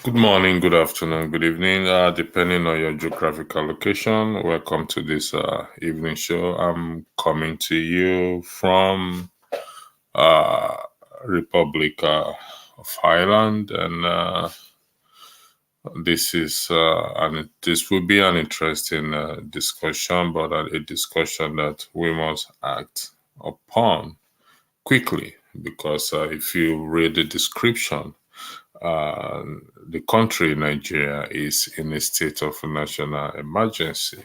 Good morning, good afternoon, good evening, depending on your geographical location. Welcome to this evening show. I'm coming to you from uh, Republic of Ireland, and this will be an interesting discussion, but a discussion that we must act upon quickly because if you read the description, uh, the country Nigeria is in a state of national emergency,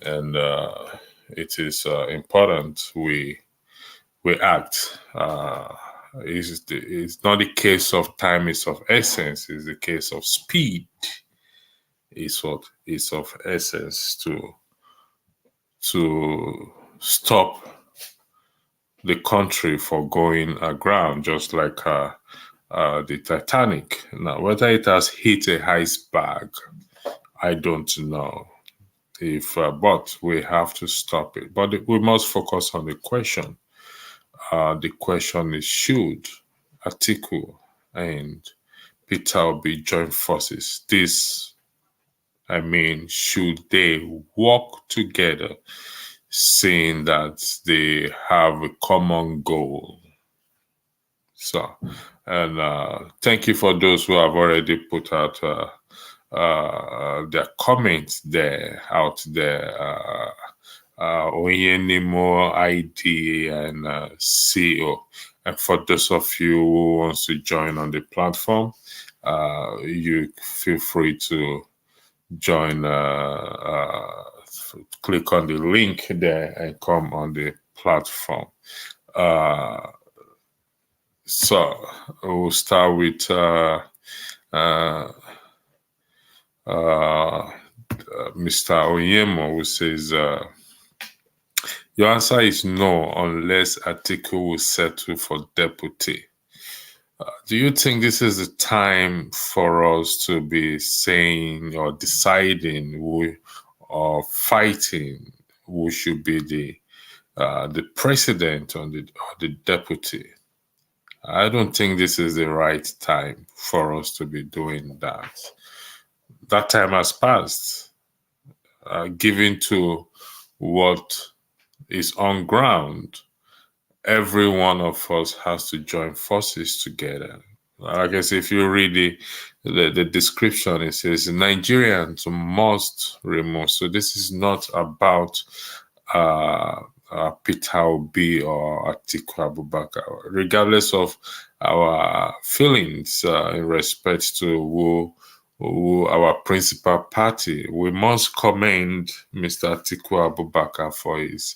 and it is important we act. It's not a case of time is of essence. It's a case of speed. Is what is of essence to stop the country for going aground, just like the Titanic. Now, whether it has hit a iceberg, I don't know. But we have to stop it. But we must focus on the question. The question is: should Atiku and Peter Obi join forces? Should they work together, seeing that they have a common goal? So, and thank you for those who have already put out their comments out there. Oyenimo ID and CEO. And for those of you who wants to join on the platform, you feel free to join. Click on the link there and come on the platform. So we'll start with Mr. Oyemo, who says, your answer is no unless Atiku will settle for deputy. Do you think this is the time for us to be saying or deciding or fighting who should be the president or the deputy? I don't think this is the right time for us to be doing that. That time has passed. Given to what is on ground, every one of us has to join forces together. I guess if you read the description, it says Nigerians must remove. So this is not about Peter Obi or Atiku Abubakar, regardless of our feelings in respect to who our principal party. We must commend Mr. Atiku Abubakar for his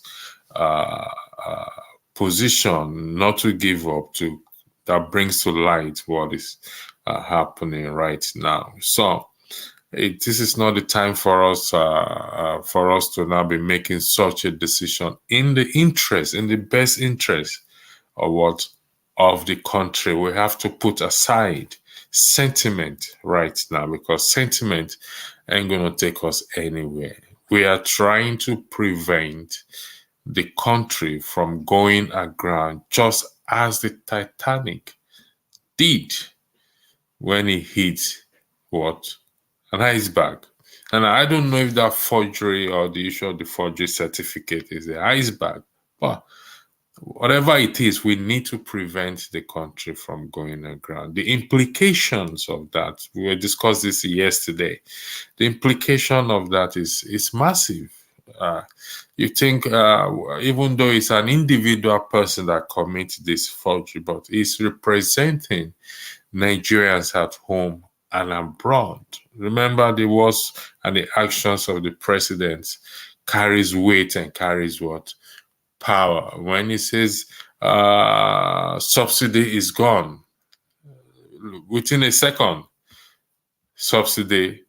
position not to give up, that brings to light what is happening right now. So this is not the time for us to now be making such a decision in the best interest of the country. We have to put aside sentiment right now, because sentiment ain't gonna take us anywhere. We are trying to prevent the country from going aground, just as the Titanic did when it hit an iceberg. And I don't know if that forgery or the issue of the forgery certificate is the iceberg, but whatever it is, we need to prevent the country from going aground. The implications of that, we discussed this yesterday. The implication of that is massive. You think, even though it's an individual person that commits this forgery, but it's representing Nigerians at home and abroad. Remember, the words and the actions of the president carries weight and carries power. When he says subsidy is gone, within a second, subsidy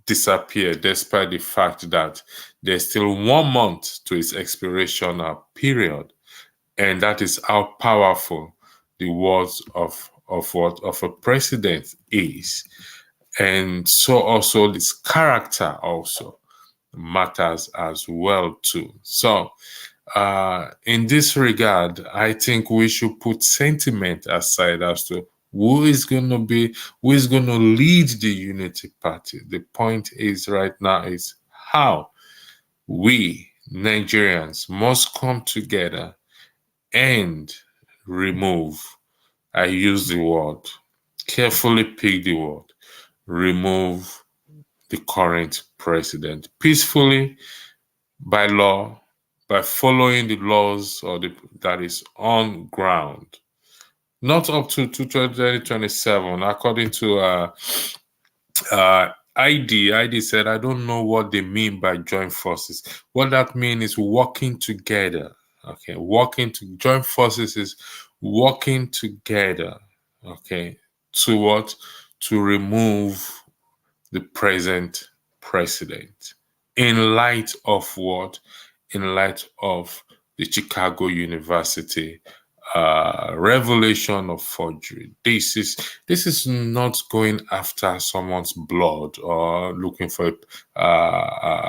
disappeared, despite the fact that there's still 1 month to its expiration period, and that is how powerful the words of a president is. And so also this character also matters as well too. So in this regard, I think we should put sentiment aside as to Who is going to lead the unity party? The point is right now is how we Nigerians must come together and remove, I use the word, carefully pick the word, remove the current president peacefully, by law, by following the laws that is on ground. Not up to 2027, according to ID said, I don't know what they mean by joint forces. What that means is working together. Okay, join forces is working together. Okay, to what? To remove the present president. In light of what? In light of the Chicago University revelation of forgery. This is not going after someone's blood or looking for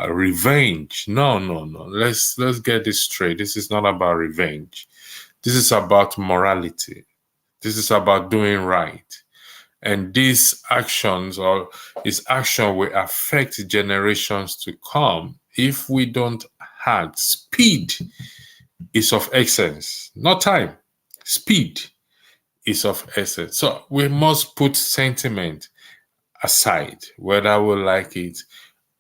revenge. No, no, no. Let's get this straight. This is not about revenge. This is about morality. This is about doing right. And these actions or this action will affect generations to come if we don't act. Speed is of essence, not time. Speed is of essence. So we must put sentiment aside, whether we like it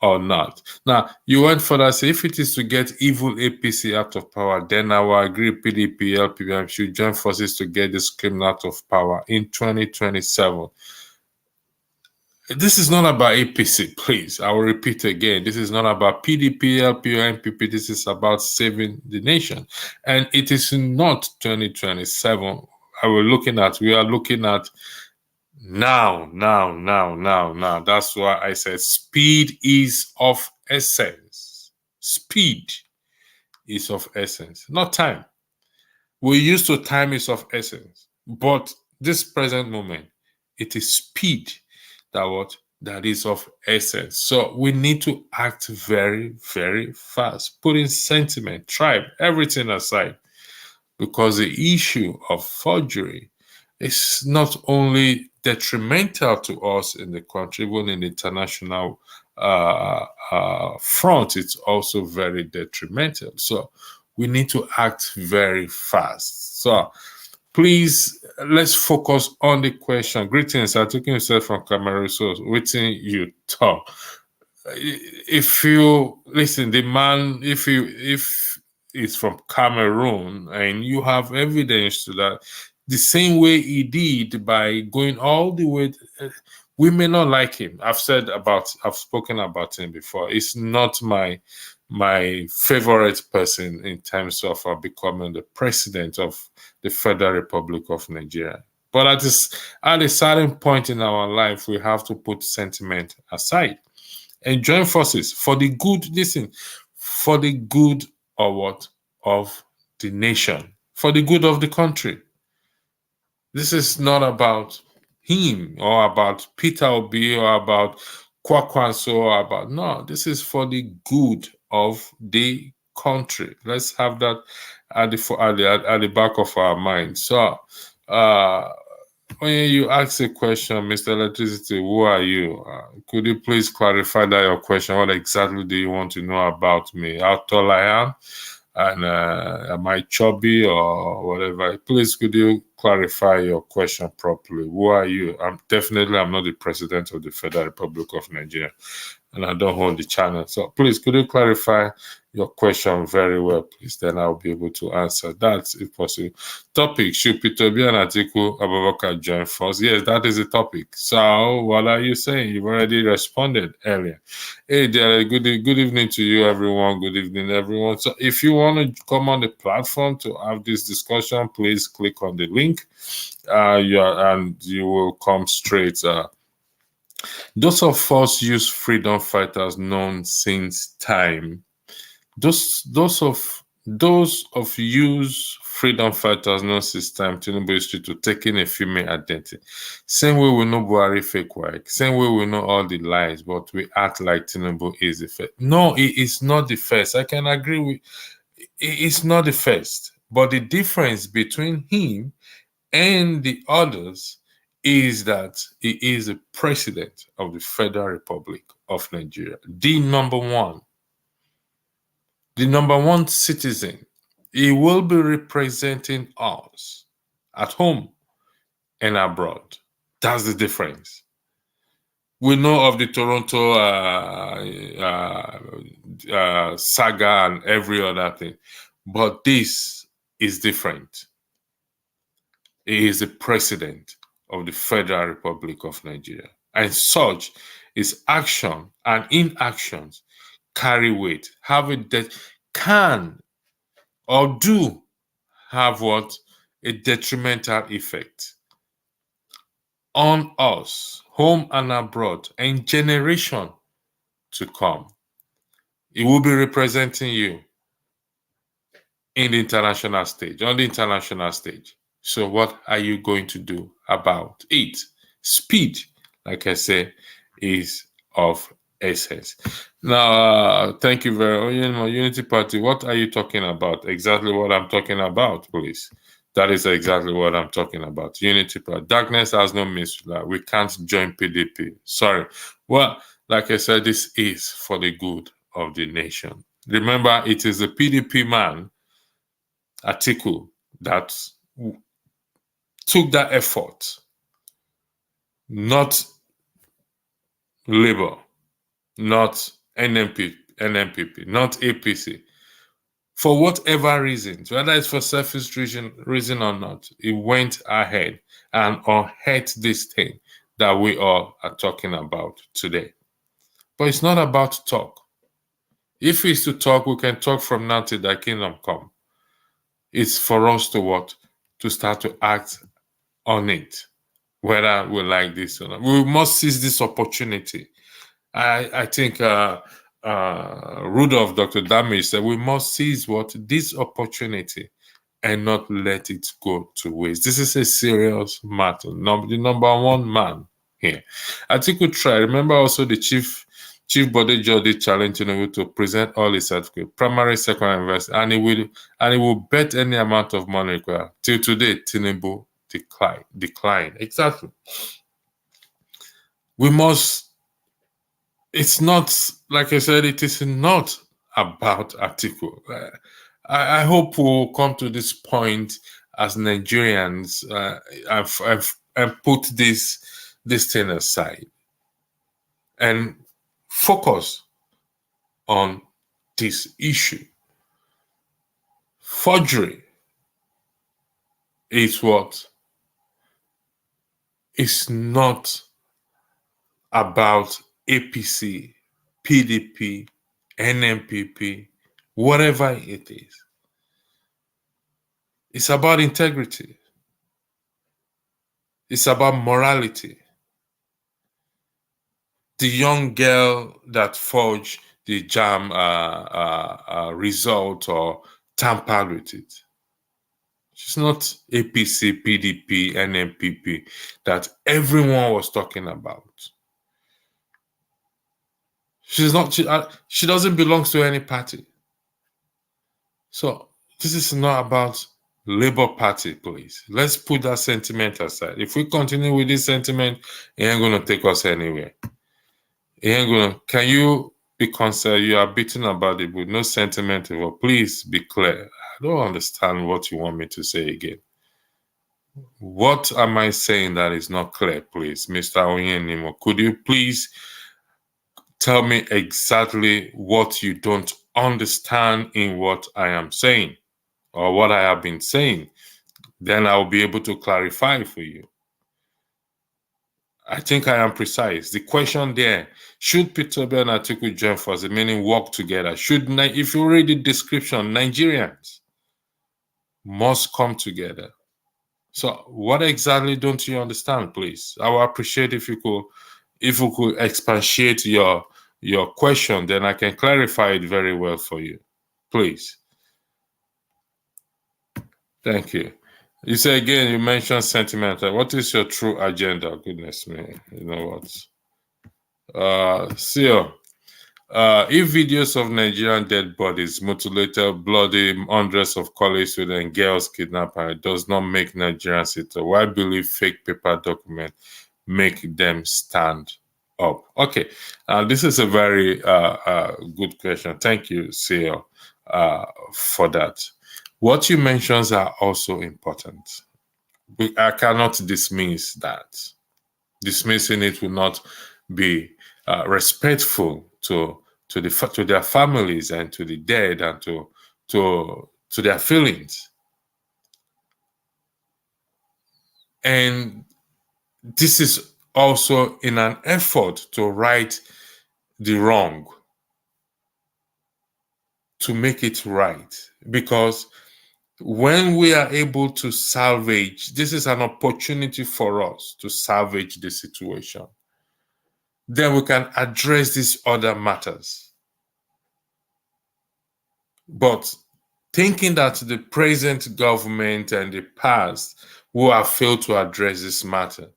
or not. Now, you went further, say if it is to get evil APC out of power, then I will agree PDP, LPM should join forces to get this criminal out of power in 2027. This is not about APC, please. I will repeat again. This is not about PDP, LPO, NPP. This is about saving the nation. And it is not 2027. We are looking at now. That's why I said speed is of essence. Speed is of essence, not time. We used to time is of essence. But this present moment, it is speed that is of essence. So we need to act very, very fast, putting sentiment, tribe, everything aside, because the issue of forgery is not only detrimental to us in the country, even in the international front, it's also very detrimental. So we need to act very fast. So please, let's focus on the question. Greetings, I took yourself from Cameroon, so waiting you talk. If you listen, the man, if it's from Cameroon and you have evidence to that, the same way he did by going all the way, we may not like him. I've spoken about him before. It's not my favorite person in terms of becoming the president of the Federal Republic of Nigeria. But at a certain point in our life, we have to put sentiment aside and join forces for the good. Listen, for the good of what? Of the nation, for the good of the country. This is not about him or about Peter Obi or about Kwakwanso or about, no, this is for the good of the country. Let's have that at the back of our mind. So, when you ask a question, Mr. Electricity, who are you? Could you please clarify that your question? What exactly do you want to know about me? How tall I am? And am I chubby or whatever? Please, could you clarify your question properly? Who are you? I'm not the president of the Federal Republic of Nigeria, and I don't hold the channel. So please, could you clarify your question very well, please? Then I'll be able to answer that if possible. Topic: should Peter Obi and Atiku Abubakar join force? Yes, that is the topic. So what are you saying? You've already responded earlier. Hey, there. Good evening to you, everyone. Good evening, everyone. So if you want to come on the platform to have this discussion, please click on the link. And you will come straight. Those of us use freedom fighters known since time. Those of use freedom fighters known since time, Tinubu history to taking a female identity. Same way we know Buhari fake work. Same way we know all the lies, but we act like Tinubu is the first. No, it is not the first. I can agree with it's not the first. But the difference between him and the others is that he is the president of the Federal Republic of Nigeria, the number one citizen. He will be representing us at home and abroad. That's the difference. We know of the Toronto saga and every other thing, but this is different. He is the president of the Federal Republic of Nigeria, and such his action and inactions carry weight, have it that can or do have what a detrimental effect on us, home and abroad, and generation to come. It will be representing you in the international stage, on the international stage. So what are you going to do about it? Speed, like I say, is of essence. Now, thank you very much. Unity Party, what are you talking about? Exactly what I'm talking about, please. That is exactly what I'm talking about. Unity Party. Darkness has no means. We can't join PDP. Sorry. Well, like I said, this is for the good of the nation. Remember, it is the PDP man, Atiku, that took that effort, not Labour, not NMPP, not APC. For whatever reasons, whether it's for selfish reason or not, it went ahead and unheard this thing that we all are talking about today. But it's not about talk. If it's to talk, we can talk from now till the kingdom come. It's for us to what? To start to act on it, whether we like this or not. We must seize this opportunity. I think Rudolph, Dr. Damage said we must seize this opportunity and not let it go to waste. This is a serious matter. The number one man here. I think we try. Remember also the Chief Body Judge challenged Tinubu to present all his certificates, primary, secondary, university, and he will bet any amount of money required. Till today, Tinubu decline. Exactly. We must. It's not, like I said, it is not about Atiku. I hope we'll come to this point as Nigerians and put this thing aside and focus on this issue. Forgery is what? It's not about APC, PDP, NMPP, whatever it is. It's about integrity. It's about morality. The young girl that forged the JAM result or tampered with it. She's not APC, PDP, NMPP that everyone was talking about. She's not. She doesn't belong to any party. So this is not about Labour Party, please. Let's put that sentiment aside. If we continue with this sentiment, it ain't gonna take us anywhere. It ain't gonna. Can you be concerned? You are beating about it with no sentiment. Well, please be clear. I don't understand what you want me to say again. What am I saying that is not clear, please, Mr. Onyenimo? Could you please tell me exactly what you don't understand in what I am saying or what I have been saying? Then I'll be able to clarify for you. I think I am precise. The question there, should Peter Obi and Atiku join forces, meaning work together? If you read the description, Nigerians must come together. So what exactly don't you understand, please? I would appreciate if you could expatiate your question, then I can clarify it very well for you. Please. Thank you. You say again, you mentioned sentimental. What is your true agenda? Goodness me. You know what? Sio, If videos of Nigerian dead bodies, mutilated, bloody, hundreds of college students, girls kidnapped, it does not make Nigerians sit up, why believe fake paper document make them stand up? Okay, this is a very good question. Thank you, CEO, for that. What you mentioned are also important. I cannot dismiss that. Dismissing it will not be respectful to their families and to the dead and to their feelings. And this is also in an effort to right the wrong, to make it right, because when we are able to salvage, this is an opportunity for us to salvage the situation. Then we can address these other matters. But thinking that the present government and the past who have failed to address this matter,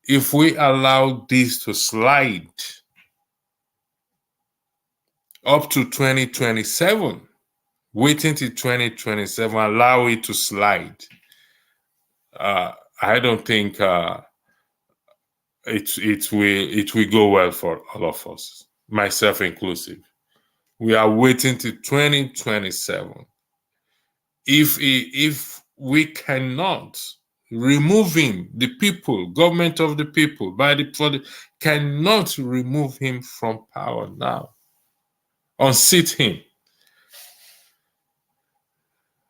if we allow this to slide up to 2027, waiting till 2027, allow it to slide, I don't think it will go well for all of us, myself inclusive. We are waiting till 2027. If we cannot remove him, the people, government of the people, cannot remove him from power now, unseat him,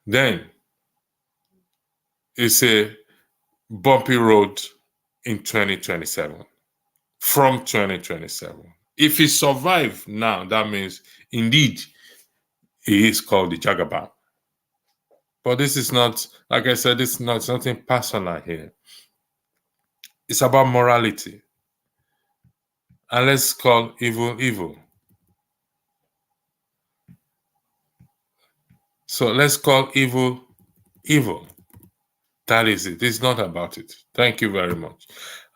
then it's a bumpy road in 2027, from 2027. If he survives now, that means indeed he is called the Jagaban. But this is not, like I said, it's nothing personal here. It's about morality. And let's call evil evil. So let's call evil evil. That is it. It's not about it. Thank you very much.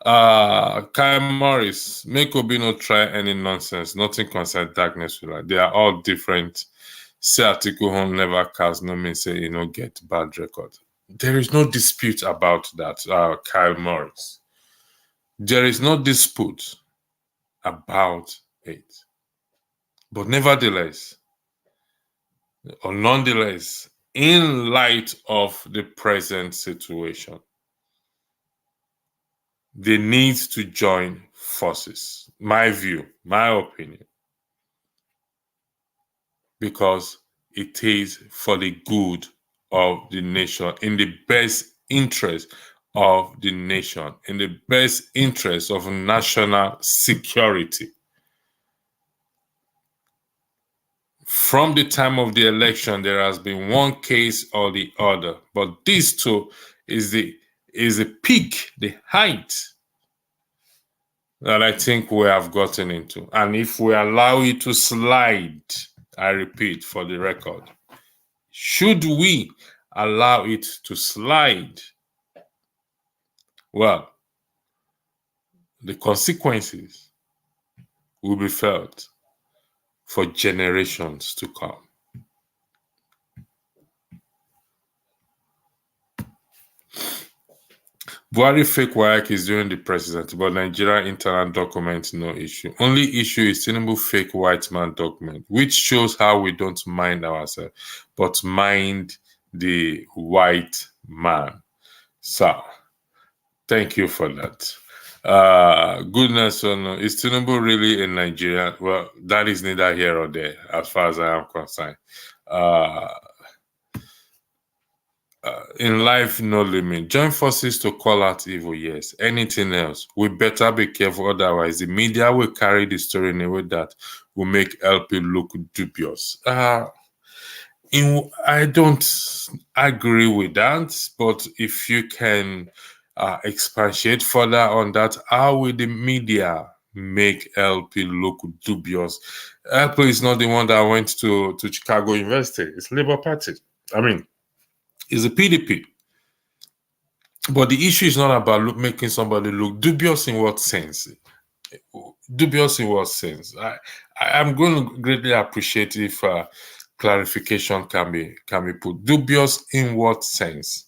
Kyle Morris, make Obi no try any nonsense. Nothing concern darkness with light. They are all different. Say Atiku home never cast, no mean say get bad record. There is no dispute about that, Kyle Morris. There is no dispute about it. But nevertheless, or nonetheless, in light of the present situation, they need to join forces. My view, my opinion, because it is for the good of the nation, in the best interest of the nation, in the best interest of national security. From the time of the election, there has been one case or the other, but this too is the peak, the height that I think we have gotten into. And if we allow it to slide, I repeat for the record, should we allow it to slide, well, the consequences will be felt for generations to come. Buhari fake WAEC is during the presidency, but Nigeria internal document no issue. Only issue is Tinubu fake white man document, which shows how we don't mind ourselves, but mind the white man. So, thank you for that. Goodness or no, is Tinubu really in Nigeria? Well, that is neither here or there, as far as I am concerned. In life, no limit. Join forces to call out evil, yes. Anything else, we better be careful, otherwise the media will carry the story in a way that will make LP look dubious. I don't agree with that, but if you can expatiate further on that, how will the media make LP look dubious? LP is not the one that went to Chicago University. It's Labour Party. I mean, it's a PDP. But the issue is not about making somebody look dubious in what sense? Dubious in what sense? I'm going to greatly appreciate if clarification can be put. Dubious in what sense?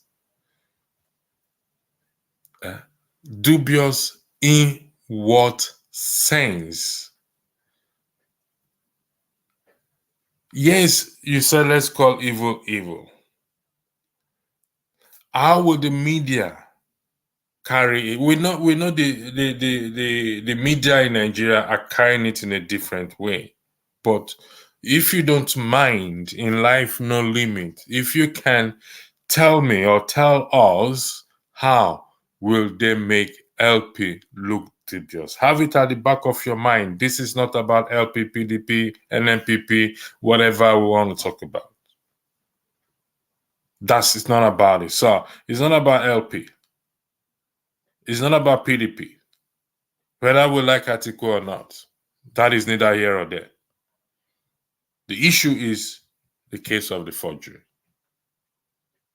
Dubious in what sense? Yes, you said let's call evil evil. How will the media carry it? We know the media in Nigeria are carrying it in a different way. But if you don't mind, in life no limit, if you can tell me or tell us how will they make LP look dubious? Have it at the back of your mind. This is not about LP, PDP, NNPP, whatever we want to talk about. It's not about it. So it's not about LP. It's not about PDP. Whether we like Atiku or not, that is neither here or there. The issue is the case of the forgery.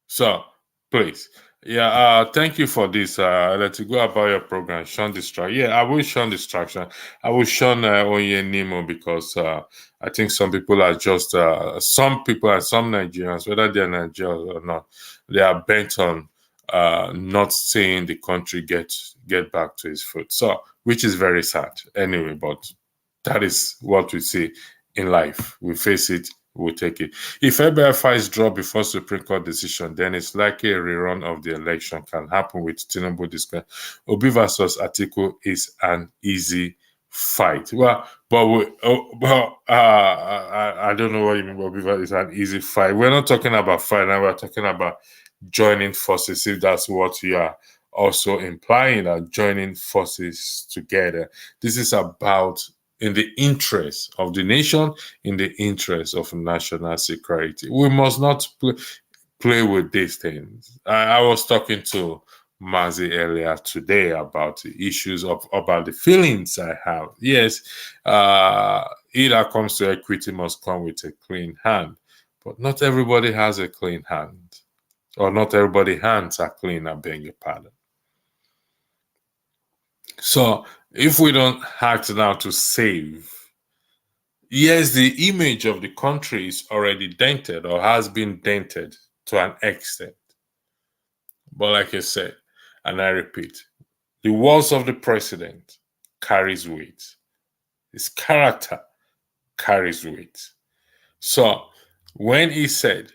So, please, thank you for this. Let's go about your program, shun distraction. Yeah, I will shun distraction. I will shun Onye Nemo because I think some people are just some people and some Nigerians, whether they're Nigerians or not, they are bent on not seeing the country get back to its foot. So, which is very sad anyway, but that is what we see in life. We face it, we'll take it. If FBFI is dropped before Supreme Court decision, then it's likely a rerun of the election can happen with Tinubu disclaimer. Obi versus Atiku is an easy fight. Well, I don't know what you mean by Obi versus an easy fight. We're not talking about fight now, we're talking about joining forces, if that's what you are also implying, that joining forces together. This is about in the interest of the nation, in the interest of national security. We must not play with these things. I was talking to Mazi earlier today about the issues about the feelings I have. Yes, either comes to equity must come with a clean hand, but not everybody has a clean hand, or not everybody's hands are clean, I beg your pardon. So if we don't act now to save, yes, the image of the country is already dented or has been dented to an extent. But like I said, and I repeat, the words of the president carries weight. His character carries weight. So when he said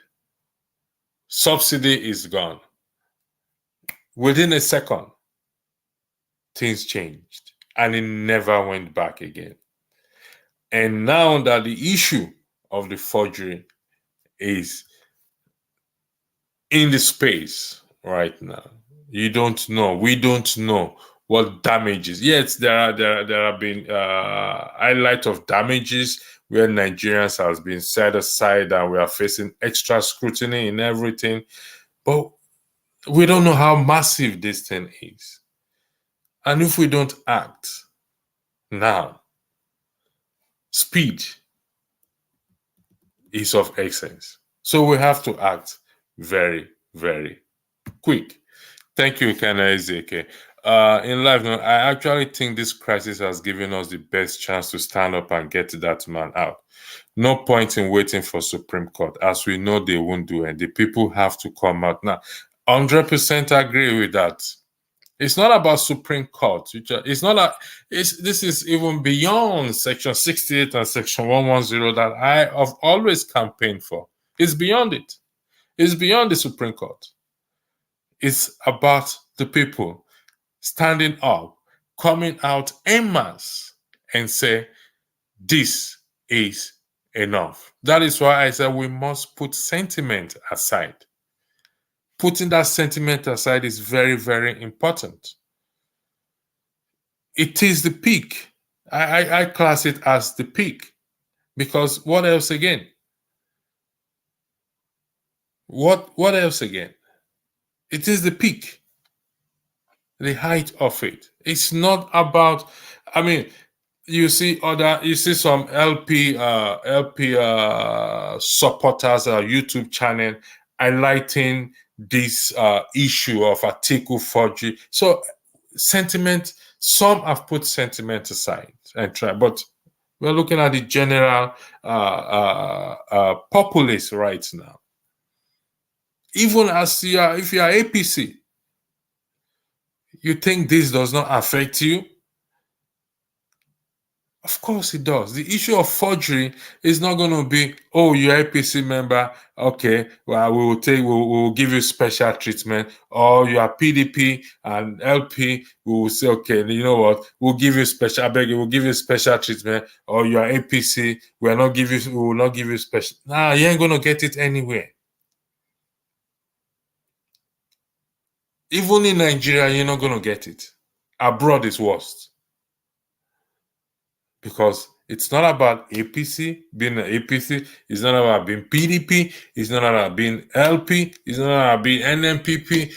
subsidy is gone, within a second, things changed and it never went back again. And now that the issue of the forgery is in the space right now, we don't know what damages. Yes, there have been highlight of damages where Nigerians has been set aside and we are facing extra scrutiny in everything, but we don't know how massive this thing is. And if we don't act now, speed is of essence. So we have to act very, very quick. Thank you, Kana Ezeke. In life, no, I actually think this crisis has given us the best chance to stand up and get that man out. No point in waiting for Supreme Court, as we know they won't do it. The people have to come out now. 100% agree with that. It's not about Supreme Court. It's not a. This is even beyond Section 68 and Section 110 that I have always campaigned for. It's beyond it. It's beyond the Supreme Court. It's about the people standing up, coming out en masse, and say, "This is enough." That is why I said we must put sentiment aside. Putting that sentiment aside is very, very important. It is the peak. I class it as the peak. Because what else again? What else again? It is the peak. The height of it. It's not about, I mean, you see some LP supporters YouTube channel highlighting this issue of Atiku forgery. So sentiment Some have put sentiment aside and try, but we're looking at the general populace right now. Even as you are, if you are APC, you think this does not affect you? Of course it does. The issue of forgery is not going to be, oh, you're APC member, okay, well, we will give you special treatment. Or you are PDP and LP, we will say, okay, you know what, we'll give you special, I beg you, we'll give you special treatment. Or you are APC, we will not give you special. Nah, you ain't going to get it anywhere. Even in Nigeria, you're not going to get it. Abroad is worst. Because it's not about APC, being an APC. It's not about being PDP. It's not about being LP. It's not about being NMPP.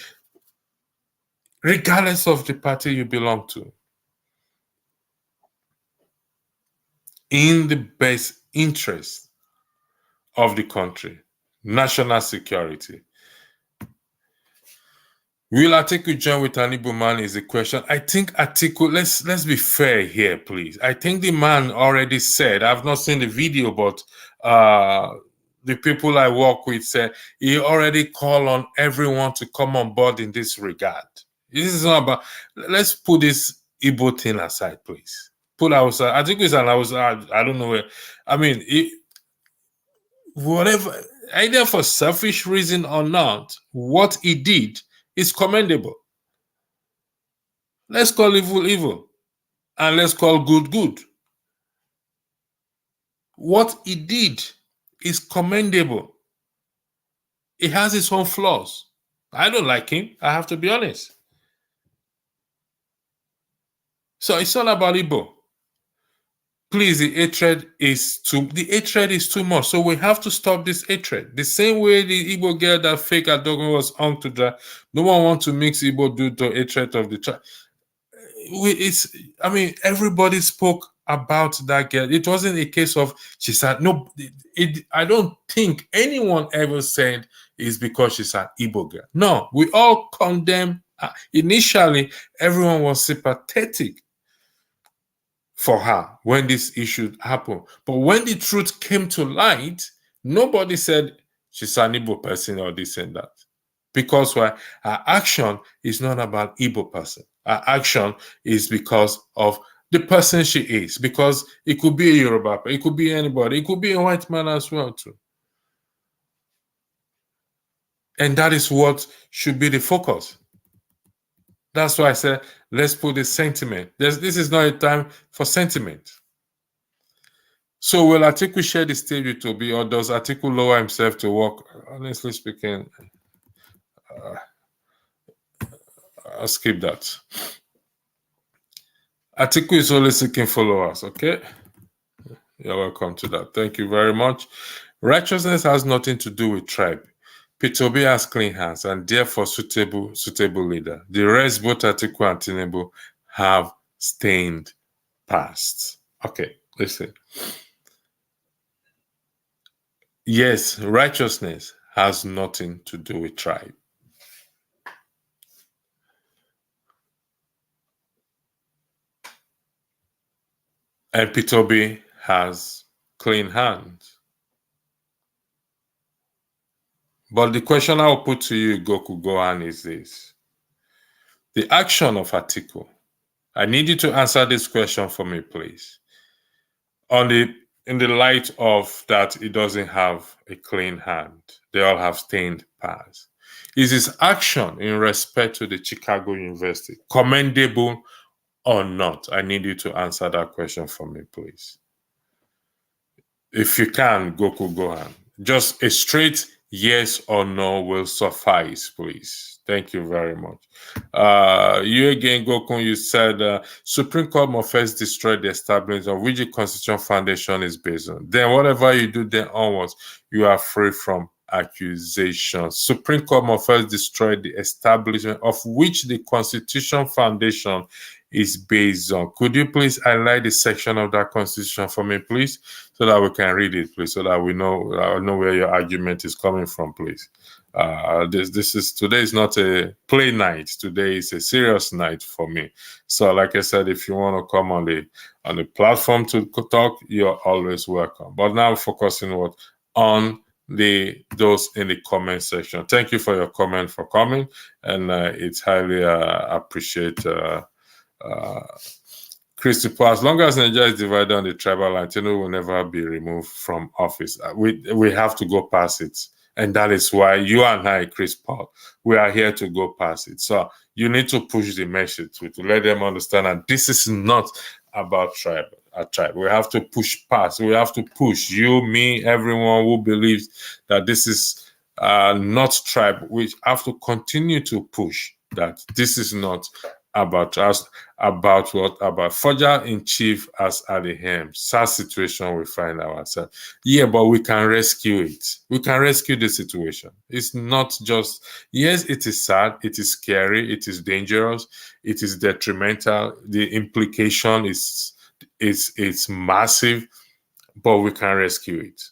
Regardless of the party you belong to. In the best interest of the country, national security. Will Atiku join with an Igbo man is the question. I think Atiku, let's be fair here, please. I think the man already said, I've not seen the video, but the people I work with said he already called on everyone to come on board in this regard. This is not about, let's put this Igbo thing aside, please. Put outside. Atiku is an outside, I don't know where. I mean, whatever, either for selfish reason or not, what he did is commendable. Let's call evil evil and let's call good good. What he did is commendable. He has his own flaws. I don't like him, I have to be honest. So it's all about Igbo. Please, the hatred is too much. So we have to stop this hatred. The same way the Igbo girl that fake Adogun was hung to dry. No one wants to mix Igbo due to hatred of the tribe. I mean, everybody spoke about that girl. It wasn't a case of she said no. I don't think anyone ever said it's because she's an Igbo girl. No, we all condemn. Initially, everyone was sympathetic for her when this issue happened. But when the truth came to light, nobody said she's an Igbo person or this and that. Because why? Her action is not about Igbo person. Her action is because of the person she is. Because it could be a Yoruba, it could be anybody, it could be a white man as well too. And that is what should be the focus. That's why I said, let's put the sentiment. This is not a time for sentiment. So will Atiku share the stage with Obi, or does Atiku lower himself to work? Honestly speaking, I'll skip that. Atiku is only seeking followers, okay? You're welcome to that. Thank you very much. Righteousness has nothing to do with tribe. Peter Obi has clean hands and therefore suitable leader. The rest, both Atiku and Tinubu, have stained past. Okay, listen. Yes, righteousness has nothing to do with tribe. And Peter Obi has clean hands. But the question I will put to you, Goku Gohan, is this. The action of Atiku. I need you to answer this question for me, please. In the light of that, he doesn't have a clean hand. They all have stained past. Is his action in respect to the Chicago University commendable or not? I need you to answer that question for me, please. If you can, Goku Gohan. Just a straight yes or no will suffice, please. Thank you very much. You again, Goku, you said Supreme Court must first destroy the establishment of which the Constitution Foundation is based on. Then whatever you do then onwards, you are free from accusations. Supreme Court must first destroy the establishment of which the Constitution Foundation is based on. Could you please highlight the section of that constitution for me, please, so that we can read it, please, so that we know where your argument is coming from, please. Today is not a play night. Today is a serious night for me. So, like I said, if you want to come on the platform to talk, you're always welcome. But now focusing on those in the comment section. Thank you for your comment for coming, and it's highly appreciate. Christopher, as long as Nigeria is divided on the tribal line, Tinubu will never be removed from office. We have to go past it. And that is why you and I, Chris Paul, we are here to go past it. So you need to push the message to let them understand that this is not about tribe. We have to push past. We have to push you, me, everyone who believes that this is not tribe. We have to continue to push that this is not about us, about Forger in chief as at the helm. Sad situation we find ourselves. Yeah, but we can rescue it. We can rescue the situation. It's not just, yes, it is sad, it is scary, it is dangerous, it is detrimental. The implication is massive, but we can rescue it.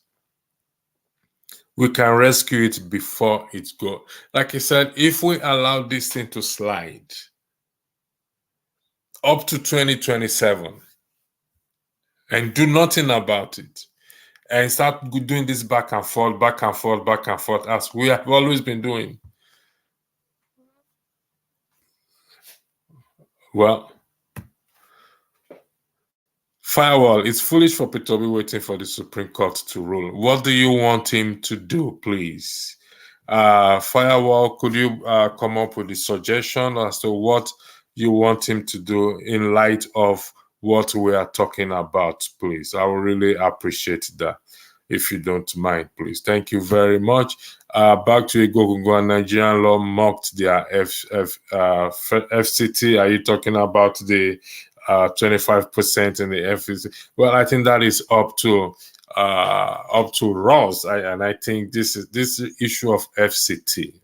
We can rescue it before it goes. Like I said, if we allow this thing to slide up to 2027 and do nothing about it and start doing this back and forth as we have always been doing, well, firewall, it's foolish for Peter to be waiting for the Supreme Court to rule. What do you want him to do, please? Firewall, could you come up with a suggestion as to what you want him to do in light of what we are talking about, please? I would really appreciate that, if you don't mind, please. Thank you very much. Back to Igogungo. Nigerian law mocked their FCT. Are you talking about the 25% in the FCT? Well, I think that is up to Ross, and I think this issue of FCT,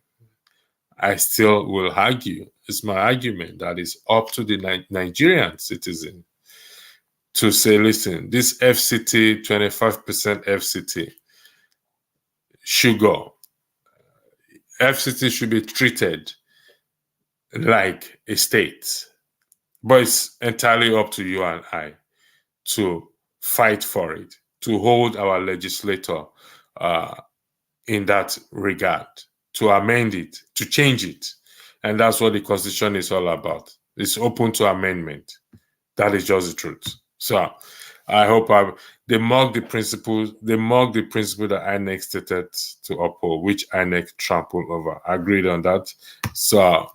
I still will argue, it's my argument that is up to the Nigerian citizen to say, listen, this FCT, 25% FCT should go. FCT should be treated like a state, but it's entirely up to you and I to fight for it, to hold our legislator in that regard, to amend it, to change it. And that's what the Constitution is all about. It's open to amendment. That is just the truth. So I hope they mock the principle that INEC stated to uphold, which INEC trampled over. Agreed on that. So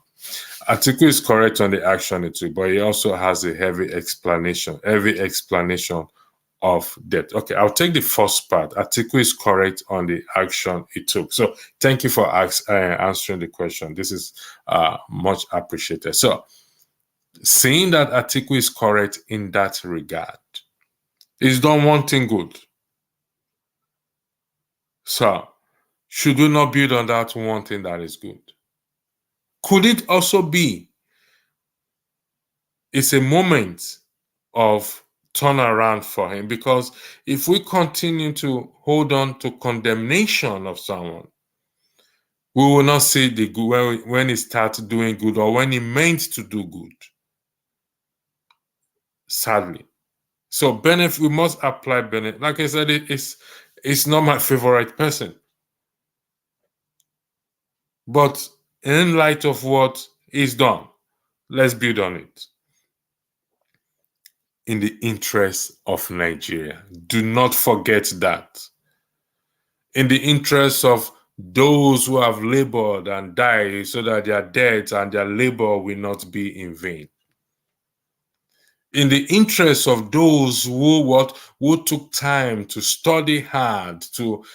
Atiku is correct on the action too, but he also has a heavy explanation of debt. Okay, I'll take the first part. Atiku is correct on the action he took. So thank you for answering the question. This is much appreciated. So seeing that Atiku is correct in that regard, he's done one thing good. So should we not build on that one thing that is good? Could it also be it's a moment of turnaround for him? Because if we continue to hold on to condemnation of someone, we will not see the good when he starts doing good or when he meant to do good. Sadly. So benefit, we must apply benefit. Like I said, it's not my favorite person. But in light of what he's done, let's build on it. In the interest of Nigeria. Do not forget that. In the interest of those who have labored and died so that their death and their labor will not be in vain. In the interest of those who took time to study hard, to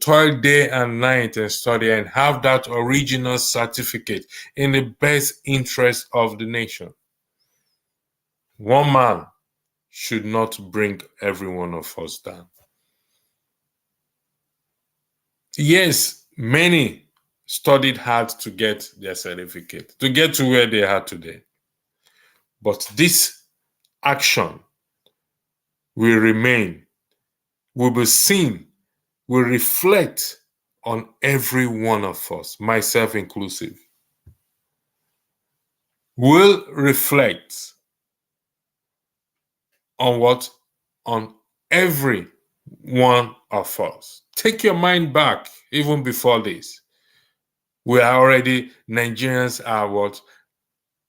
toil day and night and study and have that original certificate, in the best interest of the nation. One man should not bring every one of us down. Yes, many studied hard to get their certificate, to get to where they are today. But this action will remain, will be seen, will reflect on every one of us, myself inclusive. Will reflect on what? On every one of us. Take your mind back, even before this. We are already, Nigerians are what?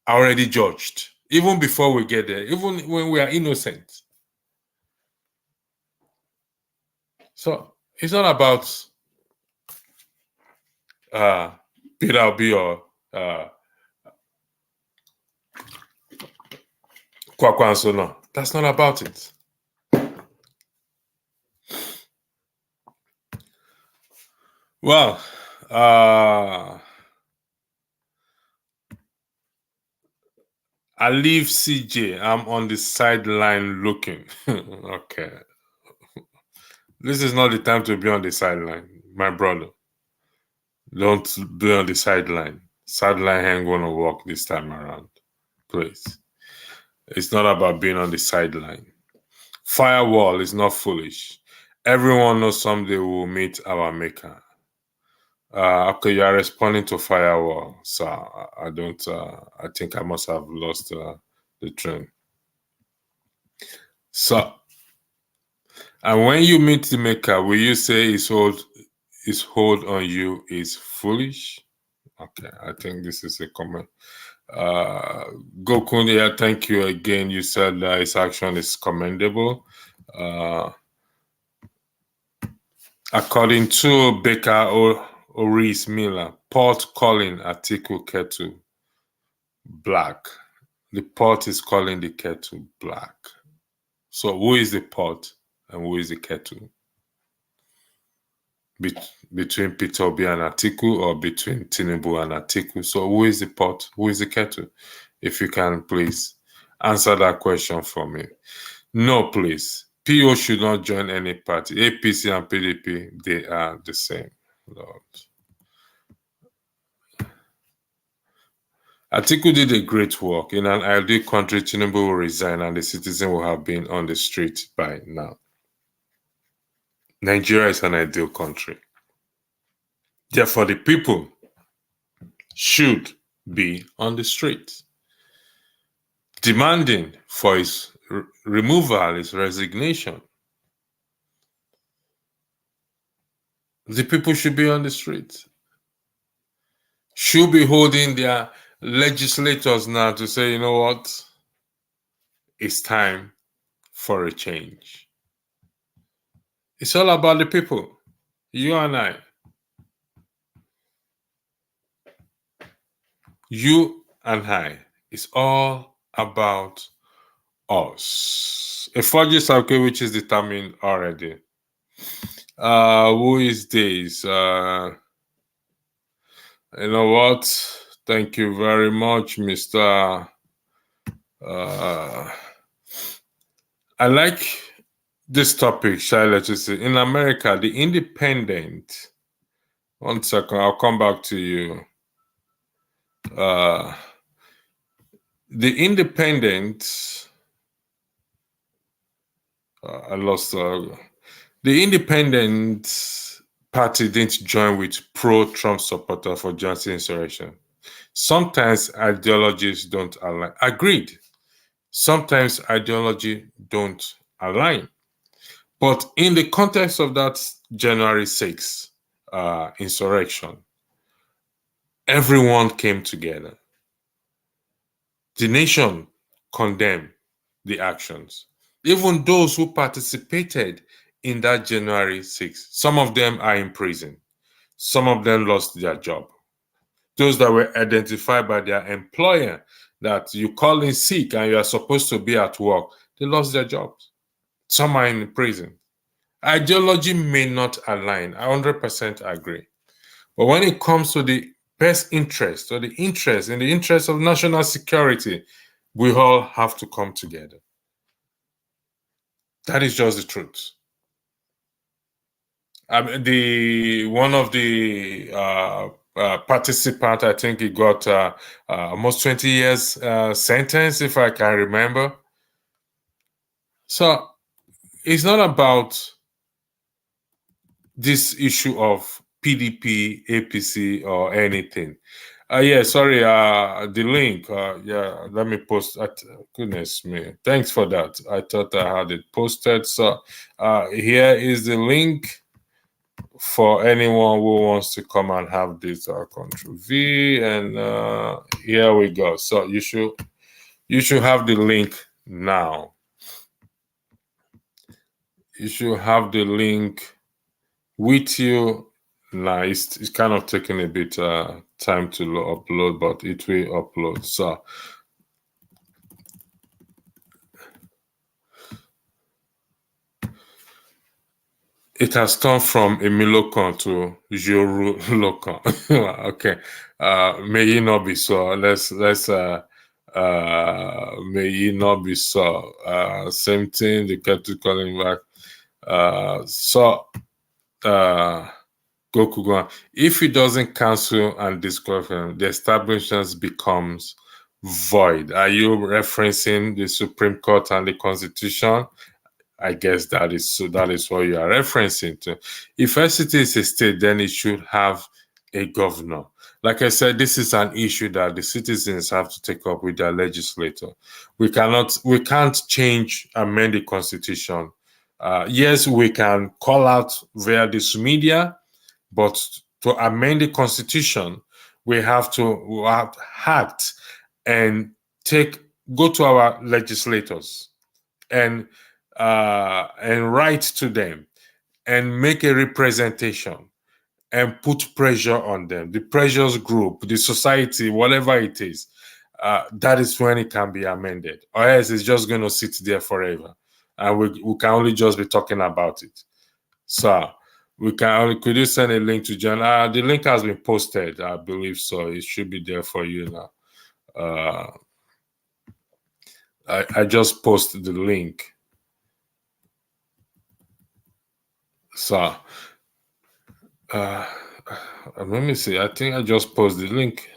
Already judged. Even before we get there, even when we are innocent. So it's not about Peter Obi or Kwakwanso. No, that's not about it. Well, I leave CJ. I'm on the sideline looking. Okay. This is not the time to be on the sideline, my brother. Don't be on the sideline. Sideline ain't gonna work this time around. Please. It's not about being on the sideline. Firewall is not foolish. Everyone knows someday we'll meet our maker. Okay, you are responding to firewall. So I don't, I think I must have lost the train. So, and when you meet the maker, will you say his hold on you is foolish? Okay, I think this is a comment. Gokunia, thank you again. You said that his action is commendable. According to Baker Oris Miller, Port calling Atiku kettle black. The pot is calling the kettle black. So who is the pot and who is the kettle? Between Peter Obi and Atiku, or between Tinubu and Atiku? So who is the pot? Who is the kettle? If you can please answer that question for me. No, please. PO should not join any party. APC and PDP, they are the same. Lord. Atiku did a great work. In an ideal country, Tinubu will resign and the citizen will have been on the street by now. Nigeria is an ideal country. Therefore, the people should be on the street, demanding for his removal, his resignation. The people should be on the street. Should be holding their legislators now to say, you know what? It's time for a change. It's all about the people. You and I. You and I. It's all about us. A Forgery circle which is determined already. Who is this? You know what? Thank you very much, Mr. I like this topic, Charlotte. In America, the independent. One second, I'll come back to you. The independent. I lost. The independent party didn't join with pro-Trump supporter for Johnson insurrection. Sometimes ideologies don't align. Agreed. Sometimes ideology don't align. But in the context of that January 6th insurrection, everyone came together. The nation condemned the actions. Even those who participated in that January 6th, some of them are in prison. Some of them lost their job. Those that were identified by their employer that you call in sick and you are supposed to be at work, they lost their jobs. Some are in prison. Ideology may not align. I 100% agree. But when it comes to the best interest or the interest in the interest of national security, we all have to come together. That is just the truth. One of the participant. I think he got almost 20 years sentence, if I can remember. So it's not about this issue of PDP, APC, or anything. Yeah, sorry, the link. Yeah, let me post. Goodness me, thanks for that. I thought I had it posted. So here is the link for anyone who wants to come and have this Control V, and here we go. So you should have the link now. You should have the link with you. Now it's kind of taking a bit time to upload, but it will upload. So it has come from Emilokan to Yoru Lokan. Okay. May he not be so. Let's may he not be so. Same thing, they kept calling back. Gokugan. If he doesn't cancel and disqualify, the establishment becomes void. Are you referencing the Supreme Court and the Constitution? I guess that is what you are referencing to. If a city is a state, then it should have a governor. Like I said, this is an issue that the citizens have to take up with their legislator. We can't amend the constitution. Yes, we can call out via this media, but to amend the constitution, we have to act and go to our legislators and write to them and make a representation and put pressure on them. The pressures group, the society, whatever it is, that is when it can be amended. Or else it's just going to sit there forever. And we can only just be talking about it. So could you send a link to John? The link has been posted, I believe, so it should be there for you now. I just posted the link. So let me see. I think I just posted the link.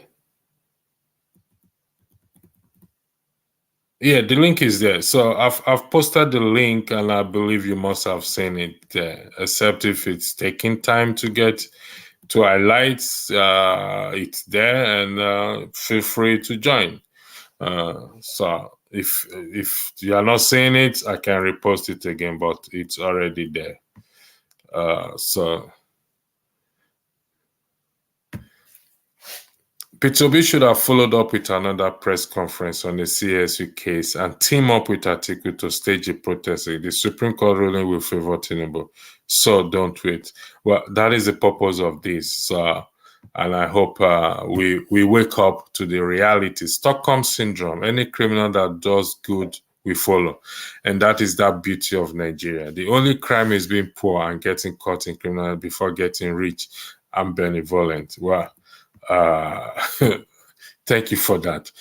Yeah, the link is there. So I've posted the link, and I believe you must have seen it there. Except if it's taking time to get to highlight, it's there, and feel free to join. So if you are not seeing it, I can repost it again, but it's already there. So P2B should have followed up with another press conference on the CSU case and team up with Atiku to stage a protest. The Supreme Court ruling will favor Tinubu. So don't wait. Well, that is the purpose of this. And I hope we wake up to the reality. Stockholm syndrome. Any criminal that does good, we follow. And that is that beauty of Nigeria. The only crime is being poor and getting caught in criminal before getting rich and benevolent. Well, thank you for that.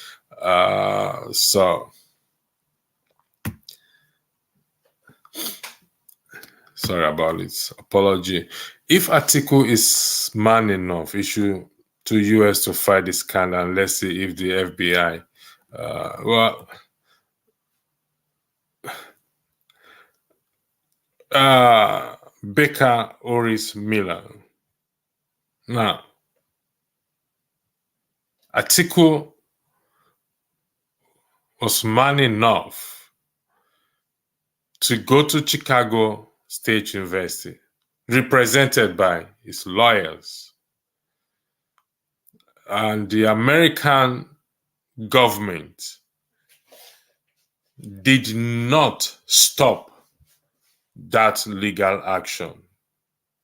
Sorry about it. Apology. If Atiku is man enough, issue to US to fight the scandal, and let's see if the FBI. Baker Oris Miller. Now, Atiku was man enough to go to Chicago State University, represented by his lawyers. And the American government did not stop that legal action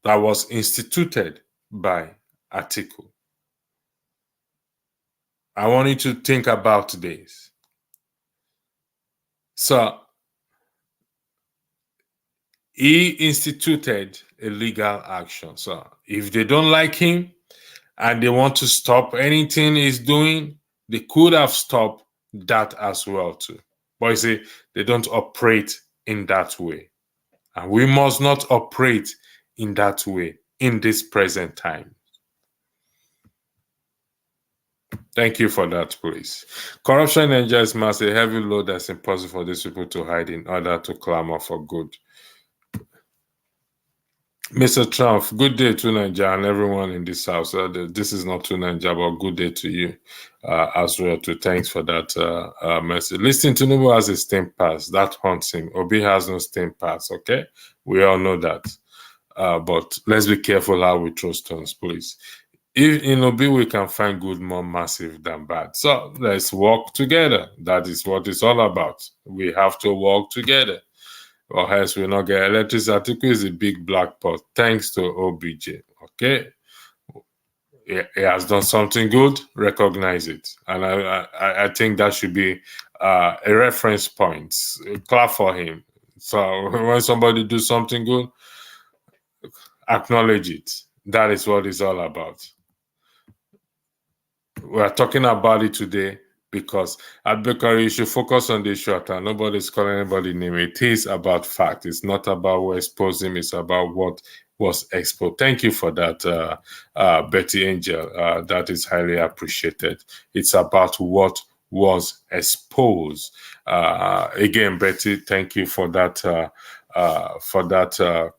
that was instituted by Atiku. I want you to think about this. So, he instituted a legal action. So, if they don't like him and they want to stop anything he's doing, they could have stopped that as well too. But you see, they don't operate in that way. And we must not operate in that way in this present time. Thank you for that, please. Corruption in Nigeria is massive, a heavy load that's impossible for these people to hide in order to clamor for good. Mr. Trump, good day to Nigeria and everyone in this house. This is not to Nigeria, but good day to you as well. Too. Thanks for that message. Listen, Tinubu has a stamp pass. That haunts him. Obi has no stamp pass, okay? We all know that. But let's be careful how we throw stones, please. If in Obi we can find good more massive than bad. So let's work together. That is what it's all about. We have to work together, or else we'll not get electricity. Atiku is a big black pot, thanks to OBJ. Okay, he has done something good. Recognize it, and I think that should be a reference point. Clap for him. So when somebody do something good, acknowledge it. That is what it's all about. We are talking about it today because at Bakery, you should focus on the short term. Nobody's calling anybody name. It is about fact. It's not about who exposed him. It's about what was exposed. Thank you for that, Betty Angel. That is highly appreciated. It's about what was exposed. Again, Betty, thank you for that.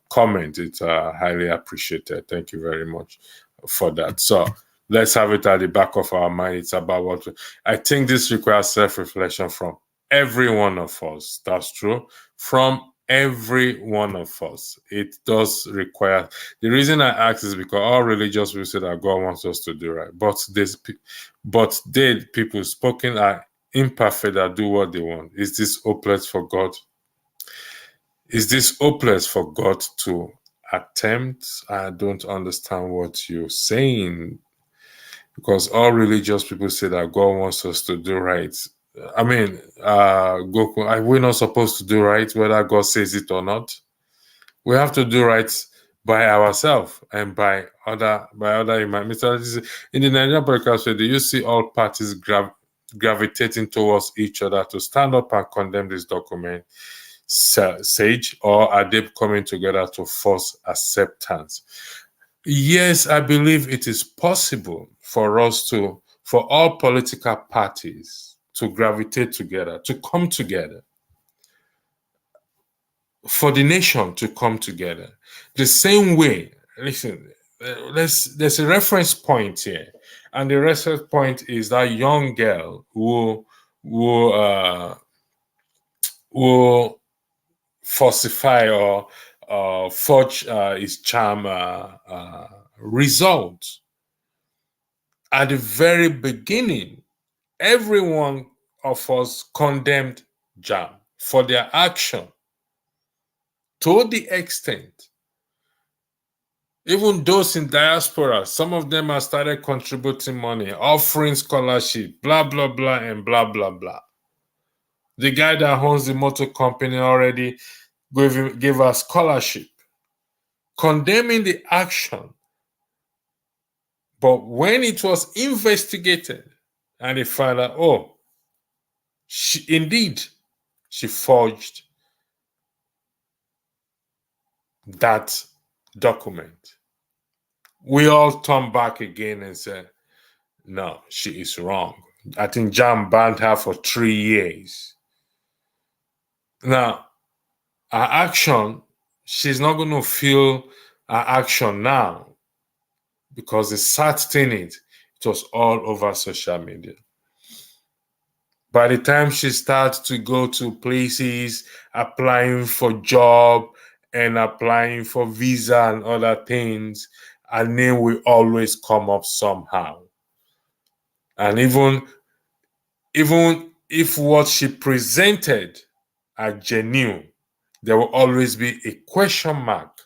Comment. It's highly appreciated. Thank you very much for that. So let's have it at the back of our mind. It's about what I think this requires self-reflection from every one of us. That's true. From every one of us. It does require. The reason I ask is because all religious people say that God wants us to do right. But people spoken are imperfect that do what they want. Is this hopeless for God? Is this hopeless for God to attempt? I don't understand what you're saying. Because all religious people say that God wants us to do right. I mean, Goku, are we not supposed to do right whether God says it or not? We have to do right by ourselves and by other human. In the Nigerian podcast, do you see all parties gravitating towards each other to stand up and condemn this document, Sage, or are they coming together to force acceptance? Yes, I believe it is possible for all political parties to gravitate together, to come together, for the nation to come together. The same way, listen, there's a reference point here, and the reference point is that young girl who falsify or forge his charm result. At the very beginning, every one of us condemned JAM for their action to the extent, even those in diaspora, some of them have started contributing money, offering scholarship, blah, blah, blah, and blah, blah, blah. The guy that owns the motor company already gave us scholarship, condemning the action. But when it was investigated and they found out, oh, she forged that document, we all turned back again and said, no, she is wrong. I think JAM banned her for 3 years. Now, her action, she's not going to feel her action now because the sad thing is, it was all over social media. By the time she starts to go to places, applying for job and applying for visa and other things, her name will always come up somehow. And even if what she presented are genuine, there will always be a question mark.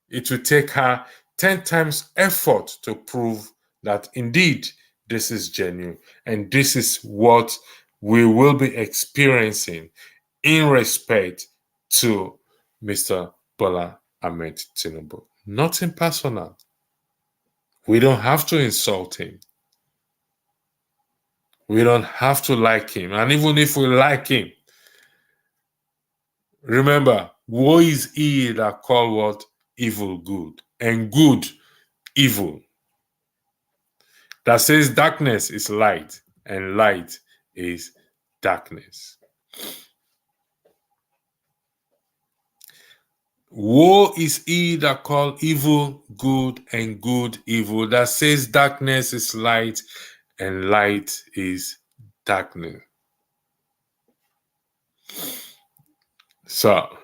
It will take her 10 times effort to prove that indeed this is genuine. And this is what we will be experiencing in respect to Mr. Bola Ahmed Tinubu. Nothing personal. We don't have to insult him. We don't have to like him. And even if we like him, remember, woe is he that call what evil good and good evil. that says darkness is light and light is darkness. Woe is he that call evil good and good evil, that says darkness is light and light is darkness. So,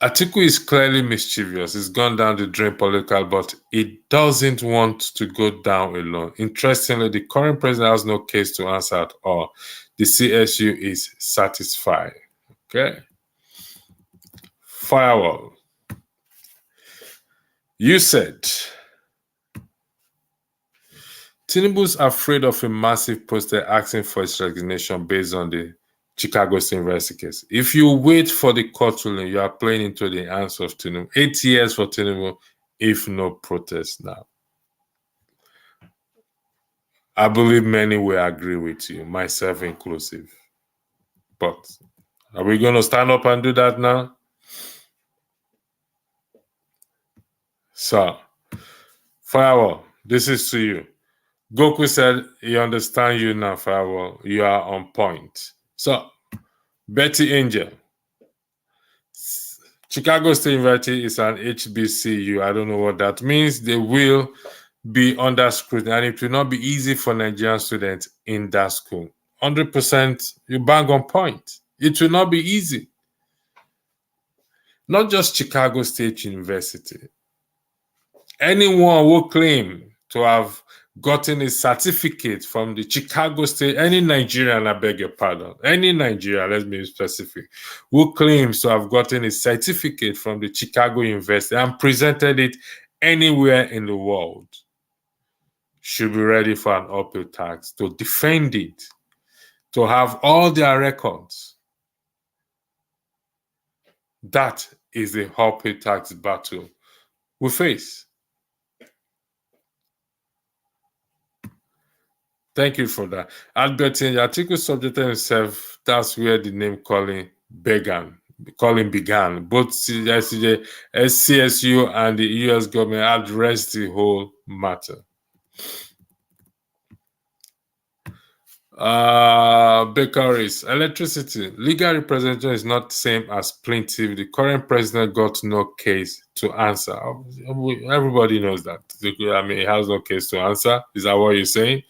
Atiku is clearly mischievous. He's gone down the drain political, but he doesn't want to go down alone. Interestingly, the current president has no case to answer at all. The CSU is satisfied. Okay. Firewall. You said Tinubu's afraid of a massive protest asking for his resignation based on the Chicago State University case. If you wait for the court ruling, you are playing into the hands of Tinubu. 8 years for Tinubu, if no protest now. I believe many will agree with you, myself inclusive. But are we going to stand up and do that now? So, Firewall, this is to you. Goku said he understands you now, Firewall. You are on point. So, Betty Angel. Chicago State University is an HBCU. I don't know what that means. They will be under scrutiny, and it will not be easy for Nigerian students in that school. 100%, you bang on point. It will not be easy. Not just Chicago State University. Anyone who claim to have gotten a certificate from the Chicago State, any Nigerian, I beg your pardon, any Nigerian, let's be specific, who claims to have gotten a certificate from the Chicago University and presented it anywhere in the world should be ready for an uphill task to defend it, to have all their records. That is the uphill task battle we face. Thank you for that. Albertine, the article subjected himself, that's where the name calling began. Both CSU and the US government addressed the whole matter. Bakeries, electricity. Legal representation is not the same as plaintiff. The current president got no case to answer. Everybody knows that. I mean, he has no case to answer. Is that what you're saying?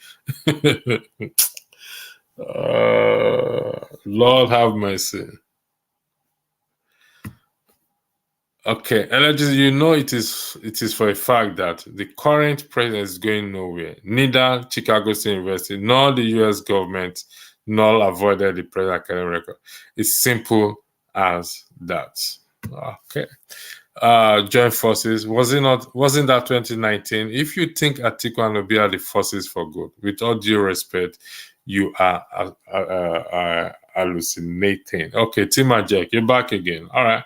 Lord have mercy. Okay, electricity, you know it is for a fact that the current president is going nowhere. Neither Chicago State University nor the US government null avoided the president academic record. It's simple as that. Okay. Joint forces. Wasn't that 2019? If you think Atiku and Obi are the forces for good, with all due respect, you are hallucinating. Okay, Tima Jack, you're back again. All right.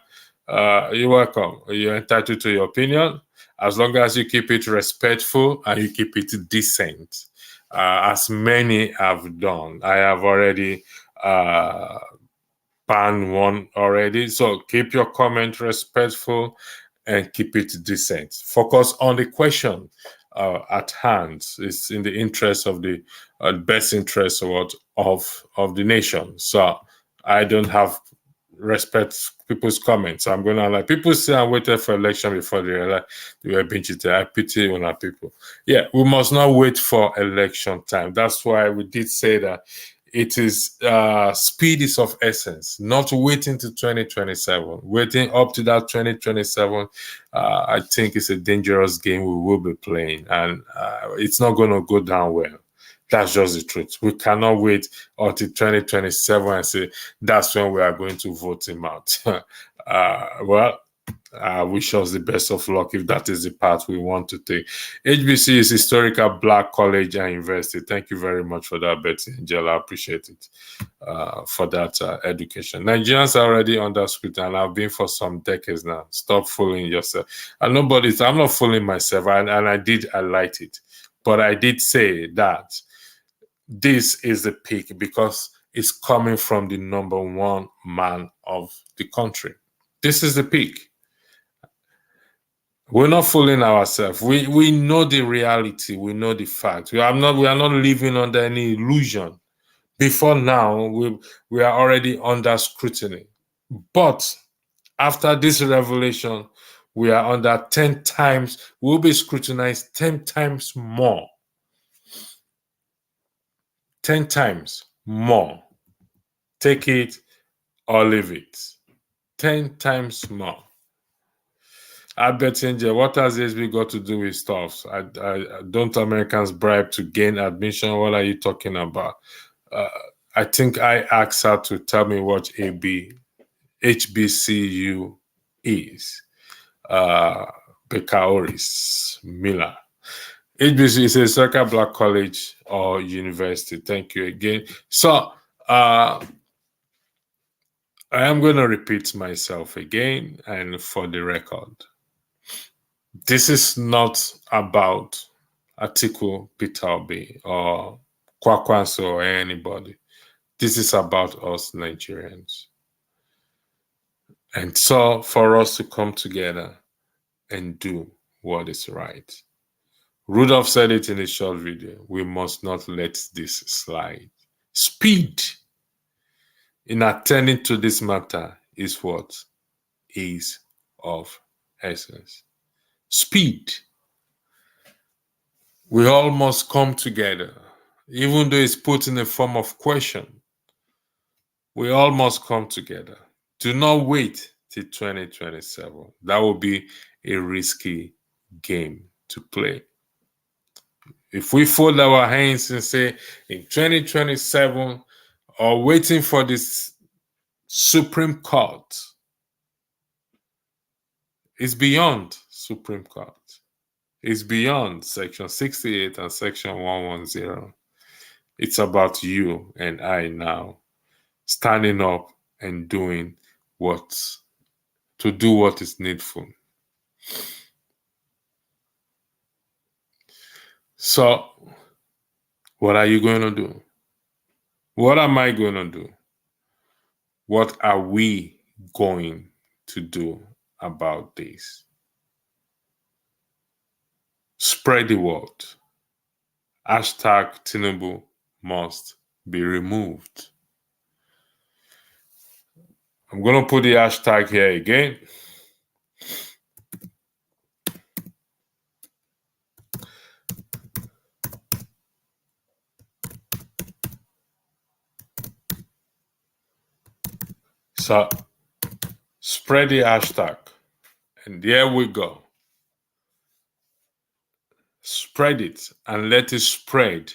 You're welcome. You're entitled to your opinion as long as you keep it respectful and you keep it decent, as many have done. I have already banned one already. So keep your comment respectful and keep it decent. Focus on the question at hand. It's in the interest of the best interest of the nation. So I don't have respect people's comments. I'm gonna like people say I waited for election before they realize they were being cheated. I pity on our people. Yeah, we must not wait for election time. That's why we did say that it is speed is of essence, not waiting to 2027. Waiting up to that 2027, I think it's a dangerous game we will be playing, and it's not going to go down well. That's just the truth. We cannot wait until 2027 and say that's when we are going to vote him out. I wish us the best of luck if that is the path we want to take. HBC is Historical Black College and University. Thank you very much for that, Betty Angela. I appreciate it for that education. Nigerians are already under scrutiny and have been for some decades now. Stop fooling yourself. And I'm not fooling myself, and I did highlight it. But I did say that this is the peak because it's coming from the number one man of the country. This is the peak. We're not fooling ourselves. We know the reality. We know the fact. We are not living under any illusion. Before now, we are already under scrutiny. But after this revelation, we are under 10 times, we'll be scrutinized 10 times more. 10 times more. Take it or leave it. 10 times more. I bet Angel, what has HB got to do with stuff? Don't Americans bribe to gain admission? What are you talking about? I think I asked her to tell me what HBCU is. Bekaoris Miller. HBCU is a Circle Black College or University. Thank you again. So, I am going to repeat myself again, and for the record, this is not about Atiku, Peter Obi, or Kwakwanso or anybody. This is about us Nigerians. And so for us to come together and do what is right. Rudolph said it in a short video. We must not let this slide. Speed in attending to this matter is what is of essence. Speed. We all must come together, even though it's put in the form of question. We all must come together. Do not wait till 2027. That will be a risky game to play. If we fold our hands and say in 2027 or waiting for this Supreme Court, it's beyond Supreme Court. It's beyond Section 68 and Section 110. It's about you and I now standing up and doing what is needful. So, what are you going to do? What am I going to do? What are we going to do about this? Spread the word. Hashtag Tinubu must be removed. I'm going to put the hashtag here again. So, spread the hashtag. And there we go. Spread it and let it spread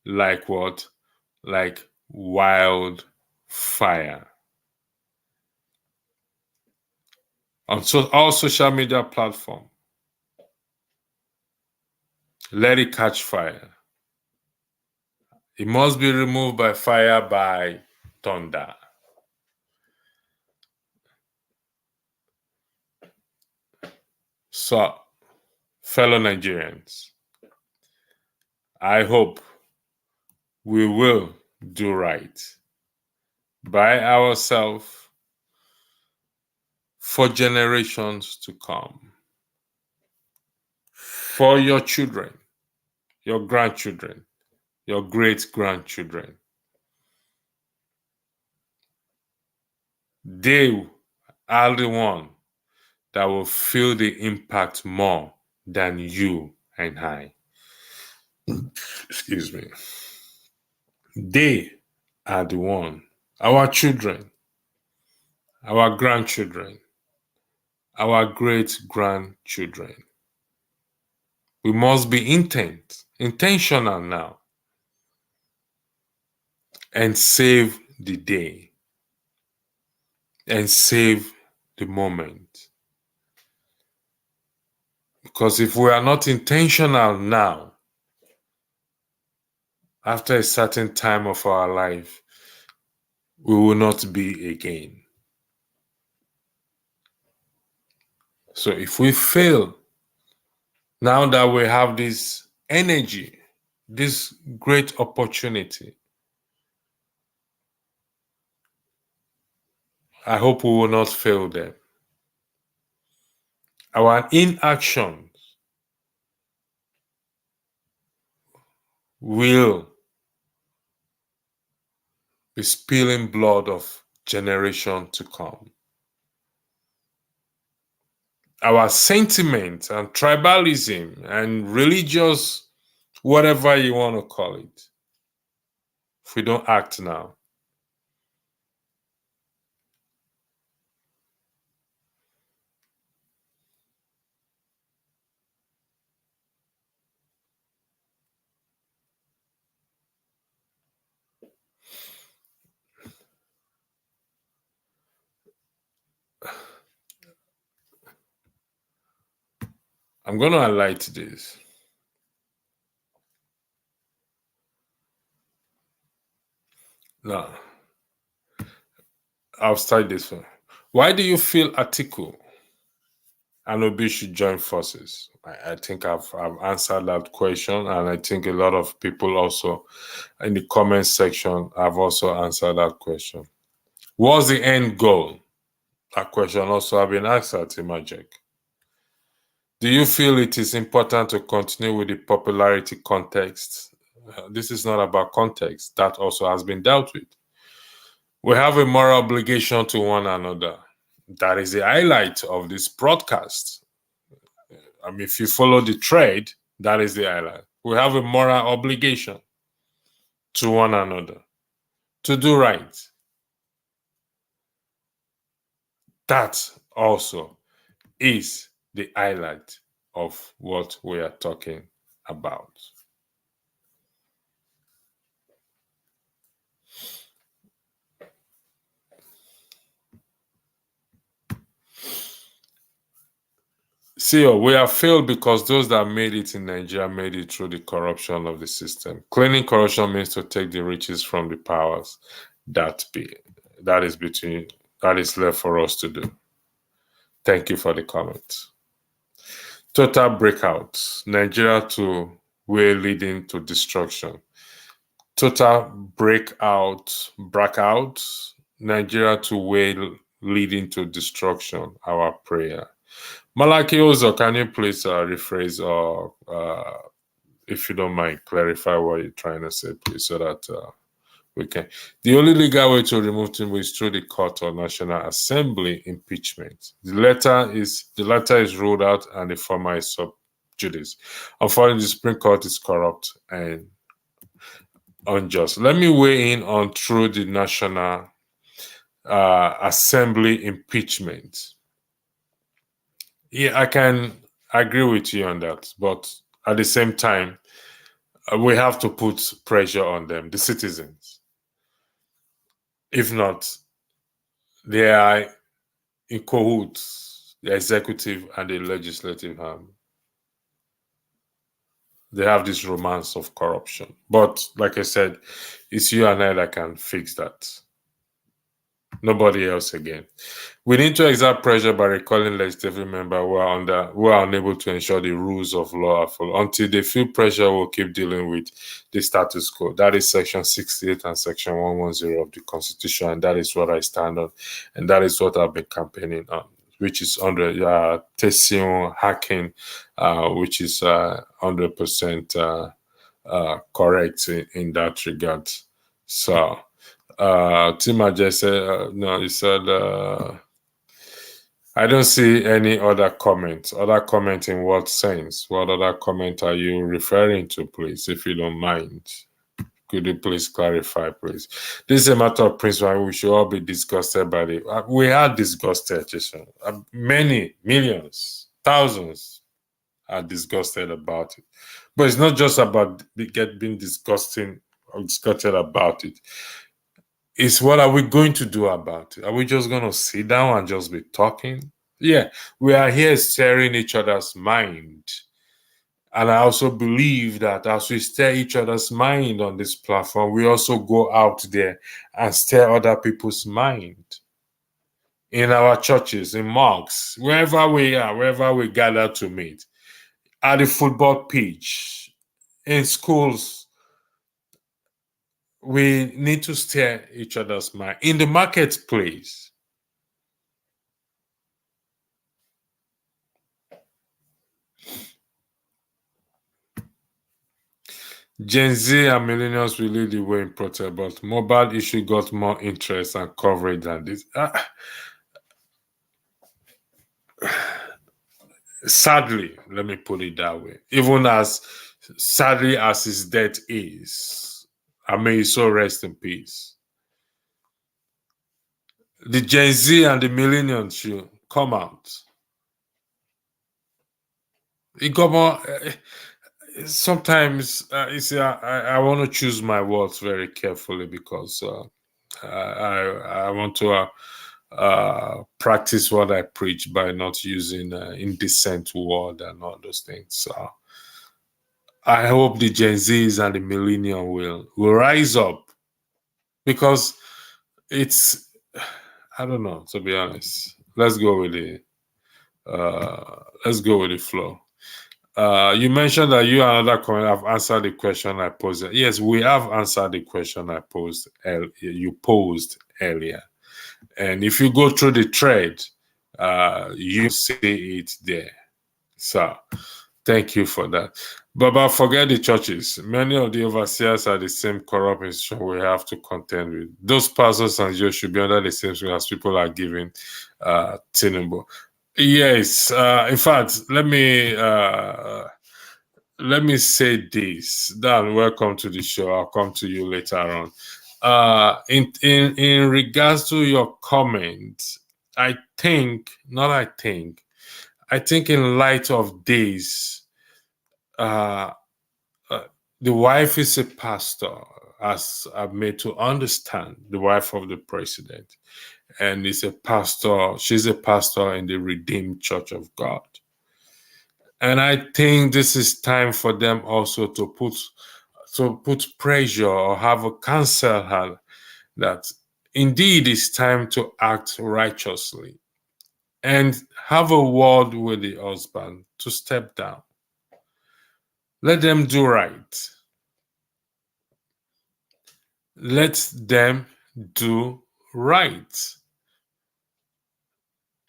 like what? Like wildfire. On all social media platforms. Let it catch fire. It must be removed by fire, by thunder. So, fellow Nigerians, I hope we will do right by ourselves for generations to come, for your children, your grandchildren, your great-grandchildren. They are the one that will feel the impact more than you and I. Excuse me. They are the one, our children, our grandchildren, our great-grandchildren. We must be intentional now, and save the day and save the moment. Because if we are not intentional now, after a certain time of our life, we will not be again. So if we fail, now that we have this energy, this great opportunity, I hope we will not fail them. Our inaction will be spilling blood of generation to come. Our sentiment and tribalism and religious, whatever you want to call it, if we don't act now, I'm going to highlight this. Now, I'll start this one. Why do you feel Atiku and Obi should join forces? I think I've answered that question, and I think a lot of people also in the comment section have also answered that question. What's the end goal? That question also have been asked at Imajek. Do you feel it is important to continue with the popularity context? This is not about context. That also has been dealt with. We have a moral obligation to one another. That is the highlight of this broadcast. I mean, if you follow the trade, that is the highlight. We have a moral obligation to one another to do right. That also is the highlight of what we are talking about. See, we have failed because those that made it in Nigeria made it through the corruption of the system. Cleaning corruption means to take the riches from the powers that is left for us to do. Thank you for the comment. Total breakout. Nigeria to way leading to destruction. Total breakout. Nigeria to way leading to destruction. Our prayer. Malaki Ozo, can you please rephrase or, if you don't mind, clarify what you're trying to say, please, so that we can. The only legal way to remove Tinubu is through the court or National Assembly impeachment. The letter is ruled out and the former is sub judice. Unfortunately, the Supreme Court is corrupt and unjust. Let me weigh in on through the National Assembly impeachment. Yeah, I can agree with you on that, but at the same time, we have to put pressure on them, the citizens. If not, they are in cahoots, the executive and the legislative arm. They have this romance of corruption. But like I said, it's you and I that can fix that. Nobody else again. We need to exert pressure by recalling legislative members who are unable to ensure the rules of law are followed. Until they feel pressure, we'll keep dealing with the status quo. That is Section 68 and Section 110 of the Constitution, and that is what I stand on, and that is what I've been campaigning on, which is under Tession hacking, which is 100% correct in that regard. So. Timaje said, no, he said, I don't see any other comments. Other comment in what sense? What other comment are you referring to, please, if you don't mind? Could you please clarify, please? This is a matter of principle. We should all be disgusted by it. We are disgusted, Jason. Many, millions, thousands are disgusted about it. But it's not just about being disgusted about it. Is what are we going to do about it? Are we just going to sit down and just be talking? Yeah, we are here stirring each other's mind. And I also believe that as we stir each other's mind on this platform, we also go out there and stir other people's mind. In our churches, in mosques, wherever we are, wherever we gather to meet, at the football pitch, in schools, we need to stir each other's mind. In the marketplace, Gen Z and millennials will lead the way in protest, but mobile issue got more interest and coverage than this. Sadly, let me put it that way. Even as sadly as his death is, I may so rest in peace. The Gen Z and the millennials should come out. It got more. Sometimes you see, I want to choose my words very carefully because I want to practice what I preach by not using indecent word and all those things. So I hope the Gen Zs and the millennial will rise up because it's I don't know, to be honest. Let's go with the flow. You mentioned that you and other comment have answered the question I posed. Yes, we have answered the question I posed. You posed earlier, and if you go through the thread, you see it there. So, thank you for that. But forget the churches. Many of the overseers are the same corrupt institution we have to contend with. Those pastors and Jews should be under the same school as people are giving Tinubu. Yes. In fact, let me say this. Dan, welcome to the show. I'll come to you later on. In regards to your comment, I think, not I think, I think in light of this, uh, the wife is a pastor, as I've made to understand, the wife of the president, and is a pastor. She's a pastor in the Redeemed Church of God. And I think this is time for them also to put pressure or have a counsel her that indeed it's time to act righteously and have a word with the husband to step down. Let them do right. Let them do right.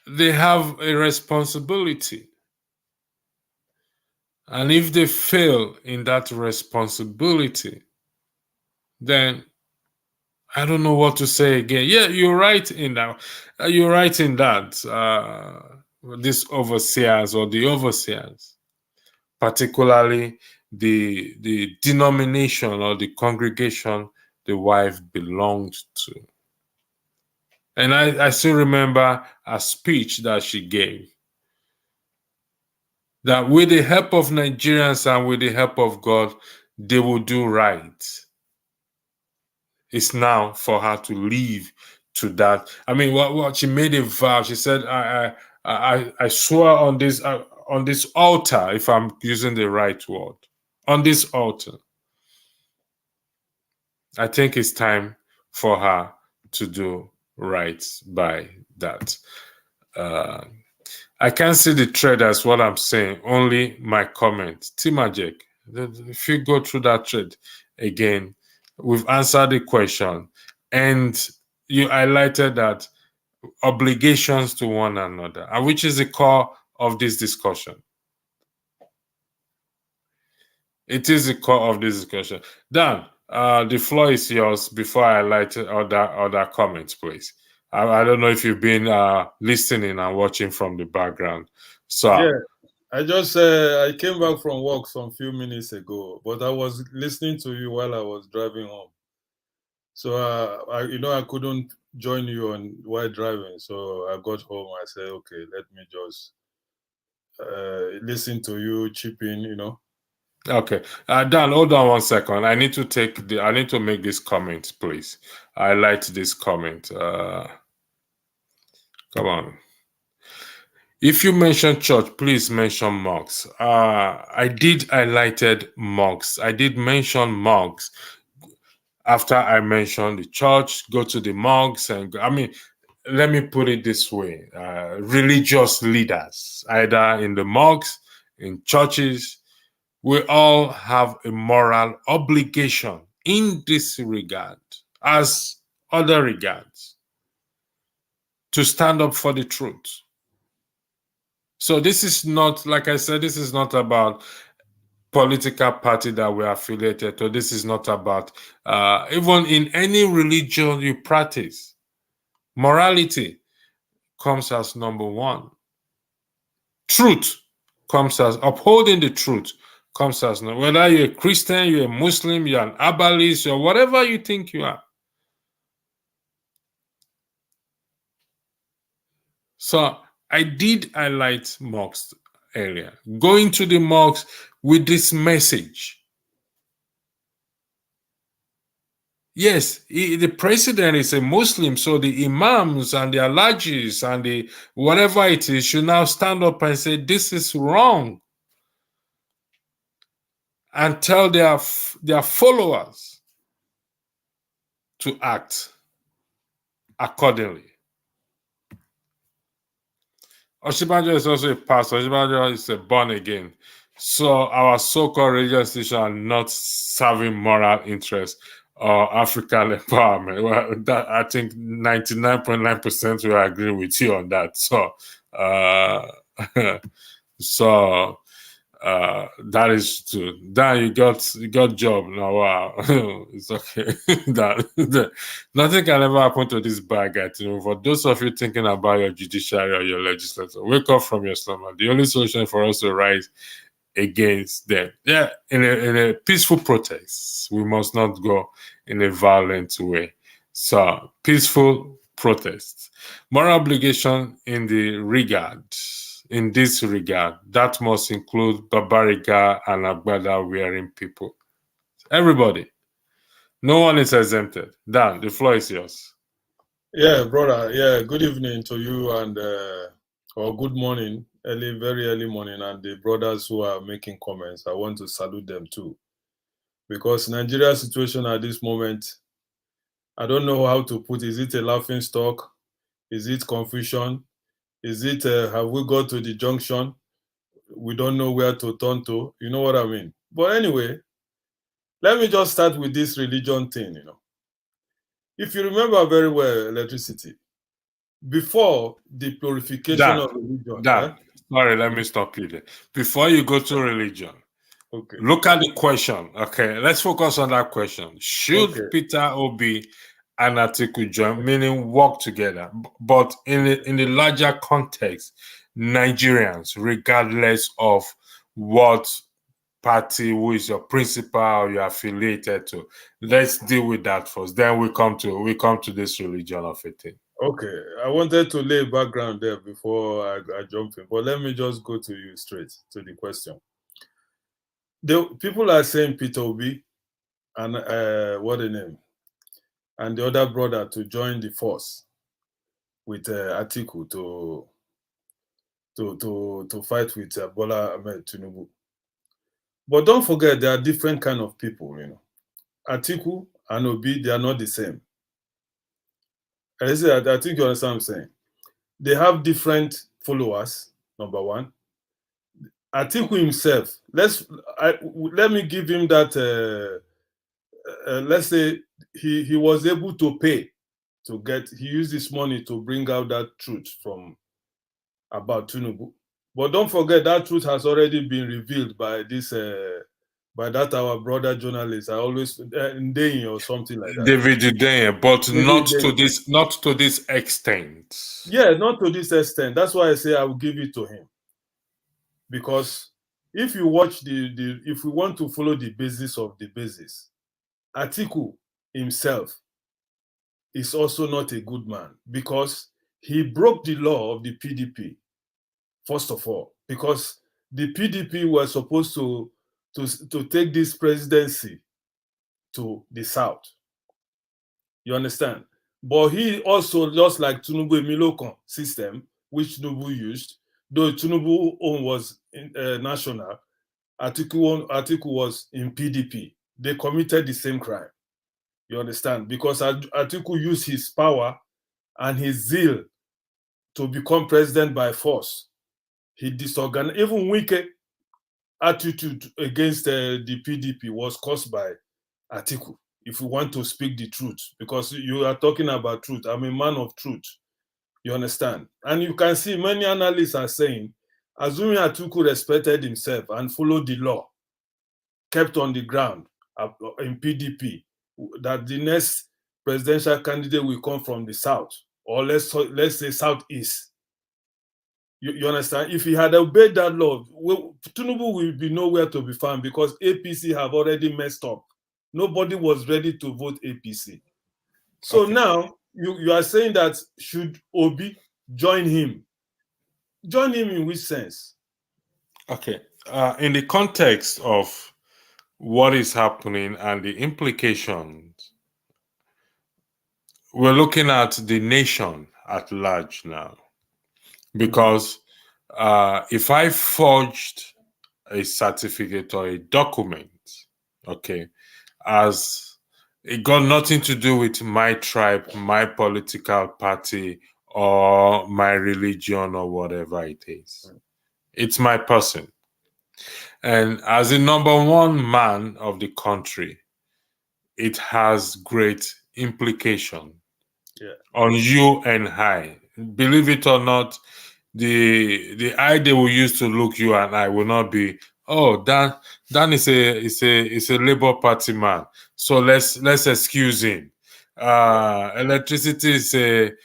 They have a responsibility. And if they fail in that responsibility, then I don't know what to say again. Yeah, you're right in that. You're right in that. These overseers or the overseers, particularly the denomination or the congregation the wife belonged to. And I still remember a speech that she gave that with the help of Nigerians and with the help of God, they will do right. It's now for her to leave to that. I mean, what she made a vow. She said, "I swear on this altar, if I'm using the right word, on this altar." I think it's time for her to do right by that. I can't see the thread as what I'm saying, only my comment. Timajek, if you go through that thread again, we've answered the question and you highlighted that obligations to one another, and which is the core of this discussion. It is the core of this discussion. Dan, the floor is yours before I highlight other comments, please. I don't know if you've been listening and watching from the background. So, yeah, I came back from work some few minutes ago, but I was listening to you while I was driving home. So I couldn't join you while driving. So I got home. I said, okay, let me just listen to you chip in. Okay, Dan, hold on 1 second. I need to make this comment, please. I like this comment. Come on. If you mention church, please mention mosques. I did highlighted mosques. I did mention mosques after I mentioned the church. Go to the mosques I mean, let me put it this way: religious leaders, either in the mosques, in churches, we all have a moral obligation in this regard, as other regards, to stand up for the truth. So this is not, like I said, this is not about political party that we're affiliated to. This is not about, even in any religion you practice, morality comes as number one. Truth comes as, upholding the truth comes as, whether you're a Christian, you're a Muslim, you're an herbalist, or whatever you think you are. So I did highlight mosques earlier. Going to the mosques with this message. Yes, the president is a Muslim, so the imams and the alhajis and the whatever it is should now stand up and say, this is wrong. And tell their followers to act accordingly. Oshibanjo is also a pastor. Oshibanjo is a born again. So our so-called religious institutions are not serving moral interests or African empowerment. Well, that, I think 99.9% will agree with you on that. So, that is true. Dan, you got job now. Wow, it's okay. Nothing can ever happen to this bad guy. For those of you thinking about your judiciary or your legislature, wake up from your slumber. The only solution for us to rise against them, yeah, in a peaceful protest. We must not go in a violent way. So peaceful protest, moral obligation in this regard, that must include Babariga and Agbada wearing people. Everybody. No one is exempted. Dan, the floor is yours. Yeah, brother. Yeah, good evening to you and or good morning, very early morning, and the brothers who are making comments. I want to salute them too. Because Nigeria's situation at this moment, I don't know how to put. Is it a laughing stock? Is it confusion? Is it have we got to the junction? We don't know where to turn to. You know what I mean? But anyway, let me just start with this religion thing. If you remember very well, electricity, before the purification of religion. Dan, sorry, let me stop you there. Before you go to religion, okay, look at the question. Okay, let's focus on that question. Should Peter Obi and Atiku join, meaning work together? But in the larger context, Nigerians, regardless of what party, who is your principal, you're affiliated to, let's deal with that first. Then we come to this religion of a thing. Okay, I wanted to lay background there before I jump in, but let me just go to you straight to the question. The people are saying Peter Obi and what the name, and the other brother to join the force with Atiku to fight with Bola Ahmed Tinubu. But don't forget, there are different kind of people. Atiku and Obi, they are not the same. I think you understand what I'm saying. They have different followers. Number one, Atiku himself. Let me give him that. Let's say he was able to pay to get. He used this money to bring out that truth from about Tinubu. But don't forget that truth has already been revealed by this. By that our brother journalist. I always Ndeye or something like that. David Ndeye, but not to this extent. Yeah, not to this extent. That's why I say I will give it to him. Because if you watch if we want to follow the basis of the basis, Atiku himself is also not a good man because he broke the law of the PDP, first of all, because the PDP were supposed to take this presidency to the south. You understand? But he also, just like Tinubu Emilokon system, which Tinubu used, though Tinubu own was national, Atiku was in PDP. They committed the same crime. You understand? Because Atiku used his power and his zeal to become president by force. He disorganized. Even Wike attitude against the PDP was caused by Atiku, if we want to speak the truth, because you are talking about truth. I'm a man of truth. You understand? And you can see many analysts are saying, assuming Atiku respected himself and followed the law, kept on the ground in PDP, that the next presidential candidate will come from the south, or let's say southeast. You understand? If he had obeyed that law, Tinubu will be nowhere to be found, because APC have already messed up. Nobody was ready to vote APC. So now you are saying that should Obi join him? Join him in which sense? Okay. In the context of what is happening and the implications, we're looking at the nation at large now. Because if I forged a certificate or a document, okay, as it got nothing to do with my tribe, my political party, or my religion, or whatever it is. It's my person. And as the number one man of the country, it has great implication on you and I. Believe it or not, the eye they will use to look you and I will not be, oh, Dan is a Labour Party man, so let's excuse him. Electricity is an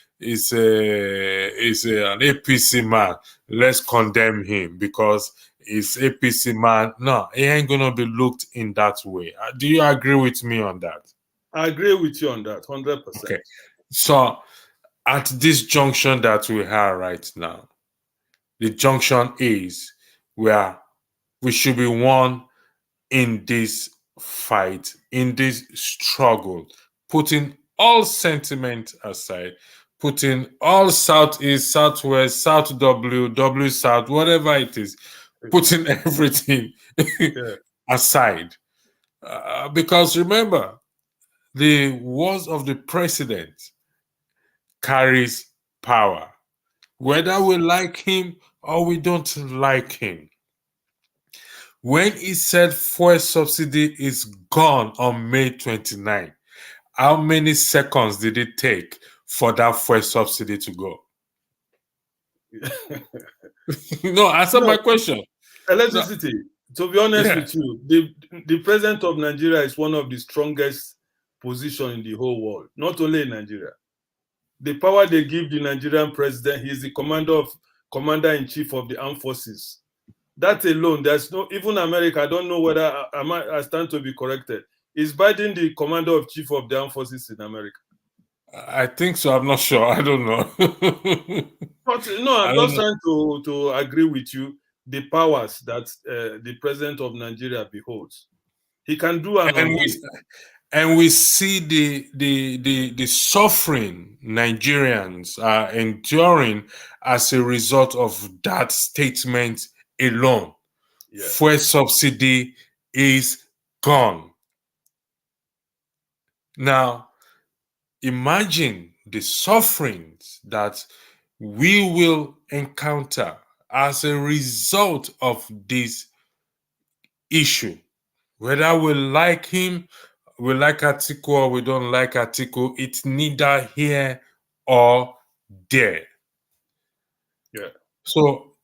APC man, let's condemn him because he's APC man. No, he ain't gonna be looked in that way. Do you agree with me on that? I agree with you on that, 100%. Okay, so at this junction that we are right now, the junction is where we should be one in this fight, in this struggle, putting all sentiment aside, putting all Southeast, Southwest, South W South, whatever it is, putting everything aside. Because remember, the words of the president carries power. Whether we like him or we don't like him. When he said fuel subsidy is gone on May 29, how many seconds did it take for that fuel subsidy to go? No, answer my question. Electricity. To be honest with you, the president of Nigeria is one of the strongest positions in the whole world, not only in Nigeria. The power they give the Nigerian president, he's the commander-in-chief of the armed forces. That alone, there's no, even America, I don't know whether I stand to be corrected. Is Biden the commander-in-chief of the armed forces in America? I think so. I'm not sure. I don't know. But no, I'm just trying to agree with you. The powers that the president of Nigeria beholds, he can do and undo. And we see the suffering Nigerians are enduring as a result of that statement alone. Fuel subsidy is gone. Now, imagine the sufferings that we will encounter as a result of this issue. Whether we like him, we like Atiku, or we don't like Atiku, it's neither here or there. So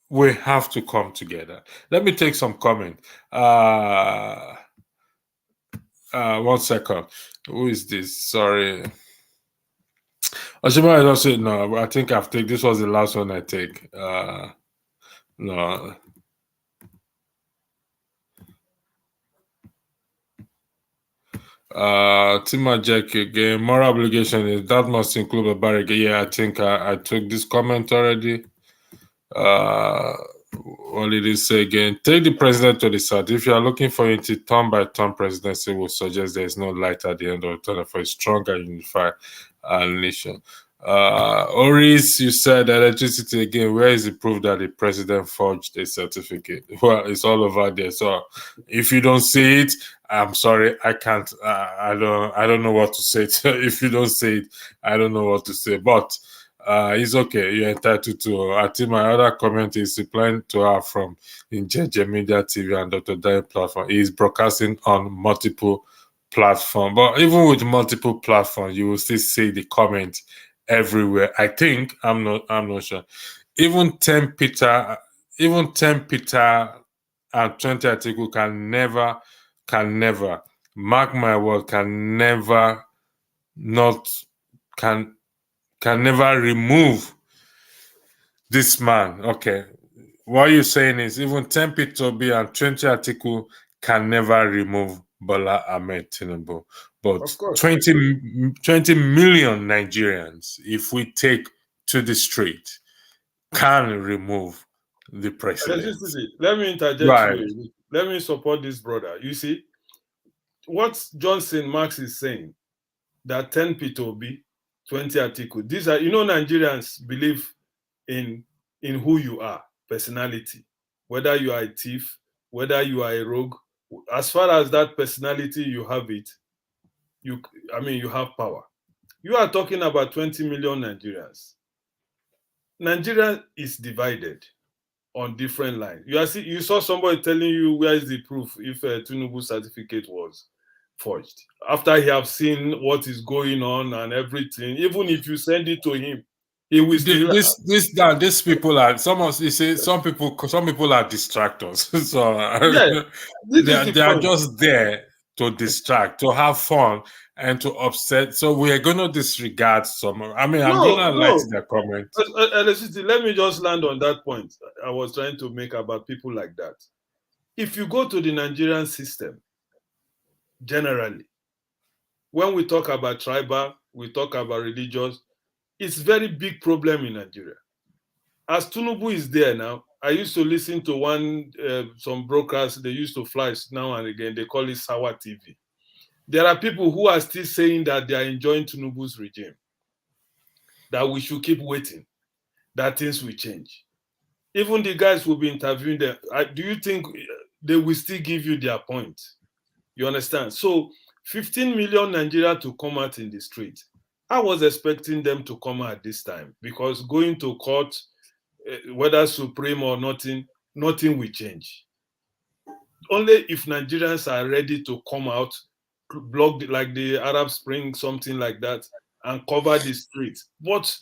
we have to come together. Let me take some comment. 1 second. Who is this? Sorry. Oshima, I don't say no. I think I've taken this was the last one I take. No. Tima Jack again. Moral obligation is that must include a barrier. Yeah, I think I took this comment already. What did he say again? Take the president to the south. If you are looking for unity, turn by turn presidency will suggest there is no light at the end of the tunnel for a stronger, unified nation. Oris, you said electricity again. Where is the proof that the president forged a certificate? Well, it's all over there. So if you don't see it, I'm sorry, I can't. I don't know what to say. If you don't see it, I don't know what to say. But it's okay. You're entitled to. I think my other comment is replying to her from Injeje Media TV and Dr. Dine platform. He's broadcasting on multiple platforms, but even with multiple platforms, you will still see the comment everywhere. I think I'm not sure. Even 10 Peter and 20 Atiku can never, mark my word, can never not, can never remove this man. Okay. What you're saying is even 10 Toby and 20 Atiku can never remove Bola Ahmed Tinubu. But Of course. 20 million Nigerians, if we take to the street, can remove the president. Let me interject Right. you. Let me support this brother. You see, what Johnson Marks is saying, that 10 P2B, 20 Atiku, these are, Nigerians believe in who you are, personality, whether you are a thief, whether you are a rogue. As far as that personality, you have it, you have power. You are talking about 20 million Nigerians. Nigeria is divided on different lines. You saw somebody telling you where is the proof if a Tinubu certificate was forged. After he have seen what is going on and everything, even if you send it to him, he will still. These people are you say some people are distractors. So Yeah, this is the they are point. just there to distract, to have fun, and to upset. So we are gonna disregard some. I mean, I'm gonna No. light their comment. Electricity, let me just land on that point I was trying to make about people like that. If you go to the Nigerian system, generally, when we talk about tribal, we talk about religious, it's very big problem in Nigeria. As Tinubu is there now, I used to listen to some brokers, they used to fly now and again, they call it Sawa TV. There are people who are still saying that they are enjoying Tinubu's regime, that we should keep waiting, that things will change. Even the guys will be interviewing them. Do you think they will still give you their point? You understand? So 15 million Nigeria to come out in the street. I was expecting them to come out this time because going to court, whether supreme or nothing will change. Only if Nigerians are ready to come out, block like the Arab Spring, something like that, and cover the streets. But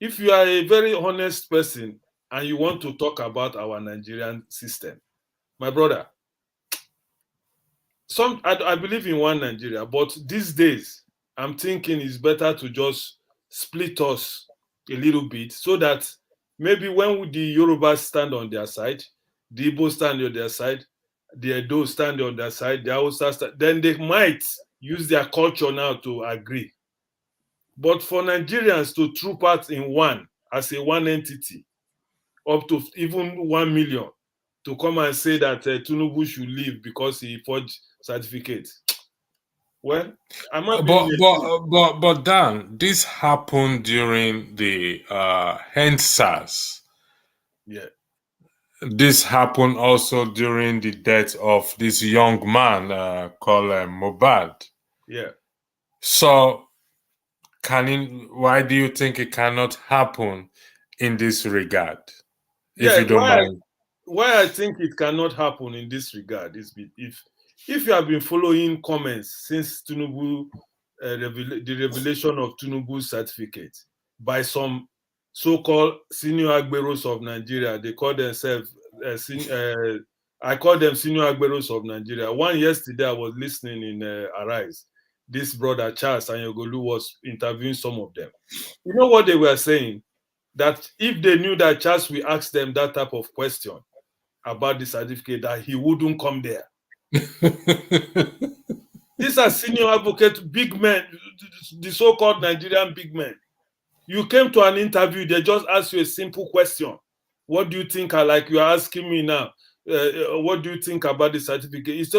if you are a very honest person and you want to talk about our Nigerian system, my brother, I believe in one Nigeria, but these days I'm thinking it's better to just split us a little bit so that maybe when the Yorubas stand on their side, the Igbo stand on their side, the Edo stand on their side, the Hausa stand, then they might use their culture now to agree. But for Nigerians to troop out in one as a one entity, up to even 1 million, to come and say that Tinubu should leave because he forged certificates. Well, I'm not being But Dan, this happened during the SARS. Yeah. This happened also during the death of this young man called Mohbad. Yeah. So, why do you think it cannot happen in this regard? If Yeah, you don't mind. why I think it cannot happen in this regard is if you have been following comments since Tinubu, the revelation of Tinubu's certificate by some so-called senior agberos of Nigeria, they call themselves, I call them senior agberos of Nigeria. One yesterday I was listening in Arise. This brother Charles Anyogolu was interviewing some of them. You know what they were saying? That if they knew that Charles will ask them that type of question about the certificate, that he wouldn't come there. These are senior advocates, big men, the so-called Nigerian big men. You came to an interview, they just ask you a simple question. What do you think? Like you are asking me now, what do you think about the certificate? It's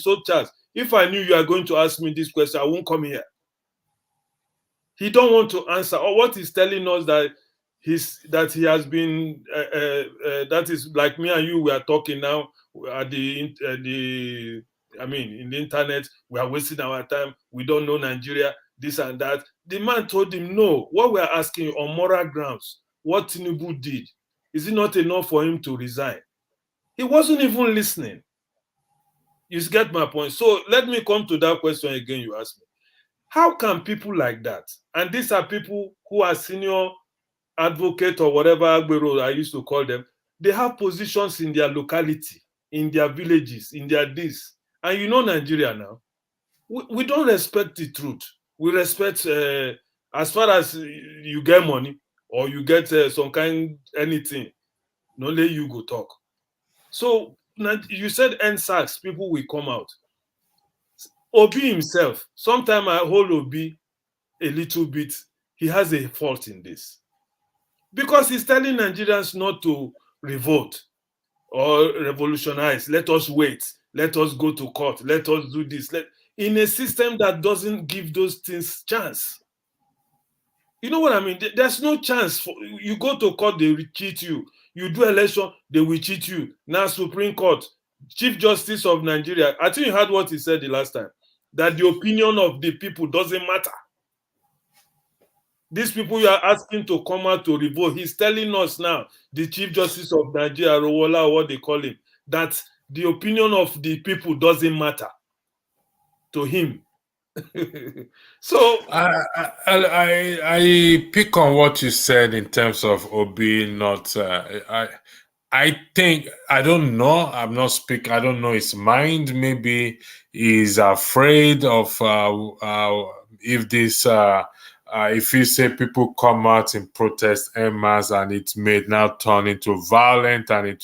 so Charles. If I knew you are going to ask me this question, I won't come here. He don't want to answer. Or what he's telling us that he has been that is like me and you, we are talking now at in the internet, we are wasting our time, we don't know Nigeria, this and that. The man told him, no, what we are asking you on moral grounds, what Tinubu did, is it not enough for him to resign? He wasn't even listening. You get my point? So let me come to that question again you asked me. How can people like that, and these are people who are senior advocate or whatever I used to call them, they have positions in their locality. in their villages, in their this. And you know Nigeria now, we don't respect the truth. We respect, as far as you get money or you get some kind anything, only you go talk. So you said NSAS, people will come out. Obi himself, sometimes I hold Obi a little bit. He has a fault in this because he's telling Nigerians not to revolt or revolutionize. Let us wait. Let us go to court. Let us do this. In a system that doesn't give those things chance. You know what I mean? There's no chance for you go to court, they will cheat you. You do election, they will cheat you. Now Supreme Court, Chief Justice of Nigeria. I think you heard what he said the last time, that the opinion of the people doesn't matter. These people you are asking to come out to revolt, he's telling us now, the Chief Justice of Nigeria, Rowola, or what they call him, that the opinion of the people doesn't matter to him. So I pick on what you said in terms of Obi not. I think I don't know. I'm not speaking. I don't know his mind. Maybe he's afraid of if this. If you say people come out in protest en masse and it may now turn into violent and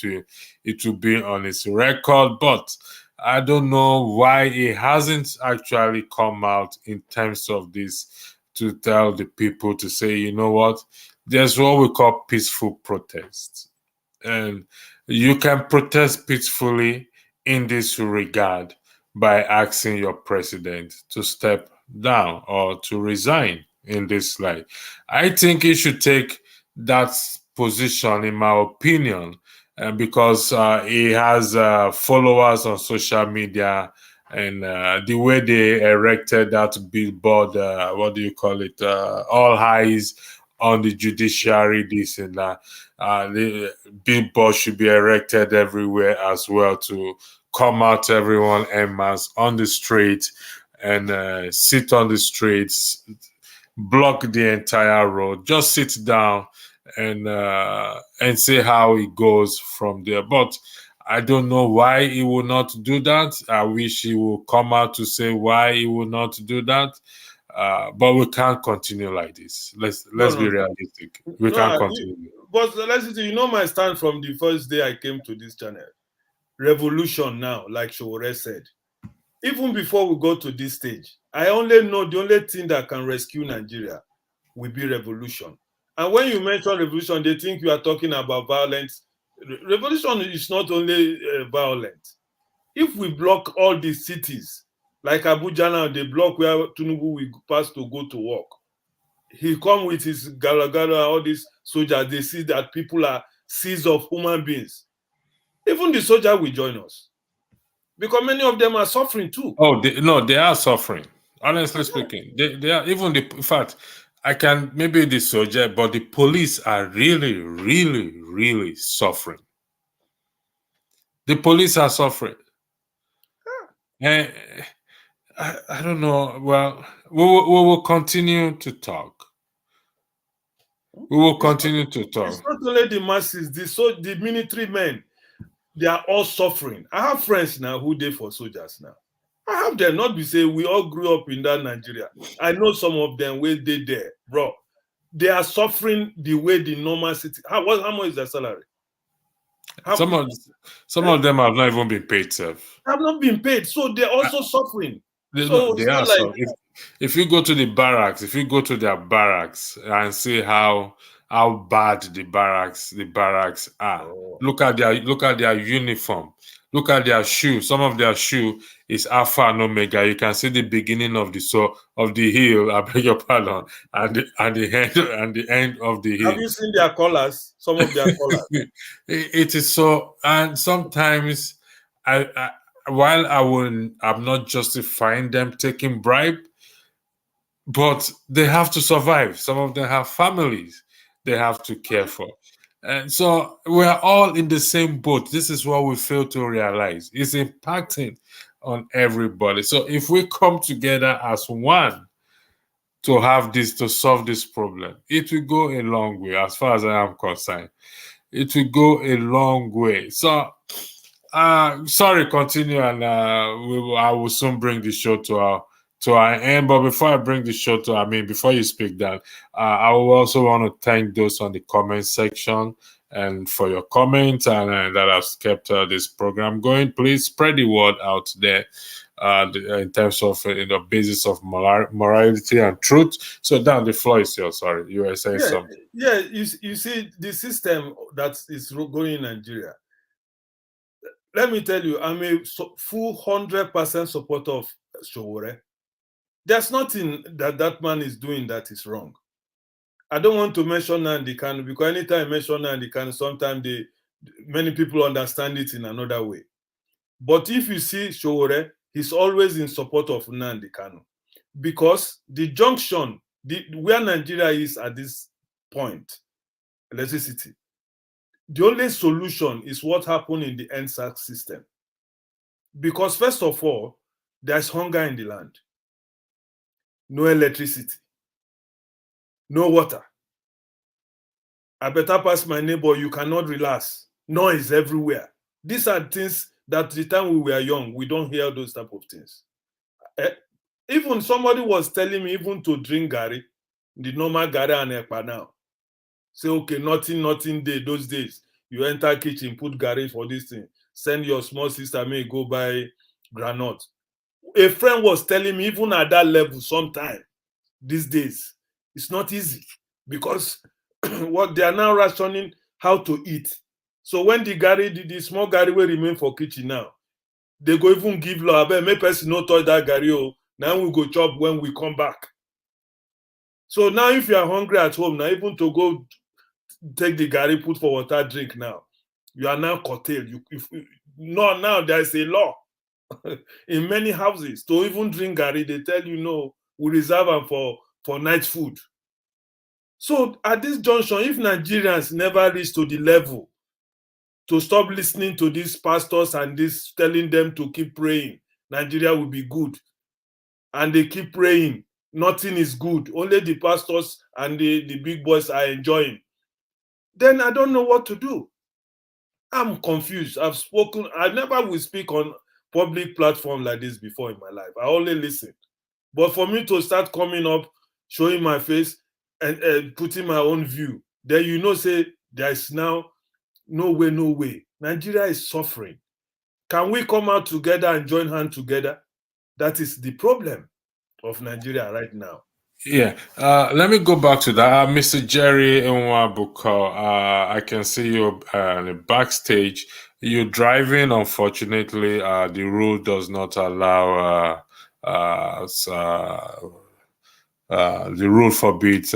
it will be on his record, but I don't know why he hasn't actually come out in terms of this to tell the people to say, you know what, there's what we call peaceful protests. And you can protest peacefully in this regard by asking your president to step down or to resign in this light. I think he should take that position, in my opinion, because he has followers on social media, and the way they erected that billboard, what do you call it? All eyes on the judiciary, this and that. The billboard should be erected everywhere as well to come out everyone en masse on the street and sit on the streets, block the entire road, just sit down and see how it goes from there. But I don't know why he will not do that. I wish he will come out to say why he will not do that. But we can't continue like this. Let's be realistic. We can't continue. But let's see, you know my stand from the first day I came to this channel. Revolution now, like Showore said. Even before we go to this stage, I only know the only thing that can rescue Nigeria will be revolution. And when you mention revolution, they think you are talking about violence. Revolution is not only violent. If we block all the cities, like Abuja now, they block where Tinubu will pass to go to work. He come with his galagala, all these soldiers, they see that people are seas of human beings. Even the soldier will join us. Because many of them are suffering too. Oh, they are suffering. Honestly speaking, they are. Even in fact, I can maybe the soldier, but the police are really, really, really suffering. The police are suffering. And I don't know. Well, we will continue to talk. We will continue to talk. It's not only the masses, the military men, they are all suffering. I have friends now who dey for soldiers now. I have them, not be say we all grew up in that Nigeria. I know some of them where they there, bro. They are suffering the way the normal city. How much is their salary? Some of them have not even been paid, sir. Have not been paid, so they're also suffering. They are like, if you go to the barracks, if you go to their barracks and see how bad the barracks are. Oh. Look at their uniform. Look at their shoe. Some of their shoe is Alpha and Omega. You can see the beginning of the heel. I beg your pardon, and the end of the heel. Have you seen their colors? Some of their colors. It is so, and sometimes while I'm not justifying them taking bribe, but they have to survive. Some of them have families they have to care for. And so we're all in the same boat. This is what we fail to realize. It's impacting on everybody. So if we come together as one to solve this problem, it will go a long way as far as I am concerned. It will go a long way. So Sorry, continue, and I will soon bring the show to our end. But before I bring the show to, before you speak that, I will also want to thank those on the comment section and for your comments and that has kept this program going. Please spread the word out there. In terms of the basis of morality and truth. So, Dan, the floor is yours. Sorry, you were saying something. Yeah. You see, the system that is going in Nigeria. Let me tell you, I'm a full 100% supporter of Sowore. There's nothing that man is doing that is wrong. I don't want to mention Nnamdi Kanu because anytime I mention Nnamdi Kanu, sometimes many people understand it in another way. But if you see Sowore, he's always in support of Nnamdi Kanu because the junction, where Nigeria is at this point, electricity, the only solution is what happened in the NSAC system. Because first of all, there's hunger in the land. No electricity. No water. I better pass my neighbor, you cannot relax. Noise everywhere. These are things that the time we were young, we don't hear those type of things. Even somebody was telling me even to drink Gary, the normal Gary and Ekpa now. Say, okay, nothing day, those days. You enter kitchen, put Gary for this thing. Send your small sister, may go buy granite. A friend was telling me, even at that level, sometime, these days, it's not easy. Because what they are now rationing how to eat. So when the small Gary will remain for kitchen now, they go even give law, but make person not touch that Gary. Now we go chop when we come back. So now if you are hungry at home, now even to go take the Gary, put for water, drink now, you are now curtailed. Now there is a law in many houses to even drink Gary. They tell you no, we reserve them for night food. So at this junction, if Nigerians never reach to the level to stop listening to these pastors and this telling them to keep praying, Nigeria will be good. And they keep praying, nothing is good. Only the pastors and the big boys are enjoying. Then I don't know what to do. I'm confused. I never will speak on public platform like this before in my life. I only listen. But for me to start coming up, showing my face and putting my own view, then say there's now no way. Nigeria is suffering. Can we come out together and join hands together? That is the problem of Nigeria right now. Yeah, let me go back to that. Mr. Jerry Nwabuko, I can see you in the backstage. You're driving. Unfortunately, the rule does not allow the rule forbids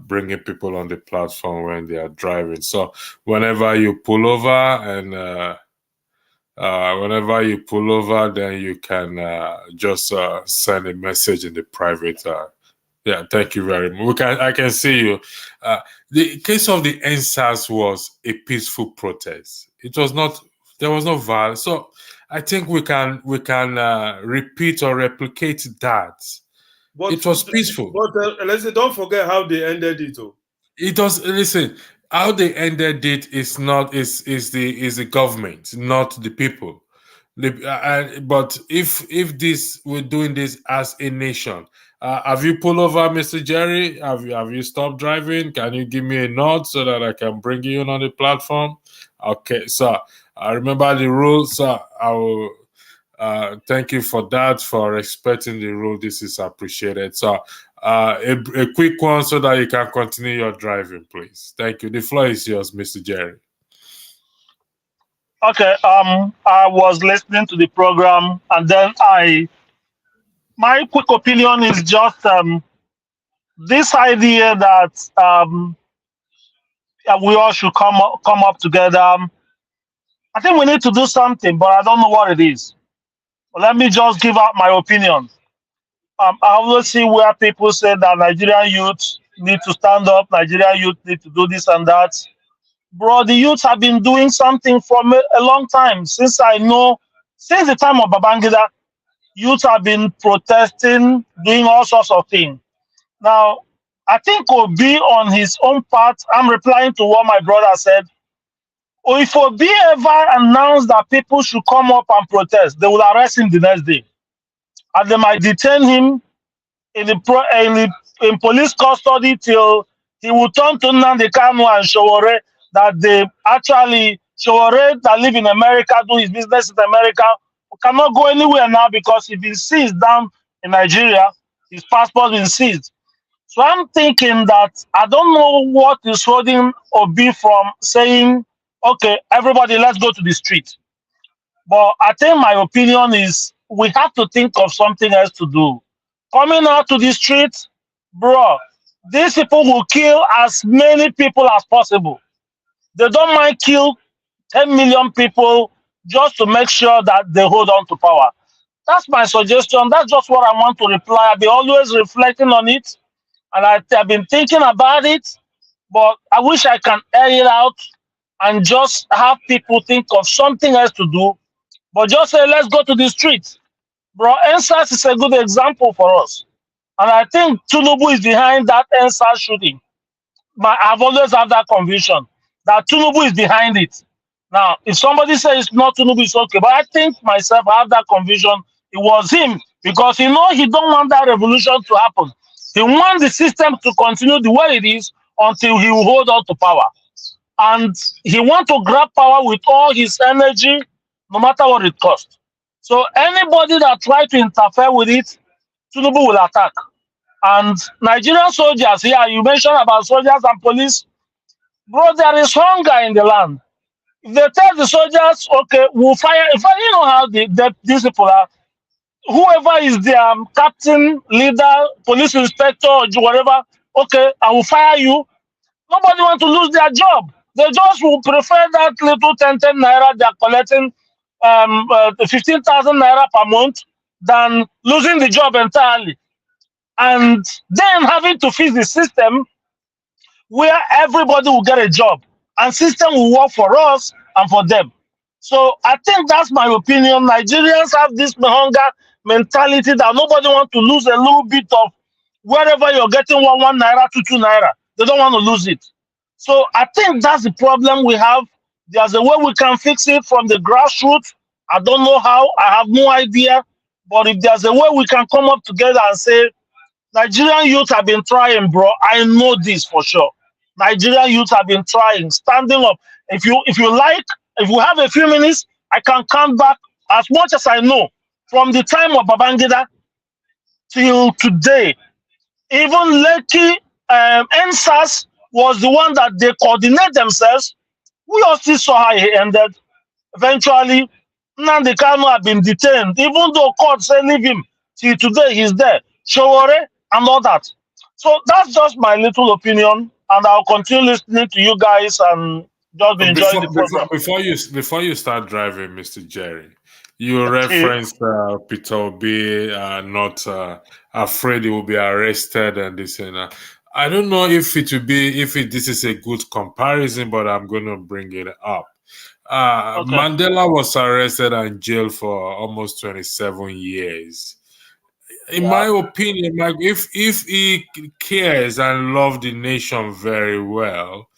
bringing people on the platform when they are driving. So whenever you pull over then you can just send a message in the private. Yeah, thank you very much. I can see you. The case of the NSAS was a peaceful protest. It was not. There was no violence. So I think we can repeat or replicate that. But it was peaceful. But let's say, don't forget how they ended it. It was, listen. How they ended it is the government, not the people. But if we're doing this as a nation, have you pulled over, Mr. Jerry? Have you stopped driving? Can you give me a nod so that I can bring you in on the platform? Okay, so I remember the rules. So I will thank you for that, for respecting the rule. This is appreciated. So a quick one so that you can continue your driving, please. Thank you. The floor is yours, Mr. Jerry. Okay, I was listening to the program, and then my quick opinion is just this idea that we all should come up together. I think we need to do something, but I don't know what it is. Let me just give out my opinion. I always see where people say that Nigerian youth need to stand up, Nigerian youth need to do this and that. Bro, the youth have been doing something for a long time. Since the time of Babangida, youth have been protesting, doing all sorts of things. Now, I think Obi on his own part, I'm replying to what my brother said. If Obi ever announced that people should come up and protest, they will arrest him the next day. And they might detain him in police custody till he will turn to Nnamdi Kanu and Sowore that they actually, Sowore that live in America, do his business in America, cannot go anywhere now because he's been seized down in Nigeria. His passport been seized. So I'm thinking that I don't know what is holding Obi from saying, okay, everybody, let's go to the street. But I think my opinion is we have to think of something else to do. Coming out to the street, bro, these people will kill as many people as possible. They don't mind kill 10 million people just to make sure that they hold on to power. That's my suggestion. That's just what I want to reply. I've been always reflecting on it, and I've been thinking about it, but I wish I can air it out and just have people think of something else to do. But just say, let's go to the streets. Bro, NSAS is a good example for us. And I think Tinubu is behind that NSAS shooting. But I've always had that conviction that Tinubu is behind it. Now, if somebody says it's not Tinubu, it's okay. But I think myself, I have that conviction. It was him because he don't want that revolution to happen. He wants the system to continue the way it is until he will hold on to power. And he wants to grab power with all his energy, no matter what it costs. So anybody that tries to interfere with it, Tinubu will attack. And Nigerian soldiers, yeah, you mentioned about soldiers and police. Bro, there is hunger in the land. If they tell the soldiers, okay, we'll fire. In fact, you know how these people are. Whoever is their captain, leader, police inspector, or whatever, okay, I will fire you. Nobody wants to lose their job. They just will prefer that little 10 naira they're collecting 15,000 naira per month than losing the job entirely. And then having to fix the system where everybody will get a job and system will work for us and for them. So I think that's my opinion. Nigerians have this hunger mentality that nobody wants to lose a little bit of wherever you're getting one naira to 2 naira. They don't want to lose it. So I think that's the problem we have. There's a way we can fix it from the grassroots. I don't know how. I have no idea. But if there's a way we can come up together and say, Nigerian youth have been trying, bro. I know this for sure. Nigerian youth have been trying, standing up. If you like, if we have a few minutes, I can count back as much as I know from the time of Babangida till today. Even Lekki, NSAS was the one that they coordinate themselves. We all still saw how he ended. Eventually, Nnamdi Kanu had been detained, even though court said leave him. Till today, he's there. Sowore and all that. So that's just my little opinion, and I'll continue listening to you guys and just be enjoying the program. Before you start driving, Mr. Jerry, you referenced Peter Obi not afraid he will be arrested and this and that. I don't know if this is a good comparison, but I'm going to bring it up. Okay. Mandela was arrested and jailed for almost 27 years. In my opinion, like if he cares and loves the nation very well,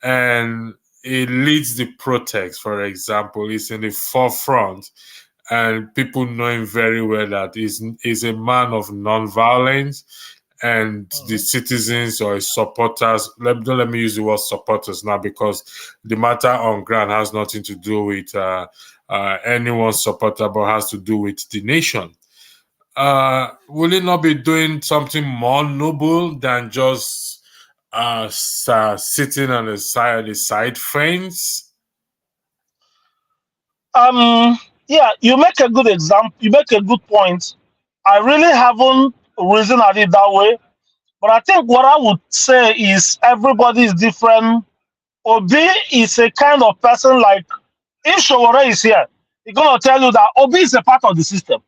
and he leads the protest, for example, he's in the forefront, and people know him very well that he's a man of non-violence, and the citizens or his supporters, don't let me use the word supporters now, because the matter on ground has nothing to do with anyone's supporter, but has to do with the nation. Will he not be doing something more noble than just sitting on the side fence? Yeah, you make a good example. You make a good point. I really haven't reasoned at it that way, but I think what I would say is everybody is different. Obi is a kind of person like, if Sowore is here, he's gonna tell you that Obi is a part of the system.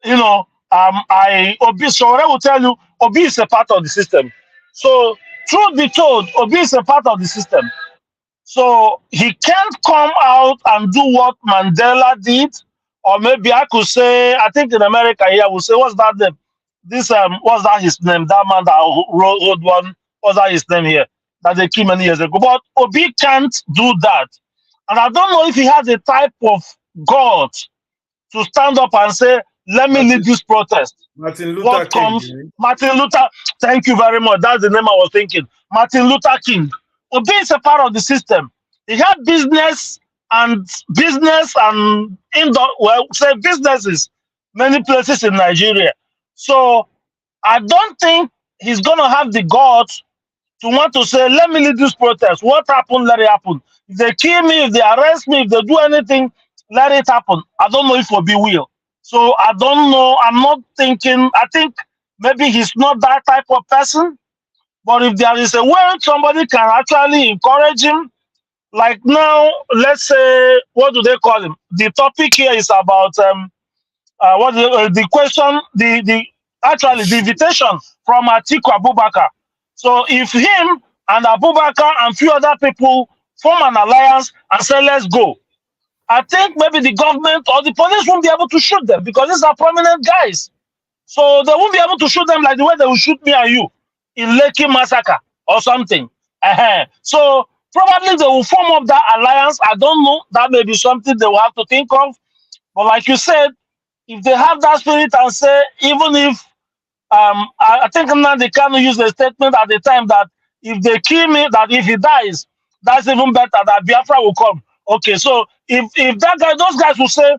You know, Sowore will tell you Obi is a part of the system. So, truth be told, Obi is a part of the system. So he can't come out and do what Mandela did, or maybe I could say, I think in America here, we'll say, what's that name? What's that his name? That man that wrote one, what's that his name here? that they killed many years ago. But Obi can't do that. And I don't know if he has a type of God to stand up and say, let me lead this protest. Martin Luther What King. comes? Martin Luther, thank you very much. That's the name I was thinking. Martin Luther King. Obi is a part of the system. He had business and indoor, well, say businesses, many places in Nigeria. So I don't think he's going to have the guts to want to say, let me lead this protest. What happened, let it happen. If they kill me, if they arrest me, if they do anything, let it happen. I don't know if Obi will. So I don't know. I'm not thinking, I think maybe he's not that type of person. But if there is a way somebody can actually encourage him, like now, let's say, what do they call him? The topic here is about the question, actually the invitation from Atiku Abubakar. So if him and Abubakar and few other people form an alliance and say, let's go, I think maybe the government or the police won't be able to shoot them because these are prominent guys. So they won't be able to shoot them like the way they will shoot me and you in Lekki massacre or something. So probably they will form up that alliance. I don't know. That may be something they will have to think of. But like you said, if they have that spirit and say, even if I think now they can use the statement at the time that if they kill me, that if he dies, that's even better, that Biafra will come. Okay, so if that guy, those guys will say,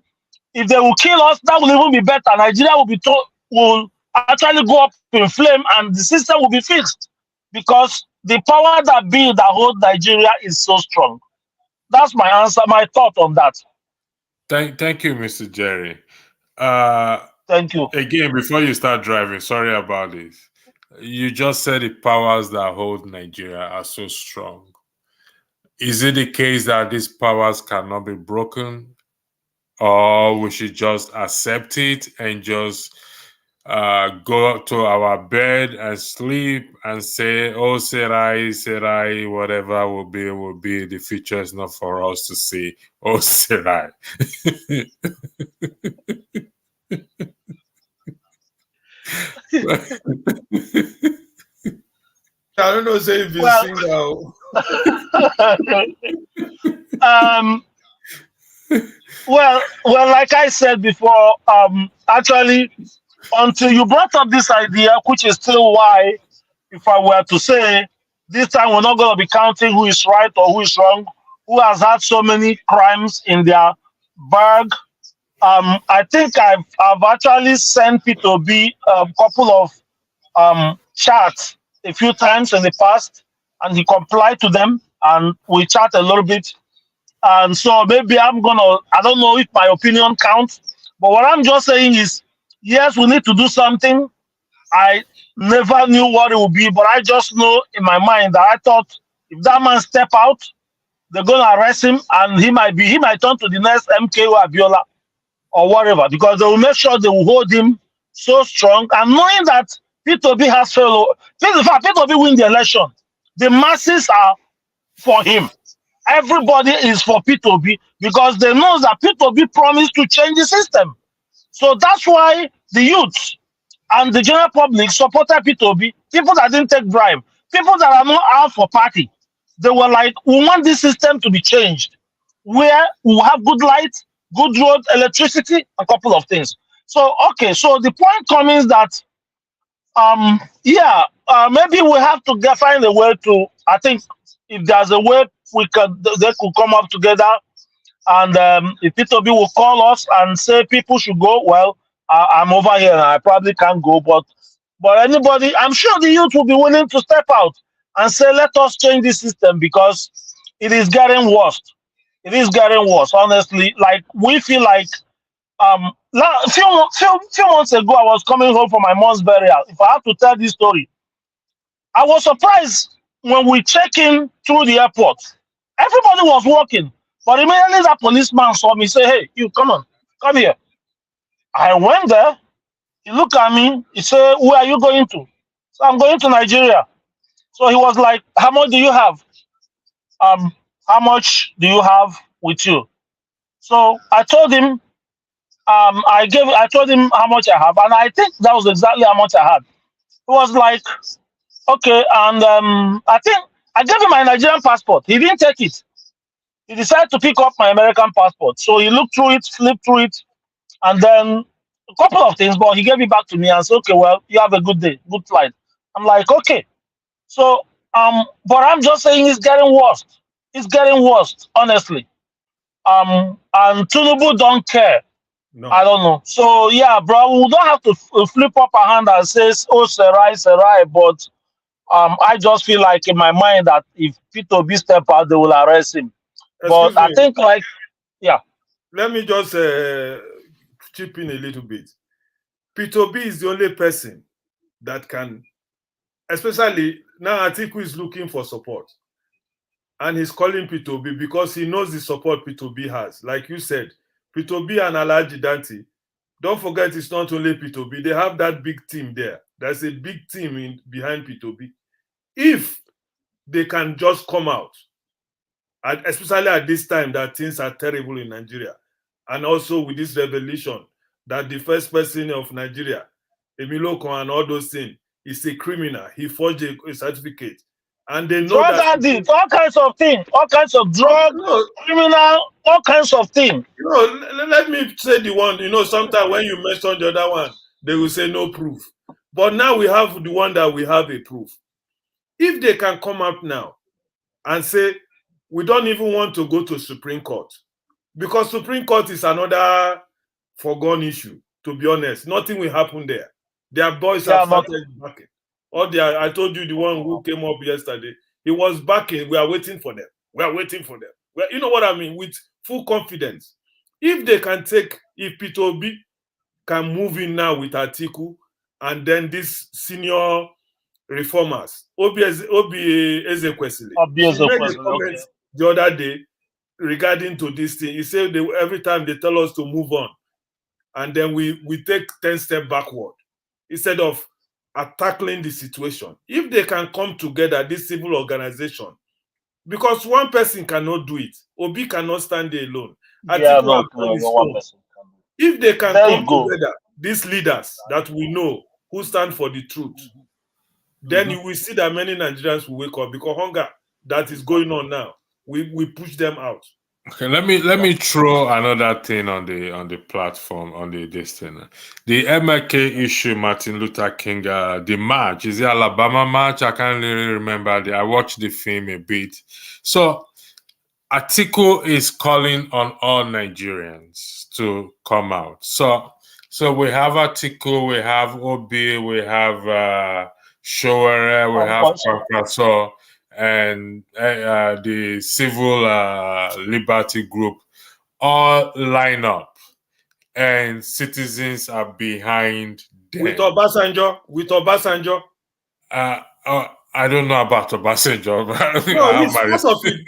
if they will kill us, that will even be better. Nigeria will actually go up in flame and the system will be fixed because the power that be that holds Nigeria is so strong. That's my answer, my thought on that. Thank you, Mr. Jerry. Thank you. Again, before you start driving, sorry about this. You just said the powers that hold Nigeria are so strong. Is it the case that these powers cannot be broken? Or we should just accept it and just go to our bed and sleep and say, oh, Serai, whatever will be. The future is not for us to see. Oh, Serai. I don't know, say if you sing now. Well, like I said before, actually, until you brought up this idea, which is still why, if I were to say, this time we're not going to be counting who is right or who is wrong, who has had so many crimes in their bag. I think I've actually sent P2B a couple of chats a few times in the past, and he complied to them, and we chat a little bit. And so maybe I don't know if my opinion counts, but what I'm just saying is, yes, we need to do something. I never knew what it would be, but I just know in my mind that I thought if that man step out, they're going to arrest him and he might turn to the next MKO Abiola or whatever, because they will make sure they will hold him so strong. And knowing that P2B has failed, in fact, P2B win the election, the masses are for him. Everybody is for P2B because they know that P2B promised to change the system. So that's why the youth and the general public supported P2B, people that didn't take bribe, people that are not out for party. They were like, we want this system to be changed, where we have good light, good road, electricity, a couple of things. So, okay, so the point coming is that, maybe we have to find a way to, I think, if there's a way they could come up together, and if P2B will call us and say people should go, well, I'm over here and I probably can't go, but anybody, I'm sure the youth will be willing to step out and say, let us change this system because it is getting worse. It is getting worse, honestly. Like, we feel like, few months ago, I was coming home from my mom's burial. If I have to tell this story, I was surprised when we check in through the airport. Everybody was walking, but immediately that policeman saw me, say, hey, you, come on, come here. I went there. He looked at me. He said, where are you going to? So I'm going to Nigeria. So he was like, how much do you have? How much do you have with you? So I told him, I told him how much I have, and I think that was exactly how much I had. It was like, okay, and I think I gave him my Nigerian passport. He didn't take it. He decided to pick up my American passport. So he looked through it, flipped through it, and then a couple of things, but he gave it back to me and said, okay, well, you have a good day, good flight. I'm like, okay. So, but I'm just saying it's getting worse. It's getting worse, honestly. And Tinubu don't care. No. I don't know. So yeah, bro, we don't have to flip up our hand and say, oh, Sarai, but I just feel like in my mind that if P2B step out, they will arrest him. Excuse But I me. think yeah. Let me just chip in a little bit. P2B is the only person that can, especially now Atiku is looking for support. And he's calling P2B because he knows the support P2B has. Like you said, P2B and Alhaji Danti, don't forget it's not only P2B. They have that big team there. There's a big team behind P2B. If they can just come out, especially at this time that things are terrible in Nigeria, and also with this revelation that the first person of Nigeria, Emiloko and all those things, is a criminal. He forged a certificate. And they know drug that addict, all kinds of things, all kinds of drug, criminal, all kinds of things. Let me say the one, sometimes when you mention the other one, they will say no proof. But now we have the one that we have a proof. If they can come up now and say, we don't even want to go to Supreme Court, because Supreme Court is another foregone issue, to be honest. Nothing will happen there. Their boys have started backing. I told you the one who came up yesterday, he was backing. We are waiting for them. We are waiting for them. You know what I mean? With full confidence. If they can if P2B can move in now with Atiku and then these senior reformers, Obi Ezekwesili, he made a comment the other day regarding to this thing. He said every time they tell us to move on, and then we take 10 steps backward instead of tackling the situation. If they can come together, this civil organization, because one person cannot do it. Obi cannot stand there alone. If they can come together, these leaders that we know who stand for the truth, then you will see that many Nigerians will wake up, because hunger that is going on now, we push them out. Okay, let me throw another thing on the platform, on this thing. The MLK issue, Martin Luther King, the march, is the Alabama march? I can't really remember. I watched the film a bit. So Atiku is calling on all Nigerians to come out. So we have Atiku, we have Obi, we have Showere, we have Kwankwaso, and the civil liberty group all line up, and citizens are behind them. With Obasanjo. I don't know about Obasanjo.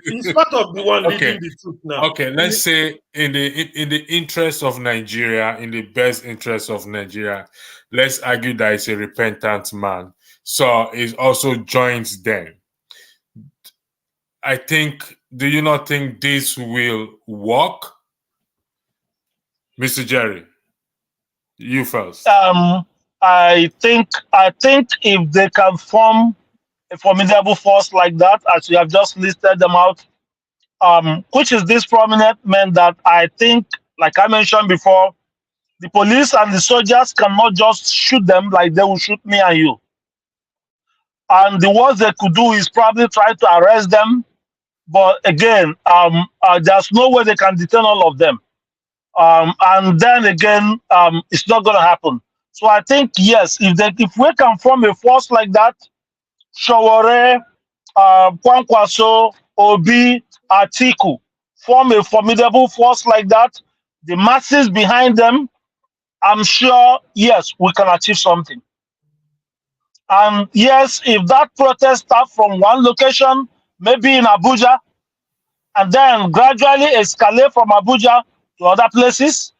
He's part of the one leading the truth now. Okay, let's say in the interest of Nigeria, in the best interest of Nigeria, let's argue that he's a repentant man. So he also joins them. I think, do you not think this will work? Mr. Jerry, you first. I think if they can form a formidable force like that, as you have just listed them out, which is this prominent men that I think, like I mentioned before, the police and the soldiers cannot just shoot them like they will shoot me and you. And the worst they could do is probably try to arrest them. But again, there's no way they can detain all of them. And then again, it's not going to happen. So I think, yes, if we can form a force like that, Showore, Kwankwaso, Obi, Atiku, form a formidable force like that, the masses behind them, I'm sure, yes, we can achieve something. And yes, if that protest starts from one location, maybe in Abuja, and then gradually escalate from Abuja to other places,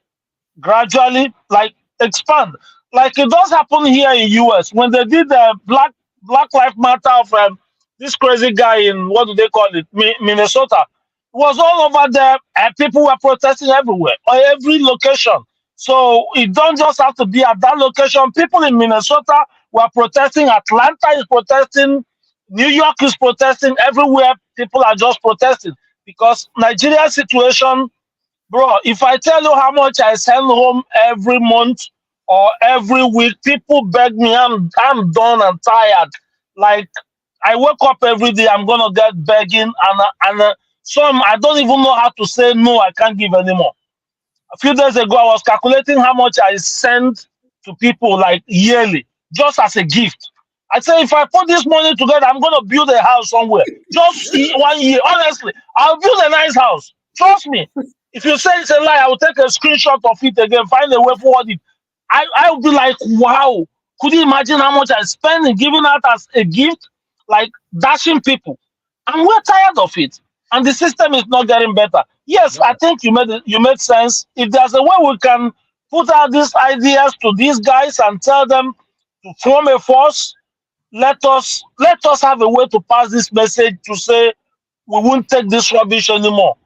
gradually, like, expand. Like it does happen here in US when they did the Black Lives Matter of this crazy guy in, what do they call it, Minnesota. It was all over there, and people were protesting everywhere, or every location. So it don't just have to be at that location. People in Minnesota were protesting. Atlanta is protesting. New York is protesting. Everywhere people are just protesting because Nigeria situation, bro. If I tell you how much I send home every month or every week, people beg me. I'm done and tired. Like I wake up every day, I'm gonna get begging and some I don't even know how to say no. I can't give anymore. A few days ago, I was calculating how much I send to people like yearly, just as a gift. I say, if I put this money together, I'm going to build a house somewhere. Just 1 year. Honestly, I'll build a nice house. Trust me. If you say it's a lie, I will take a screenshot of it again, find a way forward it. I'll be like, wow. Could you imagine how much I spend in giving out as a gift? Like dashing people. And we're tired of it. And the system is not getting better. Yes, I think you made sense. If there's a way we can put out these ideas to these guys and tell them to form a force, let us have a way to pass this message to say we won't take this rubbish anymore.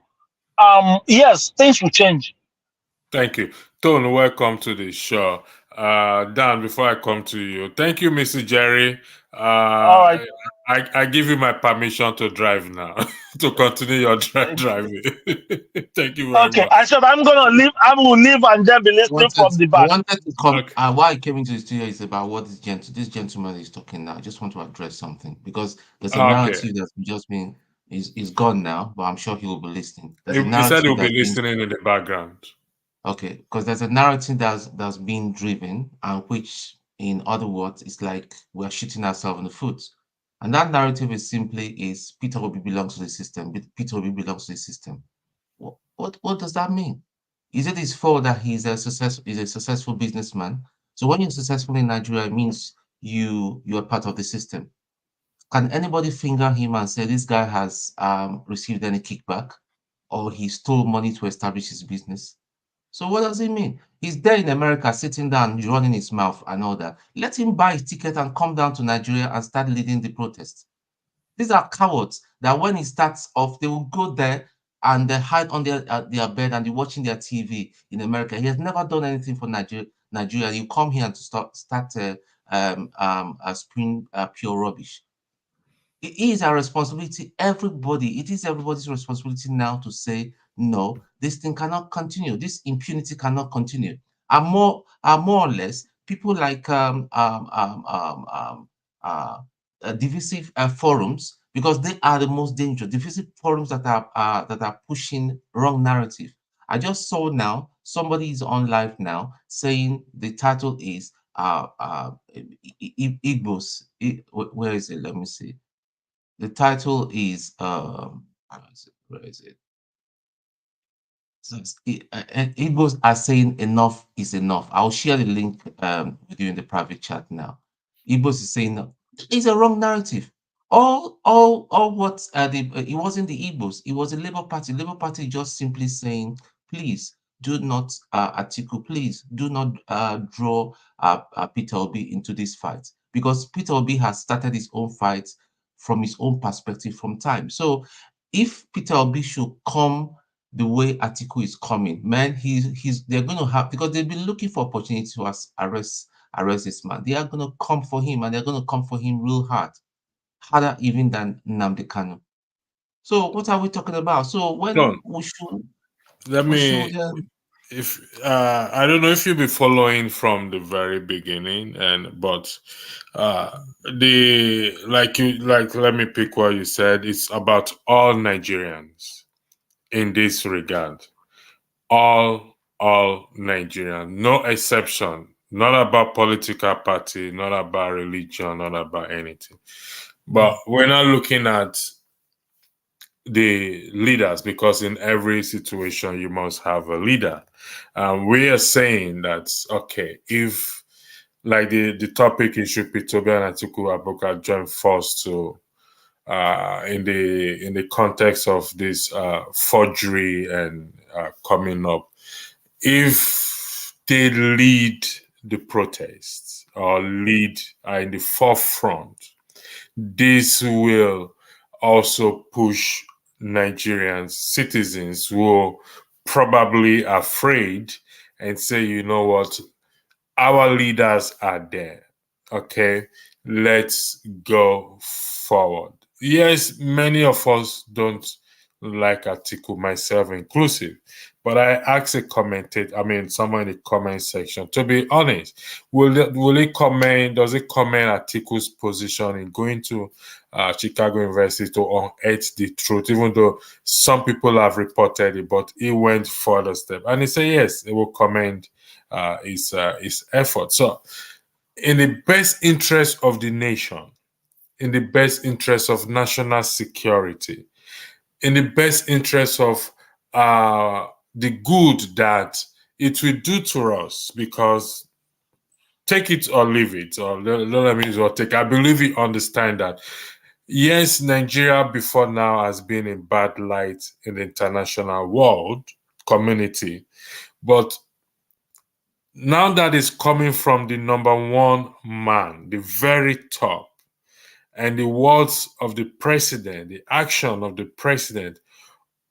Yes, things will change. Thank you. Tone, welcome to the show. Dan, before I come to you, thank you, Mr. Jerry. All right. I give you my permission to drive now, to continue your driving. Thank you very Okay, much. I said I'm gonna leave. I will leave and then be listening from the I back. wanted to come. Okay. Why I came into the studio is about what this gentleman is talking now. I just want to address something because there's a Okay. narrative that's just been is gone now, but I'm sure he will be listening. There's a He said narrative he'll be that's been listening in the background. okay because there's a narrative that's being driven, and which, in other words, it's like we're shooting ourselves in the foot. And that narrative is Peter Obi belongs to the system. Peter Obi belongs to the system. What does that mean? Is it his fault that he's a successful businessman? So when you're successful in Nigeria, it means you're part of the system. Can anybody finger him and say this guy has received any kickback or he stole money to establish his business? So what does it mean? He's there in America, sitting down, running his mouth and all that. Let him buy his ticket and come down to Nigeria and start leading the protest. These are cowards that when it starts off, they will go there and they hide on their bed and they're watching their TV in America. He has never done anything for Nigeria. You come here and to start spring pure rubbish. It is our responsibility, it is everybody's responsibility now to say, no, this thing cannot continue. This impunity cannot continue. Are more or less people like divisive forums, because they are the most dangerous. Divisive forums that are pushing wrong narrative. I just saw now somebody is on live now saying the title is Igbos. Where is it? Let me see. The title is where is it? So Igbos are saying enough is enough. I'll share the link with you in the private chat now. Igbos is saying no. It's a wrong narrative. All what it wasn't the Igbos, it was the Labour Party. Labour Party just simply saying, please do not Atiku, please do not draw Peter Obi into this fight, because Peter Obi has started his own fight from his own perspective from time. So if Peter Obi should come the way Atiku is coming, man, they're going to have, because they've been looking for opportunity to arrest this man. They are going to come for him, and they're going to come for him real hard, harder even than Nnamdi Kanu. So what are we talking about? So when Tone, we should let we me, should if I don't know if you'll be following from the very beginning, but let me pick what you said. It's about all Nigerians in this regard. All Nigerians, no exception. Not about political party, not about religion, not about anything. But we're not looking at the leaders, because in every situation you must have a leader. We are saying that, okay, if like the topic is, should Peter and Atiku Abubakar join force to in the context of this forgery and coming up, if they lead the protests or lead in the forefront, this will also push Nigerian citizens who are probably afraid and say, you know what, our leaders are there. Okay, let's go forward. Yes, many of us don't like Atiku, myself inclusive, but I asked a commentator, someone in the comment section, to be honest, will it comment, does it comment Atiku's position in going to Chicago University to unearth the truth, even though some people have reported it, but he went further step. And he said, yes, he will commend his effort. So, in the best interest of the nation, in the best interest of national security, in the best interest of the good that it will do to us, because take it or leave it, or let me use or take. I believe you understand that. Yes, Nigeria before now has been in bad light in the international world community, but now that is coming from the number one man, the very top, and the words of the president, the action of the president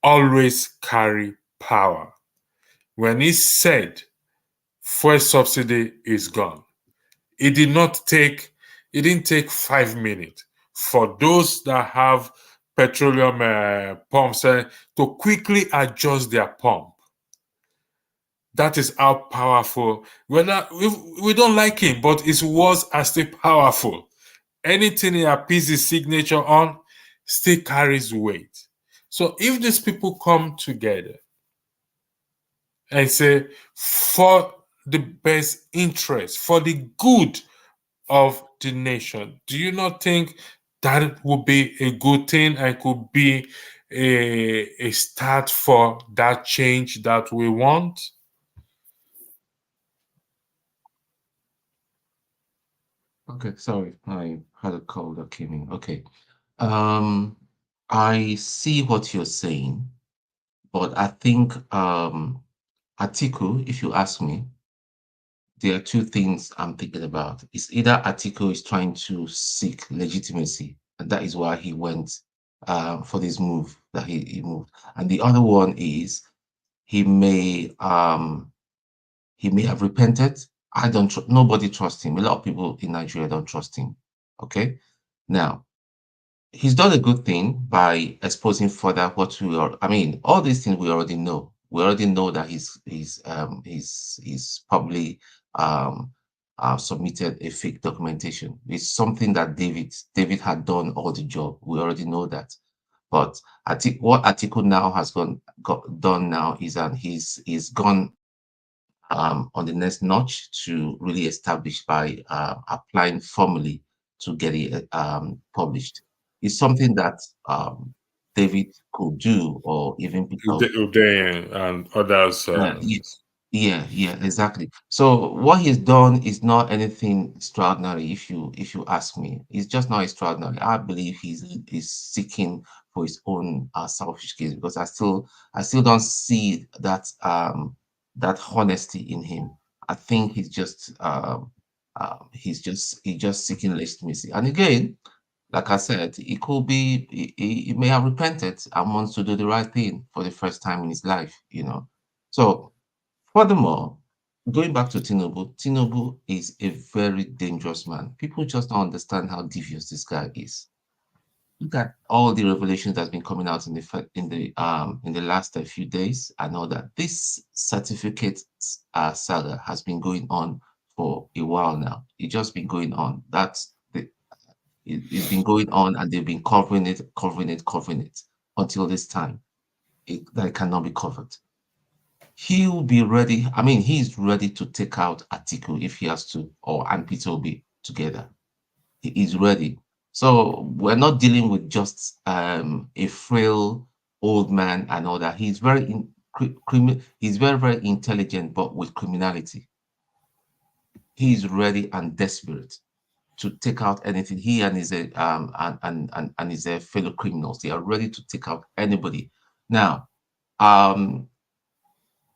always carry power. When he said fuel subsidy is gone, it didn't take 5 minutes for those that have petroleum pumps to quickly adjust their pump. That is how powerful. We don't like him, but his words are still powerful. Anything he appears his signature on still carries weight. So if these people come together and say, for the best interest, for the good of the nation, do you not think that would be a good thing and could be a start for that change that we want? Okay, sorry, I had a call that came in. Okay. I see what you're saying, but I think Atiku, if you ask me, there are two things I'm thinking about. It's either Atiku is trying to seek legitimacy, and that is why he went for this move that he moved. And the other one is he may have repented. I don't. Nobody trusts him. A lot of people in Nigeria don't trust him. Okay, now he's done a good thing by exposing further what we are. I mean, all these things we already know. We already know that he's probably um, submitted a fake documentation. It's something that David had done all the job. We already know that. But I think what Atiku now has done now is that he's gone on the next notch to really establish by applying formally to get it published. It's something that David could do, or even Peter. Uday and others. Yes. Yeah, exactly. So what he's done is not anything extraordinary, if you ask me. It's just not extraordinary. I believe he's seeking for his own selfish gain, because I still don't see that honesty in him. I think he's just seeking legitimacy. And again, like I said, it could be he may have repented and wants to do the right thing for the first time in his life. So furthermore, going back to Tinubu is a very dangerous man. People just don't understand how devious this guy is. Look at all the revelations that's been coming out in the last few days, and all that. This certificate saga has been going on for a while now. It's just been going on. It's been going on, and they've been covering it until this time. That cannot be covered. He'll be ready. I mean, he's ready to take out Atiku if he has to, and Peter Obi together. He is ready. So we're not dealing with just a frail old man and all that. He's he's very, very intelligent, but with criminality. He's ready and desperate to take out anything. He and his and his fellow criminals, they are ready to take out anybody. Now,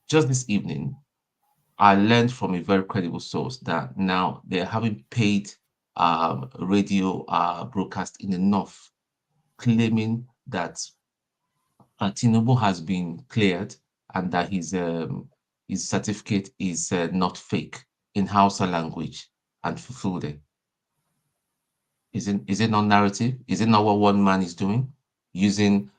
just this evening, I learned from a very credible source that now they're having paid radio broadcast in the north, claiming that Tinubu has been cleared and that his certificate is not fake in Hausa language and fulfilled it. Is it not narrative? Is it not what one man is doing? Using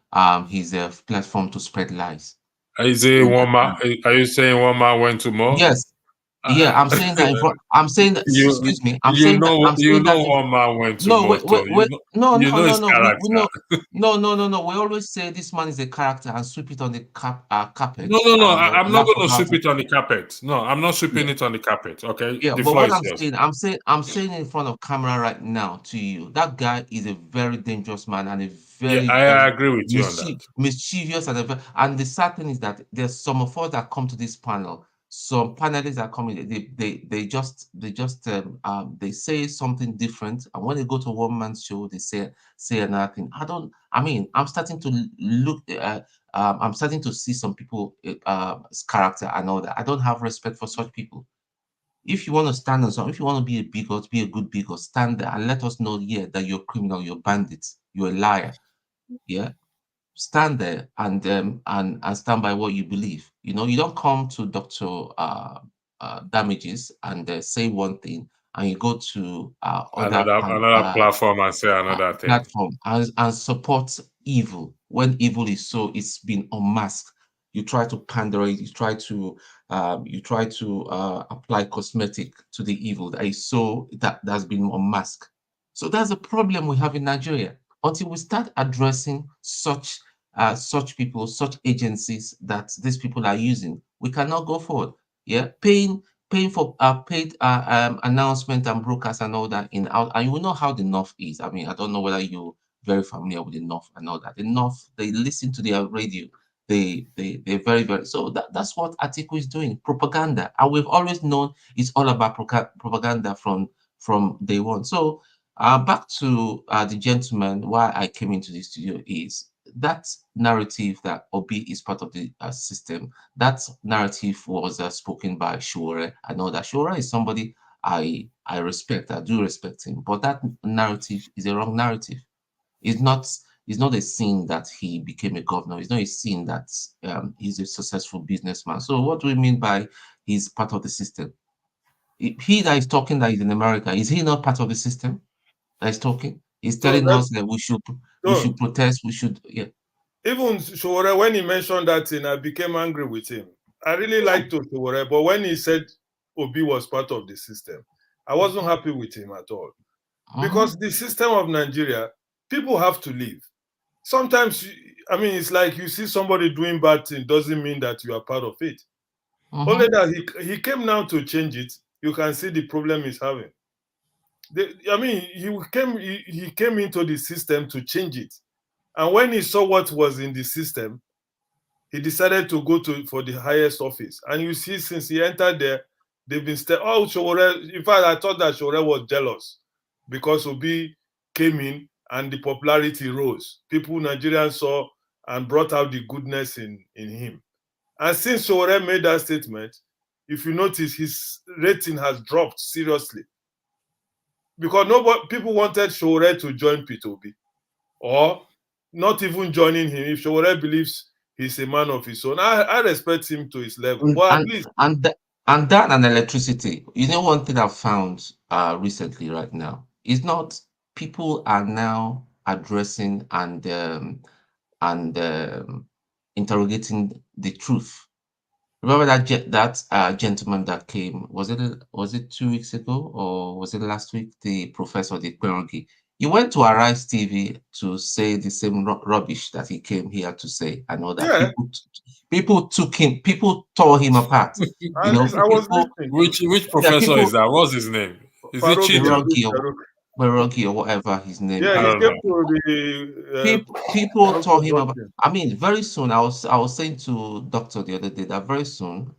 his platform to spread lies. Is it one man? Are you saying one man went to more? Yes. Yeah, I'm saying that in front. I'm saying that. you Excuse me. I'm saying that. I'm you saying that. know one man went to No, wait, motor. wait, wait. No, You no, know no, his no. We character. know. No, no, no, no. We always say this man is a character and sweep it on the carpet No. and I'm not laugh going to about sweep it. it on the carpet. No, I'm not Yeah, sweeping it on the carpet. Okay, yeah. the But floor what is yours. I'm saying in front of camera right now to you, that guy is a very dangerous man and a Yeah, very, I very agree with you on that. mischievous and the sad thing is that there's some of us that come to this panel. Some panelists are coming. They say something different, and when they go to one man show, they say another thing. I mean, I'm starting to look. I'm starting to see some people character and all that. I don't have respect for such people. If you want to stand on something, if you want to be a bigot, be a good bigot, stand there and let us know, yeah, that you're criminal, you're bandits, you're a liar. Yeah, stand there and stand by what you believe. You know, you don't come to Dr. Damages and say one thing, and you go to Another platform and say another thing. platform and support evil when evil is so it's been unmasked. You try to pander it, you try to apply cosmetic to the evil that is so that's been unmasked. So that's a problem we have in Nigeria. Until we start addressing such people, such agencies that these people are using, we cannot go forward. Yeah, paying for paid announcement and broadcast and all that in out, and you will know how the North is. I mean, I don't know whether you're very familiar with the North and all that. The North, they listen to their radio. They're very, very, so that's what Atiku is doing, propaganda. And we've always known it's all about propaganda from day one. So back to the gentleman, why I came into the studio is that narrative that Obi is part of the system. That narrative was spoken by Shore. I know that Shore is somebody I respect. I do respect him, but that narrative is a wrong narrative. It's not. It's not a sin that he became a governor. It's not a sin that he's a successful businessman. So what do we mean by he's part of the system? He that is talking that is in America, is he not part of the system that is talking? He's So telling that us that we so should protest, we should, yeah. even Showore, when he mentioned that thing, I became angry with him. I really Yeah. liked Showore, but when he said Obi was part of the system, I wasn't happy with him at all. Because the system of Nigeria, people have to live. Sometimes, I mean, it's like you see somebody doing bad thing, doesn't mean that you are part of it. Only that he came now to change it. You can see the problem he's having. I mean, he came into the system to change it. And when he saw what was in the system, he decided to go for the highest office. And you see, since he entered there, they've been Showore. In fact, I thought that Showore was jealous because Obi came in and the popularity rose. People, Nigerians saw and brought out the goodness in him. And since Showore made that statement, if you notice, his rating has dropped seriously because people wanted Showore to join P2B or not even joining him if Showore believes he's a man of his own. I respect him to his level, And but at and least and that and electricity. You know, one thing I've found recently right now is not people are now addressing and interrogating the truth. Remember that gentleman that came? Was it 2 weeks ago or was it last week? The professor, the Kwerogi. He went to Arise TV to say the same rubbish that he came here to say, and all that. yeah, People took him. People tore him apart. You at know, least I was people. listening. Which Yeah, professor is people. that? What's his name? Is it Farouk Chidi? Abdul Kwerogi or Farouk. Kwerogi or whatever his name Yeah, I he is. don't came know. to the People House of tore him apart. Justice. I mean, very soon. I was saying to Doctor the other day that very soon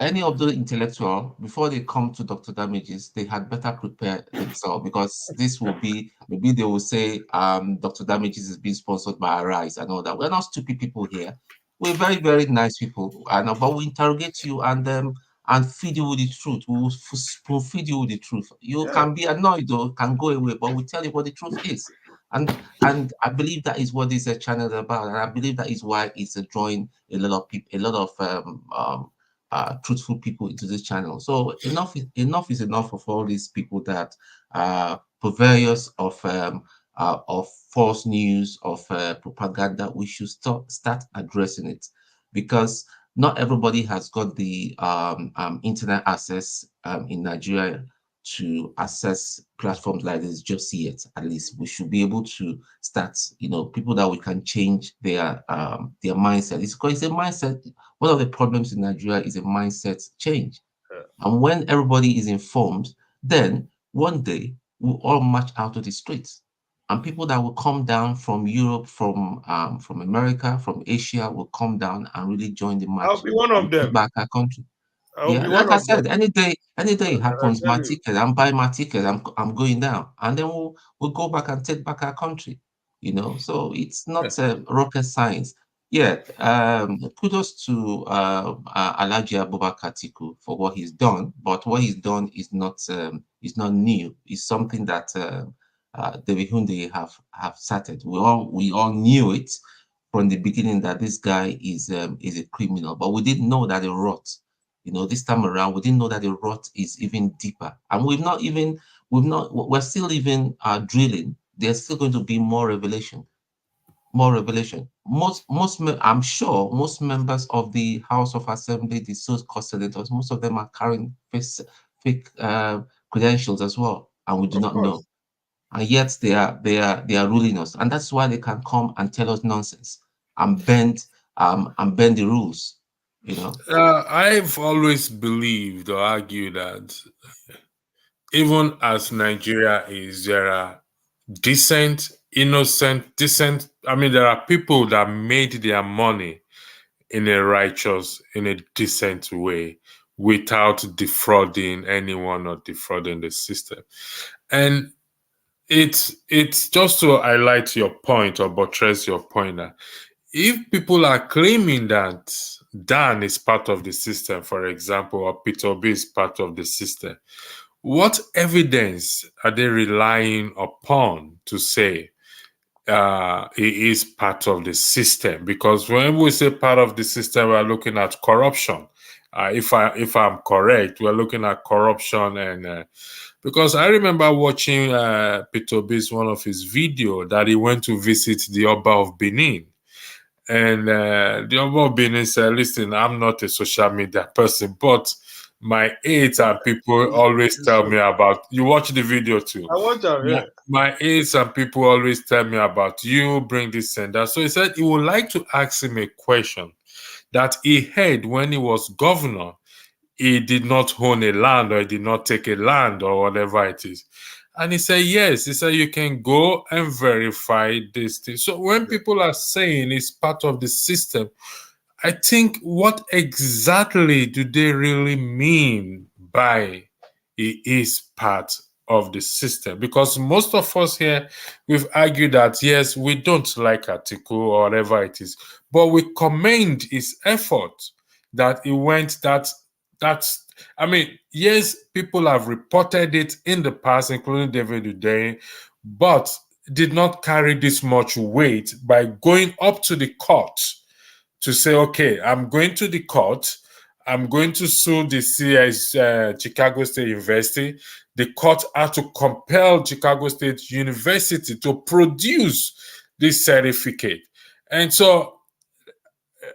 any of the intellectual, before they come to Dr. Damages, they had better prepare themselves because this will be, maybe they will say Dr. Damages is being sponsored by Arise and all that. We're not stupid people here. We're very, very nice people. But we interrogate you and feed you with the truth. We will spoon feed you with the truth. You Yeah, can be annoyed or can go away, but we tell you what the truth is. And I believe that is what this channel is about. And I believe that is why it's drawing a lot of people, a lot of truthful people into this channel. So enough is enough of all these people that purveyors of false news, of propaganda, we should start addressing it, because not everybody has got the internet access in Nigeria to access platforms like this just yet. At least we should be able to start, people that we can change their mindset. It's a mindset. One of the problems in Nigeria is a mindset change. And when everybody is informed, then one day we'll all march out to the streets. And people that will come down from Europe, from America, from Asia will come down and really join the I'll march be one of and take them. back our country. I'll Yeah, be one like I of them. said, any day it I happens, tell my you. ticket, I'm buying my ticket, I'm going down, and then we'll go back and take back our country. So it's not rocket science. Yeah, kudos to Alhaji Abubakar Atiku for what he's done, but what he's done is not new. It's something that David Hunde have started. We all knew it from the beginning that this guy is a criminal, but we didn't know that the rot. This time around, we didn't know that the rot is even deeper, and we're still even drilling. There's still going to be more revelation, more revelation. I'm sure most members of the House of Assembly, the so-called senators, most of them are carrying fake credentials as well, and we do Of not know. course. And yet they are ruling us, and that's why they can come and tell us nonsense and bend the rules. I've always believed or argued that even as Nigeria is, there are decent, innocent, decent. I mean, there are people that made their money in a righteous, in a decent way without defrauding anyone or defrauding the system. And it's just to highlight your point or buttress your point that if people are claiming that Dan is part of the system, for example, or Peter B is part of the system, what evidence are they relying upon to say he is part of the system? Because when we say part of the system, we're looking at corruption. If I'm correct, we're looking at corruption, and because I remember watching Peter B's one of his video that he went to visit the Oba of Benin. And the Oba of Benin said, listen, I'm not a social media person, but my aides and people always It's tell true. me about you. Watch the video too. I watch them, yeah. My aides and people always tell me about you, bring this and that. So he said he would like to ask him a question that he had when he was governor. He did not own a land, or he did not take a land, or whatever it is. And he said, yes. He said, you can go and verify this thing. So when people are saying it's part of the system, I think, what exactly do they really mean by it is part of the system? Because most of us here, we've argued that, yes, we don't like Atiku or whatever it is, but we commend his effort that he went that's I mean, yes, people have reported it in the past, including David Uday, but did not carry this much weight by going up to the court to say, okay, I'm going to the court, I'm going to sue the CS, Chicago State University. The court had to compel Chicago State University to produce this certificate. And so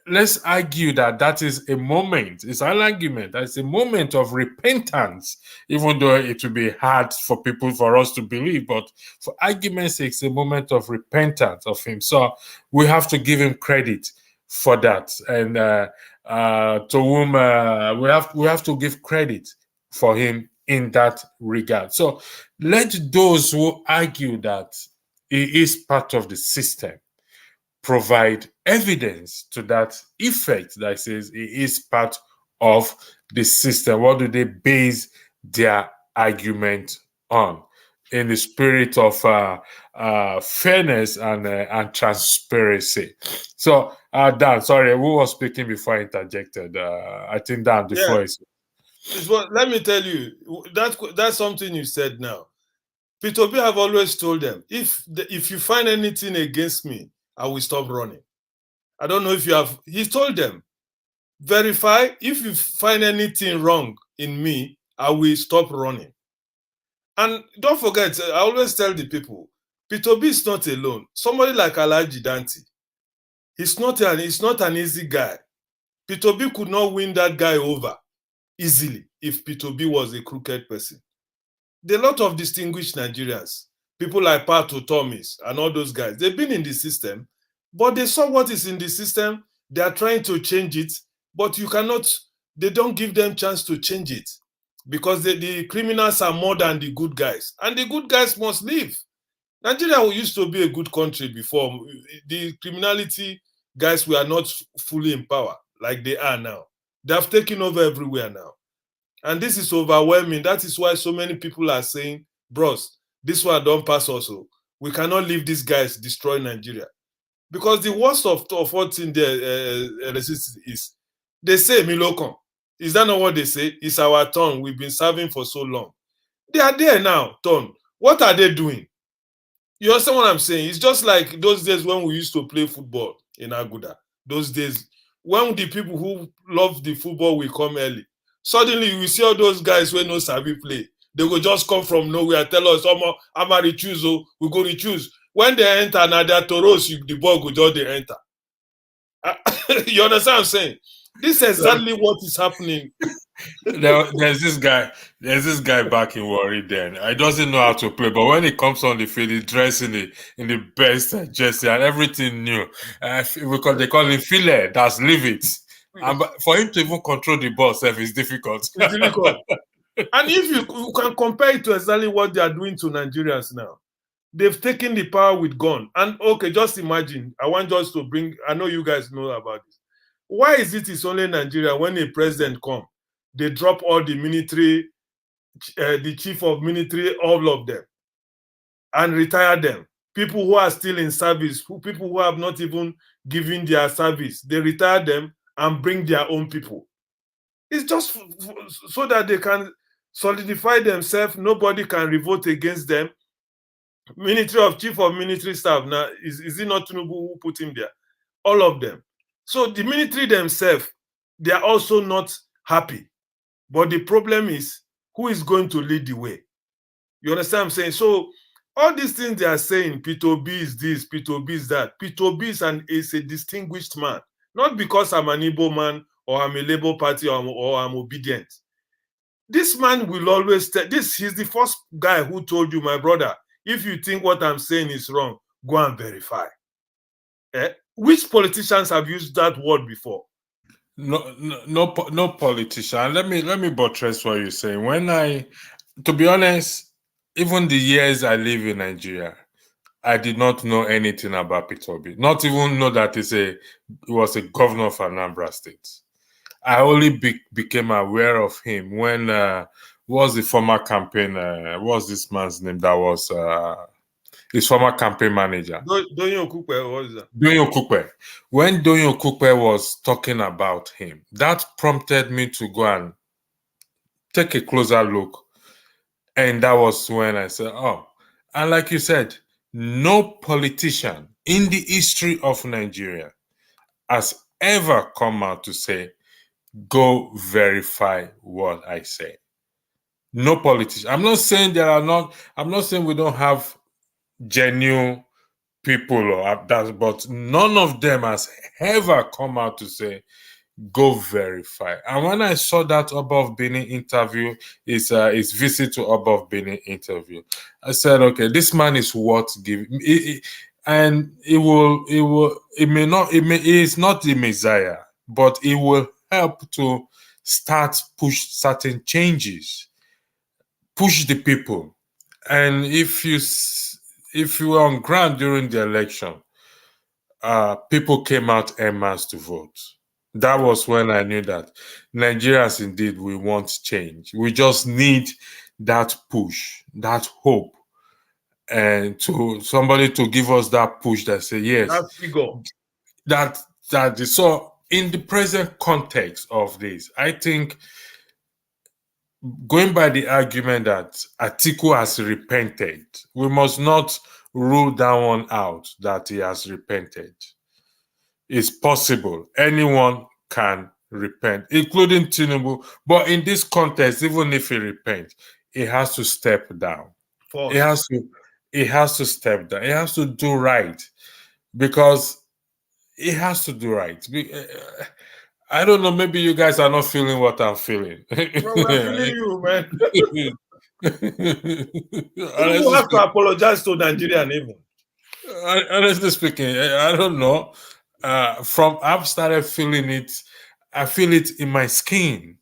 let's argue that that is a moment. It's an argument. That's a moment of repentance, even though it will be hard for us to believe. But for argument's sake, it's a moment of repentance of him. So we have to give him credit for that, and to whom we have to give credit for him in that regard. So let those who argue that he is part of the system provide evidence to that effect that says it is part of the system. What do they base their argument on? In the spirit of fairness and transparency. So, Dan, sorry, who was speaking before I interjected? I think Dan, the Yeah. floor is. Let me tell you, that's something you said now. Peter B have always told them, if you find anything against me, I will stop running. I don't know if you have. He told them, verify. If you find anything wrong in me, I will stop running. And don't forget, I always tell the people, P2B is not alone. Somebody like Alhaji Danti, he's not an easy guy. P2B could not win that guy over easily if P2B was a crooked person. There are a lot of distinguished Nigerians, people like Pato Thomas and all those guys. They've been in the system, but they saw what is in the system. They are trying to change it, but they don't give them chance to change it because the criminals are more than the good guys, and the good guys must leave. Nigeria used to be a good country before. The criminality guys were not fully in power like they are now. They have taken over everywhere now. And this is overwhelming. That is why so many people are saying, bros, this one don't pass also. We cannot leave these guys destroy Nigeria. Because the worst of what's in there is, they say, Milokon. Is that not what they say? It's our turn. We've been serving for so long. They are there now, turn. What are they doing? You understand what I'm saying? It's just like those days when we used to play football in Aguda. Those days when the people who love the football will come early. Suddenly we see all those guys who no sabi play. They will just come from nowhere, tell us, I'm a choose, we go to choose. When they enter, now they're toros, the ball go just they enter. You understand what I'm saying? This is exactly what is happening. There's this guy back in Warri then. He doesn't know how to play, but when he comes on the field, he dresses in the best jersey and everything new. Because they call him filler, that's leave it. And for him to even control the ball self is difficult. It's difficult. And if you can compare it to exactly what they are doing to Nigerians now, they've taken the power with gun. And okay, just imagine, I want just to bring, I know you guys know about this. Why is it's only Nigeria when a president come, they drop all the military, the chief of military, all of them, and retire them? People who are still in service, people who have not even given their service, they retire them and bring their own people. It's just so that they can solidify themselves. Nobody can revolt against them. Chief of military staff, now is it not Tinubu who put him there? All of them. So the military themselves, they are also not happy. But the problem is, who is going to lead the way? You understand what I'm saying? So all these things they are saying, P2B is this, P2B is that. P2B is a distinguished man. Not because I'm an Igbo man or I'm a Labour Party or I'm obedient. This man will always tell, he's the first guy who told you, my brother, if you think what I'm saying is wrong, go and verify. Which politicians have used that word before? No politician. Let me buttress what you're saying. To be honest, even the years I live in Nigeria, I did not know anything about P2B. Not even know that he was a governor of Anambra State. I only became aware of him when was the former campaign. What's this man's name? That was his former campaign manager. Doyin Okupe, what is that? Doyin Okupe. When Doyin Okupe was talking about him, that prompted me to go and take a closer look. And that was when I said, oh, and like you said, no politician in the history of Nigeria has ever come out to say, go verify what I say. No politician. I'm not saying we don't have genuine people or that, but none of them has ever come out to say, go verify. And when I saw that Above Benin interview, his visit to Above Benin interview, I said, okay, this man is worth giving. And he is not the Messiah, but it will help to push certain changes, push the people. And if you were on ground during the election, people came out en masse to vote. That was when I knew that Nigerians indeed, we want change. We just need that push, that hope, and to somebody to give us that push that say yes. That figure. That is so. In the present context of this, I think going by the argument that Atiku has repented, we must not rule that one out, that he has repented. It's possible. Anyone can repent, including Tinubu. But in this context, even if he repents, it has to step down. First. It has to step down. It has to do right, because it has to do right. I don't know. Maybe you guys are not feeling what I'm feeling. Bro, we're feeling you, man. You honestly have to apologize to Nigerian even. Honestly speaking, I don't know. From I've started feeling it. I feel it in my skin,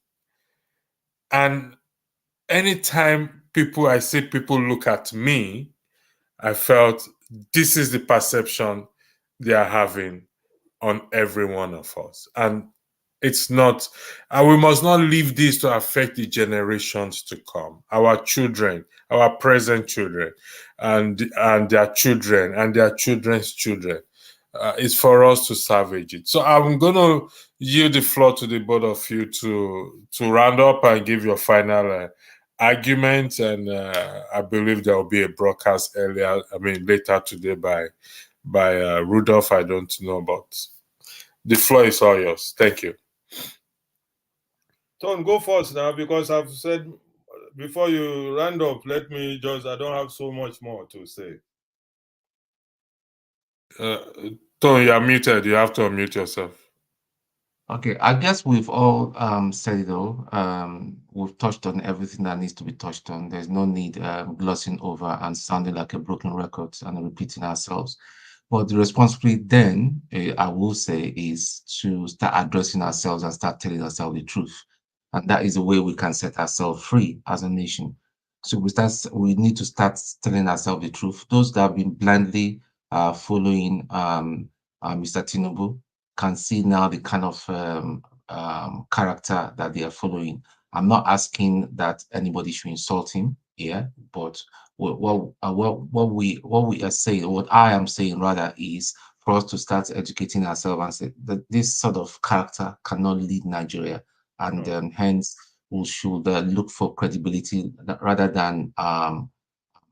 and anytime I see people look at me, I felt this is the perception they are having on every one of us. And it's not, and we must not leave this to affect the generations to come, our children, our present children, and their children and their children's children. It's for us to salvage it. So I'm gonna yield the floor to the both of you to round up and give your final argument. And I believe there will be a broadcast later today by Rudolph. I don't know, but the floor is all yours. Thank you. Tom, go first now, because I've said before you round up, I don't have so much more to say. Tom, you are muted. You have to unmute yourself. Okay, I guess we've all said it all. We've touched on everything that needs to be touched on. There's no need glossing over and sounding like a broken record and repeating ourselves. But the responsibility then, I will say, is to start addressing ourselves and start telling ourselves the truth. And that is the way we can set ourselves free as a nation. So we need to start telling ourselves the truth. Those that have been blindly following Mr. Tinubu can see now the kind of character that they are following. I'm not asking that anybody should insult him here, but what we are saying, what I am saying rather, is for us to start educating ourselves and say that this sort of character cannot lead Nigeria, and hence we should look for credibility rather than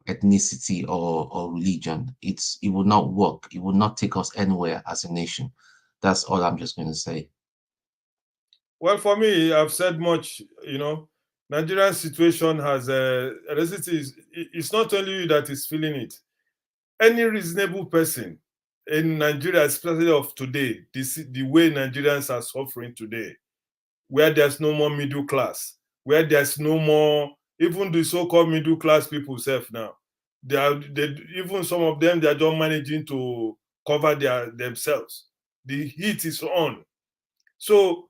ethnicity or religion. It will not work. It will not take us anywhere as a nation. That's all I'm just going to say. Well, for me, I've said much. Nigerian situation has it's not only you that is feeling it. Any reasonable person in Nigeria, especially of today, the way Nigerians are suffering today, where there's no more middle class, where there's no more, even the so-called middle class people self now, even some of them, they're just managing to cover themselves. The heat is on. So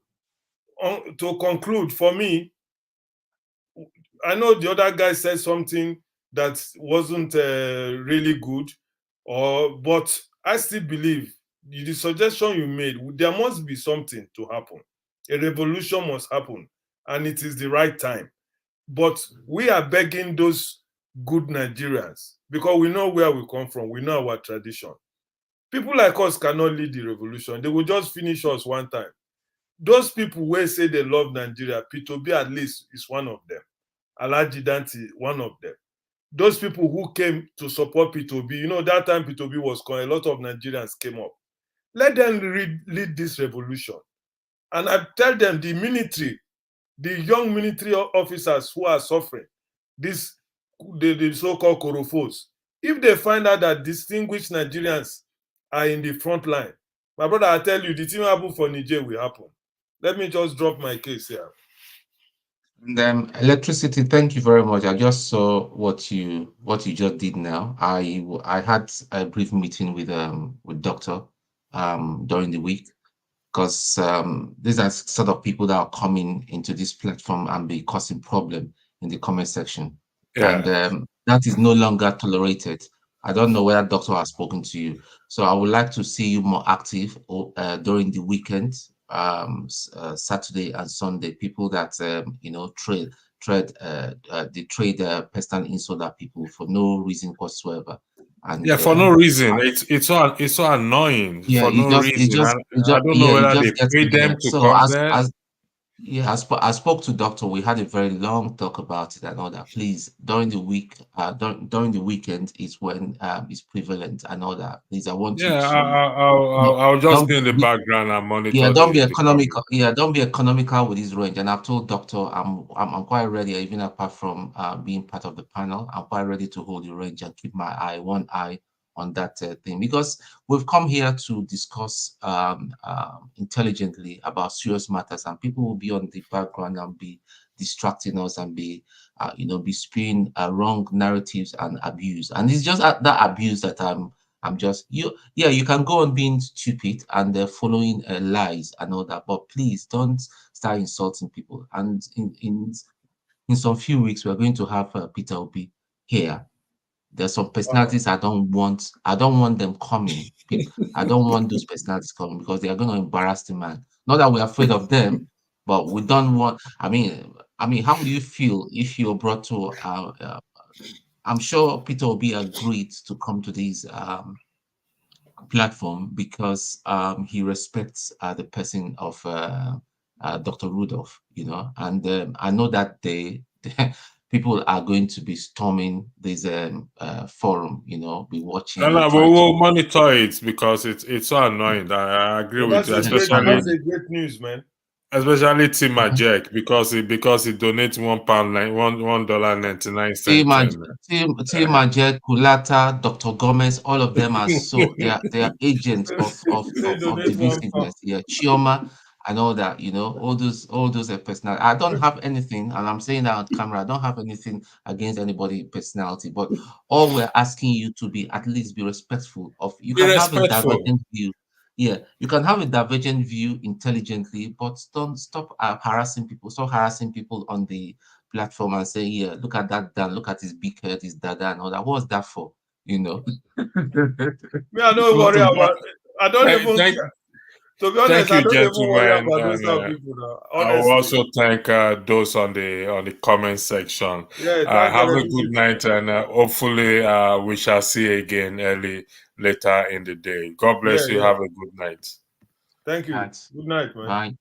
to conclude, for me, I know the other guy said something that wasn't really good, but I still believe the suggestion you made, there must be something to happen. A revolution must happen, and it is the right time. But we are begging those good Nigerians, because we know where we come from, we know our tradition. People like us cannot lead the revolution. They will just finish us one time. Those people who say they love Nigeria, P2B at least is one of them. Alhaji Danti, one of them. Those people who came to support P2B, that time P2B was coming, a lot of Nigerians came up. Let them lead this revolution. And I tell them, the military, the young military officers who are suffering, the so-called Korofos, if they find out that distinguished Nigerians are in the front line, my brother, I tell you, the thing happen for Niger will happen. Let me just drop my case here. And electricity, thank you very much. I just saw what you just did now. I had a brief meeting with doctor during the week, because these are sort of people that are coming into this platform and be causing problem in the comment section. Yeah. And that is no longer tolerated. I don't know whether doctor has spoken to you. So I would like to see you more active during the weekend, Saturday and Sunday. People that trade pestle insult at people for no reason whatsoever. And for no reason. It's so annoying. Yeah, for no reason. I don't know whether they pay them to come there. Yeah, I spoke to doctor. We had a very long talk about it and all that. Please, during the week, during the weekend is when it's prevalent and all that. Please, I want you Yeah, to, no, I'll just don't be in the be, background and yeah, monitor don't be the comment. economical. Yeah, don't be economical with this range. And I've told doctor, I'm quite ready, even apart from being part of the panel. I'm quite ready to hold the range and keep one eye on that thing, because we've come here to discuss intelligently about serious matters, and people will be on the background and be distracting us and be be spewing wrong narratives and abuse. And it's just that abuse that I'm just you. Yeah, you can go on being stupid and following lies and all that, but please don't start insulting people. And in some few weeks, we're going to have Peter Obi here. There's some personalities I don't want. I don't want them coming. I don't want those personalities coming because they are going to embarrass the man. Not that we're afraid of them, but we don't want. I mean, how would you feel if you're brought to? I'm sure Peter Obi agreed to come to these platform because he respects the person of Dr. Rudolph, and I know that people are going to be storming this forum, be No, watching and no, but try to. we'll monitor it because it's so annoying. I agree But with you, that's a Yeah, great, especially that's and a great news, man. Tim Majek because he donates £1 $1 99 cent Team, and Team Majek, Kulata, Dr. Gomez, all of them are so they are agents So, of donate £1. divisiveness. Yeah, Chioma and all that, all those are personal. I don't have anything, and I'm saying that on camera, I don't have anything against anybody personality, but all we're asking you to be at least be respectful of. You be can have a respectful. divergent view. Yeah, you can have a divergent view intelligently, but don't stop harassing people. Stop harassing people on the platform and say, yeah, look at that Dan, look at his big head, his dada and all that. What's that for? You know? Me, I don't Want worry to about. I don't Thank, even. thank, To be honest, thank I you, don't even worry gentlemen. about those type of people now. I will Honestly. also thank those on the comment section. Yeah, thank Have a LMC good too. night, and hopefully we shall see you again later in the day. God bless you. Yeah. Have a good night. Thank you. Thanks. Good night, man. Bye.